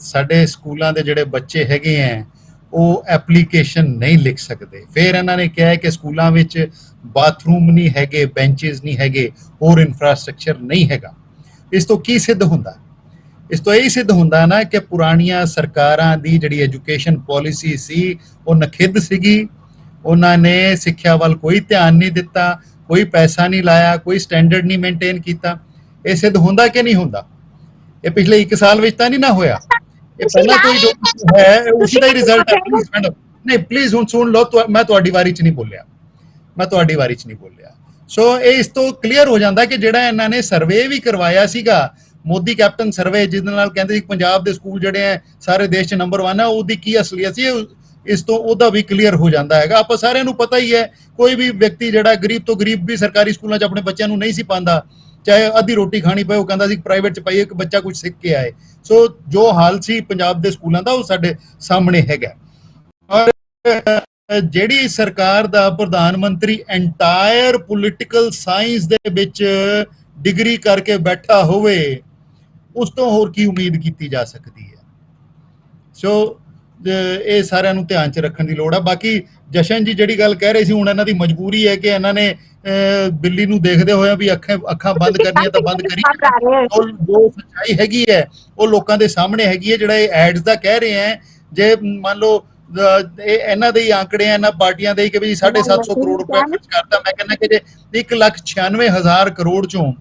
ਸਾਡੇ ਸਕੂਲਾਂ ਦੇ ਜਿਹੜੇ ਬੱਚੇ ਹੈਗੇ ਆ ਉਹ ਐਪਲੀਕੇਸ਼ਨ ਨਹੀਂ ਲਿਖ ਸਕਦੇ। ਫਿਰ ਇਹਨਾਂ ਨੇ ਕਿਹਾ ਕਿ ਸਕੂਲਾਂ ਵਿੱਚ ਬਾਥਰੂਮ ਨਹੀਂ ਹੈਗੇ, ਬੈਂਚਸ ਨਹੀਂ ਹੈਗੇ, ਹੋਰ ਇਨਫਰਾਸਟ੍ਰਕਚਰ ਨਹੀਂ ਹੈਗਾ। ਇਸ ਤੋਂ ਕੀ ਸਿੱਧ ਹੁੰਦਾ? ਇਸ ਤੋਂ ਇਹ ਸਿੱਧ ਹੁੰਦਾ ਨਾ ਕਿ ਪੁਰਾਣੀਆਂ ਸਰਕਾਰਾਂ ਦੀ ਜਿਹੜੀ ਐਜੂਕੇਸ਼ਨ ਪਾਲਿਸੀ ਸੀ ਉਹ ਨਖਿੱਧ ਸੀਗੀ। ਉਹਨਾਂ ਨੇ ਸਿੱਖਿਆ ਵੱਲ ਕੋਈ ਧਿਆਨ ਨਹੀਂ ਦਿੱਤਾ, ਕੋਈ ਪੈਸਾ ਨਹੀਂ ਲਾਇਆ, ਕੋਈ ਸਟੈਂਡਰਡ ਨਹੀਂ ਮੇਨਟੇਨ ਕੀਤਾ। ਇਹ ਸਿੱਧ ਹੁੰਦਾ ਕਿ ਨਹੀਂ ਹੁੰਦਾ? ਇਹ ਪਿਛਲੇ 1 ਸਾਲ ਵਿੱਚ ਤਾਂ ਨਹੀਂ ਨਾ ਹੋਇਆ। ਇਹ ਪਹਿਲਾਂ ਤੋਂ ਹੀ ਜੋ ਹੈ ਉਸੇ ਦਾ ਹੀ ਰਿਜ਼ਲਟ ਹੈ। ਪਲੀਜ਼ ਮੈਡਮ, ਨਹੀਂ ਪਲੀਜ਼ ਹੁਣ ਸੁਣ ਲਓ, ਮੈਂ ਤੁਹਾਡੀ ਵਾਰੀ 'ਚ ਨਹੀਂ ਬੋਲਿਆ, ਸੋ ਇਹ ਇਸ ਤੋਂ ਕਲੀਅਰ ਹੋ ਜਾਂਦਾ ਕਿ ਜਿਹੜਾ ਇਹਨਾਂ ਨੇ ਸਰਵੇ ਵੀ ਕਰਵਾਇਆ ਸੀਗਾ, ਮੋਦੀ ਕੈਪਟਨ ਸਰਵੇ, ਜਿਹਦੇ ਨਾਲ ਕਹਿੰਦੇ ਸੀ ਪੰਜਾਬ ਦੇ ਸਕੂਲ ਜਿਹੜੇ ਆ ਸਾਰੇ ਦੇਸ਼ 'ਚ ਨੰਬਰ 1 ਆ, ਉਹਦੀ ਕੀ ਅਸਲੀਅਤ ਸੀ ਇਸ ਤੋਂ ਉਹਦਾ ਵੀ ਕਲੀਅਰ ਹੋ ਜਾਂਦਾ ਹੈਗਾ। ਆਪਾਂ ਸਾਰਿਆਂ ਨੂੰ ਪਤਾ ਹੀ ਹੈ, ਕੋਈ ਵੀ ਵਿਅਕਤੀ ਜਿਹੜਾ ਗਰੀਬ ਤੋਂ ਗਰੀਬ ਵੀ ਸਰਕਾਰੀ ਸਕੂਲਾਂ 'ਚ ਆਪਣੇ ਬੱਚਿਆਂ ਨੂੰ ਨਹੀਂ ਸੀ ਪਾਉਂਦਾ, ਚਾਹੇ ਅੱਧੀ ਰੋਟੀ ਖਾਣੀ ਪਏ, ਉਹ ਕਹਿੰਦਾ ਸੀ ਪ੍ਰਾਈਵੇਟ 'ਚ ਪਾਈਏ ਕਿ ਬੱਚਾ ਕੁਝ ਸਿੱਖ ਕੇ ਆਏ। ਸੋ ਜੋ ਹਾਲ ਸੀ ਪੰਜਾਬ ਦੇ ਸਕੂਲਾਂ ਦਾ ਉਹ ਸਾਡੇ ਸਾਹਮਣੇ ਹੈਗਾ। ਔਰ ਜਿਹੜੀ ਸਰਕਾਰ ਦਾ ਪ੍ਰਧਾਨ ਮੰਤਰੀ ਐਂਟਾਇਰ ਪੋਲੀਟੀਕਲ ਸਾਇੰਸ ਦੇ ਵਿੱਚ ਡਿਗਰੀ ਕਰਕੇ ਬੈਠਾ ਹੋਵੇ, ਉਸ ਤੋਂ ਹੋਰ ਕੀ ਉਮੀਦ ਕੀਤੀ ਜਾ ਸਕਦੀ ਹੈ? ਸੋ ਇਹ ਸਾਰਿਆਂ ਨੂੰ ਧਿਆਨ 'ਚ ਰੱਖਣ ਦੀ ਲੋੜ ਆ। ਬਾਕੀ ਜਸ਼ਨ ਜੀ ਜਿਹੜੀ ਗੱਲ ਕਹਿ ਰਹੇ ਸੀ, ਹੁਣ ਇਹਨਾਂ ਦੀ ਮਜਬੂਰੀ ਹੈ ਕਿ ਇਹਨਾਂ ਨੇ ਬਿੱਲੀ ਨੂੰ ਦੇਖਦੇ ਹੋਏ ਵੀ ਅੱਖਾਂ ਬੰਦ ਕਰਨੀਆਂ ਤਾਂ ਬੰਦ ਕਰੀ। ਜੋ ਸੱਚਾਈ ਹੈਗੀ ਹੈ ਉਹ ਲੋਕਾਂ ਦੇ ਸਾਹਮਣੇ ਹੈਗੀ ਹੈ। ਜਿਹੜਾ ਇਹ ਐਡਸ ਦਾ ਕਹਿ ਰਹੇ ਹੈ, ਜੇ ਮੰਨ ਲਓ ਇਹ ਇਹਨਾਂ ਦੇ ਹੀ ਆંકੜੇ ਆ, ਇਹਨਾਂ ਪਾਰਟੀਆਂ ਦੇ ਹੀ ਕਿ ਵੀ 750 ਕਰੋੜ ਰੁਪਏ ਖਰਚ ਕਰਤਾ, ਮੈਂ ਕਹਿੰਦਾ ਕਿ ਜੇ 1,96,000 ਕਰੋੜ ਚੋਂ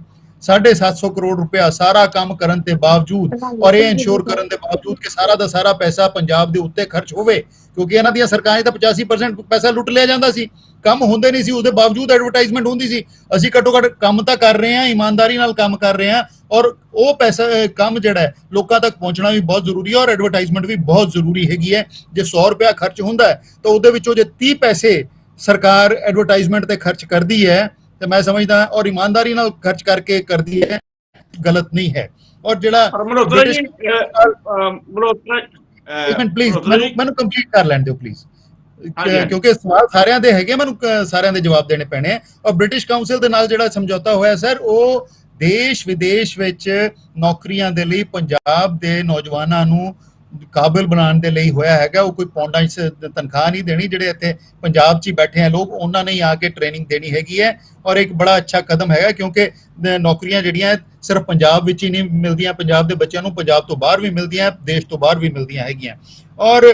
750 ਕਰੋੜ ਰੁਪਇਆ ਸਾਰਾ ਕੰਮ ਕਰਨ ਦੇ ਬਾਵਜੂਦ ਔਰ ਇਹ ਇਨਸ਼ੋਰ ਕਰਨ ਦੇ ਬਾਵਜੂਦ ਕਿ ਸਾਰਾ ਦਾ ਸਾਰਾ ਪੈਸਾ ਪੰਜਾਬ ਦੇ ਉੱਤੇ ਖਰਚ ਹੋਵੇ, ਕਿਉਂਕਿ ਇਹਨਾਂ ਦੀਆਂ ਸਰਕਾਰਾਂ ਦਾ 85% ਪੈਸਾ ਲੁੱਟ ਲਿਆ ਜਾਂਦਾ ਸੀ, ਕੰਮ ਹੁੰਦੇ ਨਹੀਂ ਸੀ, ਉਹਦੇ ਬਾਵਜੂਦ ਐਡਵਰਟਾਈਜ਼ਮੈਂਟ ਹੁੰਦੀ ਸੀ। ਅਸੀਂ ਘੱਟੋ ਘੱਟ ਕੰਮ ਤਾਂ ਕਰ ਰਹੇ ਹਾਂ, ਇਮਾਨਦਾਰੀ ਨਾਲ ਕੰਮ ਕਰ ਰਹੇ ਹਾਂ, ਔਰ ਉਹ ਪੈਸਾ ਕੰਮ ਜਿਹੜਾ ਹੈ ਲੋਕਾਂ ਤੱਕ ਪਹੁੰਚਣਾ ਵੀ ਬਹੁਤ ਜ਼ਰੂਰੀ ਹੈ ਔਰ ਐਡਵਰਟਾਈਜ਼ਮੈਂਟ ਵੀ ਬਹੁਤ ਜ਼ਰੂਰੀ ਹੈਗੀ ਹੈ। ਜੇ 100 ਰੁਪਇਆ ਖਰਚ ਹੁੰਦਾ ਹੈ ਤਾਂ ਉਹਦੇ ਵਿੱਚੋਂ ਜੇ 30 ਪੈਸੇ ਸਰਕਾਰ ਐਡਵਰਟਾਈਜ਼ਮੈਂਟ ਤੇ ਖਰਚ ਕਰਦੀ ਹੈ ਤੇ ਮੈਂ ਸਮਝਦਾ ਔਰ ਇਮਾਨਦਾਰੀ ਨਾਲ ਖਰਚ ਕਰਕੇ ਕਰਦੀ ਹੈ, ਗਲਤ ਨਹੀਂ ਹੈ। ਔਰ ਜਿਹੜਾ ਪਲੀਜ਼ ਮੈਨੂੰ ਕੰਪਲੀਟ ਕਰ ਲੈਣ ਦਿਓ ਪਲੀਜ਼, ਕਿਉਂਕਿ ਸਵਾਲ ਸਾਰਿਆਂ ਦੇ ਹੈਗੇ, ਮੈਨੂੰ ਸਾਰਿਆਂ ਦੇ ਜਵਾਬ ਦੇਣੇ ਪੈਣੇ। ਔਰ ਬ੍ਰਿਟਿਸ਼ ਕਾਉਂਸਲ ਦੇ ਨਾਲ ਜਿਹੜਾ ਸਮਝੌਤਾ ਹੋਇਆ ਸਰ, ਉਹ ਦੇਸ਼ ਵਿਦੇਸ਼ ਵਿੱਚ ਨੌਕਰੀਆਂ ਦੇ ਲਈ ਪੰਜਾਬ ਦੇ ਨੌਜਵਾਨਾਂ ਨੂੰ ਕਾਬਿਲ ਬਣਾਉਣ ਦੇ ਲਈ ਹੋਇਆ ਹੈਗਾ। ਉਹ ਕੋਈ ਪੌਂਡਾਂ 'ਚ ਤਨਖਾਹ ਨਹੀਂ ਦੇਣੀ, ਜਿਹੜੇ ਇੱਥੇ ਪੰਜਾਬ 'ਚ ਹੀ ਬੈਠੇ ਆ ਲੋਕ, ਉਹਨਾਂ ਨੇ ਹੀ ਆ ਕੇ ਟ੍ਰੇਨਿੰਗ ਦੇਣੀ ਹੈਗੀ ਹੈ। ਔਰ ਇੱਕ ਬੜਾ ਅੱਛਾ ਕਦਮ ਹੈਗਾ, ਕਿਉਂਕਿ ਨੌਕਰੀਆਂ ਜਿਹੜੀਆਂ ਸਿਰਫ ਪੰਜਾਬ ਵਿੱਚ ਹੀ ਨਹੀਂ ਮਿਲਦੀਆਂ, ਪੰਜਾਬ ਦੇ ਬੱਚਿਆਂ ਨੂੰ ਪੰਜਾਬ ਤੋਂ ਬਾਹਰ ਵੀ ਮਿਲਦੀਆਂ, ਦੇਸ਼ ਤੋਂ ਬਾਹਰ ਵੀ ਮਿਲਦੀਆਂ ਹੈਗੀਆਂ। ਔਰ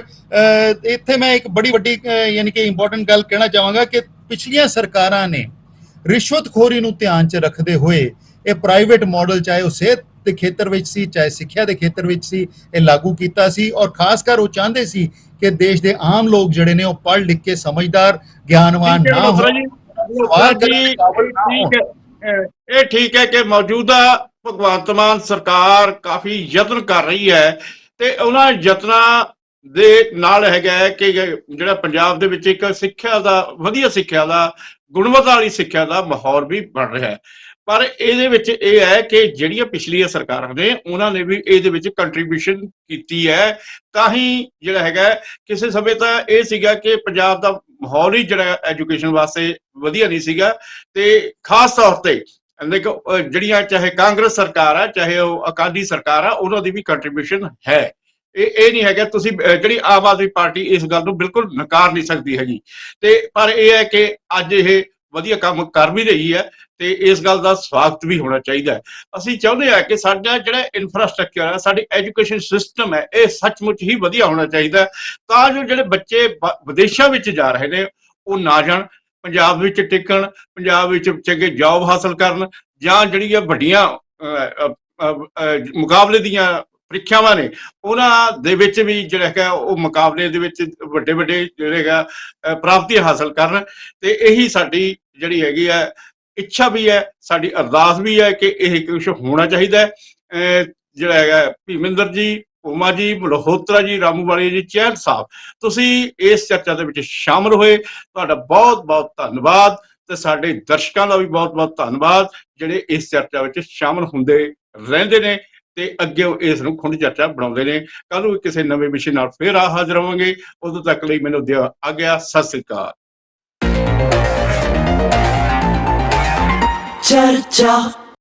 ਇੱਥੇ ਮੈਂ ਇੱਕ ਬੜੀ ਵੱਡੀ ਯਾਨੀ ਕਿ ਇੰਪੋਰਟੈਂਟ ਗੱਲ ਕਹਿਣਾ ਚਾਹਾਂਗਾ ਕਿ ਪਿਛਲੀਆਂ ਸਰਕਾਰਾਂ ਨੇ ਰਿਸ਼ਵਤਖੋਰੀ ਨੂੰ ਧਿਆਨ 'ਚ ਰੱਖਦੇ ਹੋਏ ਇਹ ਪ੍ਰਾਈਵੇਟ ਮਾਡਲ, ਚਾਹੇ ਉਹ ਸਿਹਤ ਦੇ ਖੇਤਰ ਵਿੱਚ ਸੀ, ਚਾਹੇ ਸਿੱਖਿਆ ਦੇ ਖੇਤਰ ਵਿੱਚ ਸੀ, ਇਹ ਲਾਗੂ ਕੀਤਾ ਸੀ। ਔਰ ਖਾਸ ਕਰ ਉਹ ਚਾਹੁੰਦੇ ਸੀ ਕਿ ਦੇਸ਼ ਦੇ ਆਮ ਲੋਕ ਜਿਹੜੇ ਨੇ ਉਹ ਪੜ੍ਹ ਲਿਖ ਕੇ ਸਮਝਦਾਰ, ਗਿਆਨਵਾਨ ਨਾ ਹੋਣ। ਇਹ ਠੀਕ ਹੈ ਕਿ ਮੌਜੂਦਾ ਭਗਵੰਤ ਮਾਨ ਸਰਕਾਰ ਕਾਫੀ ਯਤਨ ਕਰ ਰਹੀ ਹੈ ਤੇ ਉਹਨਾਂ ਯਤਨਾਂ ਦੇ ਨਾਲ ਹੈਗਾ ਕਿ ਜਿਹੜਾ ਪੰਜਾਬ ਦੇ ਵਿੱਚ ਇੱਕ ਸਿੱਖਿਆ ਦਾ, ਵਧੀਆ ਸਿੱਖਿਆ ਦਾ, ਗੁਣਵੱਤਾ ਵਾਲੀ ਸਿੱਖਿਆ ਦਾ ਮਾਹੌਲ ਵੀ ਬਣ ਰਿਹਾ ਹੈ। ਪਰ ਇਹਦੇ ਵਿੱਚ ਇਹ ਹੈ ਕਿ ਜਿਹੜੀਆਂ ਪਿਛਲੀਆਂ ਸਰਕਾਰਾਂ ਨੇ ਉਹਨਾਂ ਨੇ ਵੀ ਇਹਦੇ ਵਿੱਚ ਕੰਟਰੀਬਿਊਸ਼ਨ ਕੀਤੀ ਹੈ, ਤਾਂ ਹੀ ਜਿਹੜਾ ਹੈਗਾ ਕਿਸੇ ਸਮੇਂ ਤਾਂ ਇਹ ਸੀਗਾ ਕਿ ਪੰਜਾਬ ਦਾ ਮਾਹੌਲ ਹੀ ਜਿਹੜਾ ਐਜੂਕੇਸ਼ਨ ਵਾਸਤੇ ਵਧੀਆ ਨਹੀਂ ਸੀਗਾ। ਤੇ ਖਾਸ ਤੌਰ ਤੇ ਦੇਖੋ ਜਿਹੜੀਆਂ ਚਾਹੇ ਕਾਂਗਰਸ ਸਰਕਾਰ ਆ, ਚਾਹੇ ਉਹ ਅਕਾਲੀ ਸਰਕਾਰ ਆ, ਉਹਨਾਂ ਦੀ ਵੀ ਕੰਟਰੀਬਿਊਸ਼ਨ ਹੈ। ਇਹ ਨਹੀਂ ਹੈਗਾ, ਤੁਸੀਂ ਜਿਹੜੀ ਆਮ ਆਦਮੀ ਪਾਰਟੀ ਇਸ ਗੱਲ ਨੂੰ ਬਿਲਕੁਲ ਨਕਾਰ ਨਹੀਂ ਸਕਦੀ ਹੈਗੀ। ਤੇ ਪਰ ਇਹ ਹੈ ਕਿ ਅੱਜ ਇਹ ਵਧੀਆ ਕੰਮ ਕਰ ਵੀ ਰਹੀ ਹੈ ਤੇ ਇਸ ਗੱਲ ਦਾ ਸਵਾਗਤ ਵੀ ਹੋਣਾ ਚਾਹੀਦਾ ਹੈ। ਅਸੀਂ ਚਾਹੁੰਦੇ ਹਾਂ ਕਿ ਸਾਡਾ ਜਿਹੜਾ ਇਨਫਰਾਸਟ੍ਰਕਚਰ ਹੈ, ਸਾਡੀ ਐਜੂਕੇਸ਼ਨ ਸਿਸਟਮ ਹੈ, ਇਹ ਸੱਚਮੁੱਚ ਹੀ ਵਧੀਆ ਹੋਣਾ ਚਾਹੀਦਾ, ਤਾਂ ਜੋ ਜਿਹੜੇ ਬੱਚੇ ਵਿਦੇਸ਼ਾਂ ਵਿੱਚ ਜਾ ਰਹੇ ਨੇ ਉਹ ਨਾ ਜਾਣ, ਪੰਜਾਬ ਵਿੱਚ ਟਿਕਣ, ਪੰਜਾਬ ਵਿੱਚ ਚੰਗੇ ਜੌਬ ਹਾਸਲ ਕਰਨ, ਜਾਂ ਜਿਹੜੀਆਂ ਵੱਡੀਆਂ ਮੁਕਾਬਲੇ ਦੀਆਂ ਪ੍ਰੀਖਿਆਵਾਂ ਨੇ ਉਹਨਾਂ ਦੇ ਵਿੱਚ ਵੀ ਜਿਹੜਾ ਹੈਗਾ ਉਹ ਮੁਕਾਬਲੇ ਦੇ ਵਿੱਚ ਵੱਡੇ ਵੱਡੇ ਜਿਹੜੇ ਹੈਗਾ ਪ੍ਰਾਪਤੀਆਂ ਹਾਸਲ ਕਰਨ। ਤੇ ਇਹੀ ਸਾਡੀ ਜਿਹੜੀ ਹੈਗੀ ਹੈ ਇੱਛਾ ਵੀ ਹੈ, ਸਾਡੀ ਅਰਦਾਸ ਵੀ ਹੈ ਕਿ ਇਹ ਕੁਝ ਹੋਣਾ ਚਾਹੀਦਾ ਹੈ। ਜਿਹੜਾ ਹੈਗਾ ਭੀਮਿੰਦਰ ਜੀ, ਉਮਾ ਜੀ, ਮਲਹੋਤਰਾ ਜੀ, ਰਾਮੂਵਾਲੀਆ ਜੀ, ਚਹਿਲ ਸਾਹਿਬ, ਤੁਸੀਂ ਇਸ ਚਰਚਾ ਦੇ ਵਿੱਚ ਸ਼ਾਮਲ ਹੋਏ, ਤੁਹਾਡਾ ਬਹੁਤ ਬਹੁਤ ਧੰਨਵਾਦ। ਤੇ ਸਾਡੇ ਦਰਸ਼ਕਾਂ ਦਾ ਵੀ ਬਹੁਤ ਬਹੁਤ ਧੰਨਵਾਦ ਜਿਹੜੇ ਇਸ ਚਰਚਾ ਵਿੱਚ ਸ਼ਾਮਲ ਹੁੰਦੇ ਰਹਿੰਦੇ ਨੇ ਤੇ ਅੱਗੇ ਇਸ ਨੂੰ ਖੁੰਡ ਚਰਚਾ ਬਣਾਉਂਦੇ ਨੇ। ਕੱਲ ਨੂੰ ਕਿਸੇ ਨਵੇਂ ਵਿਸ਼ੇ ਨਾਲ ਫੇਰ ਹਾਜ਼ਰ ਹੋਵਾਂਗੇ। ਉਦੋਂ ਤੱਕ ਲਈ ਮੈਨੂੰ ਦਿਓ ਆਗਿਆ। ਸਤਿ ਸ੍ਰੀ ਅਕਾਲ। ਚਰਚਾ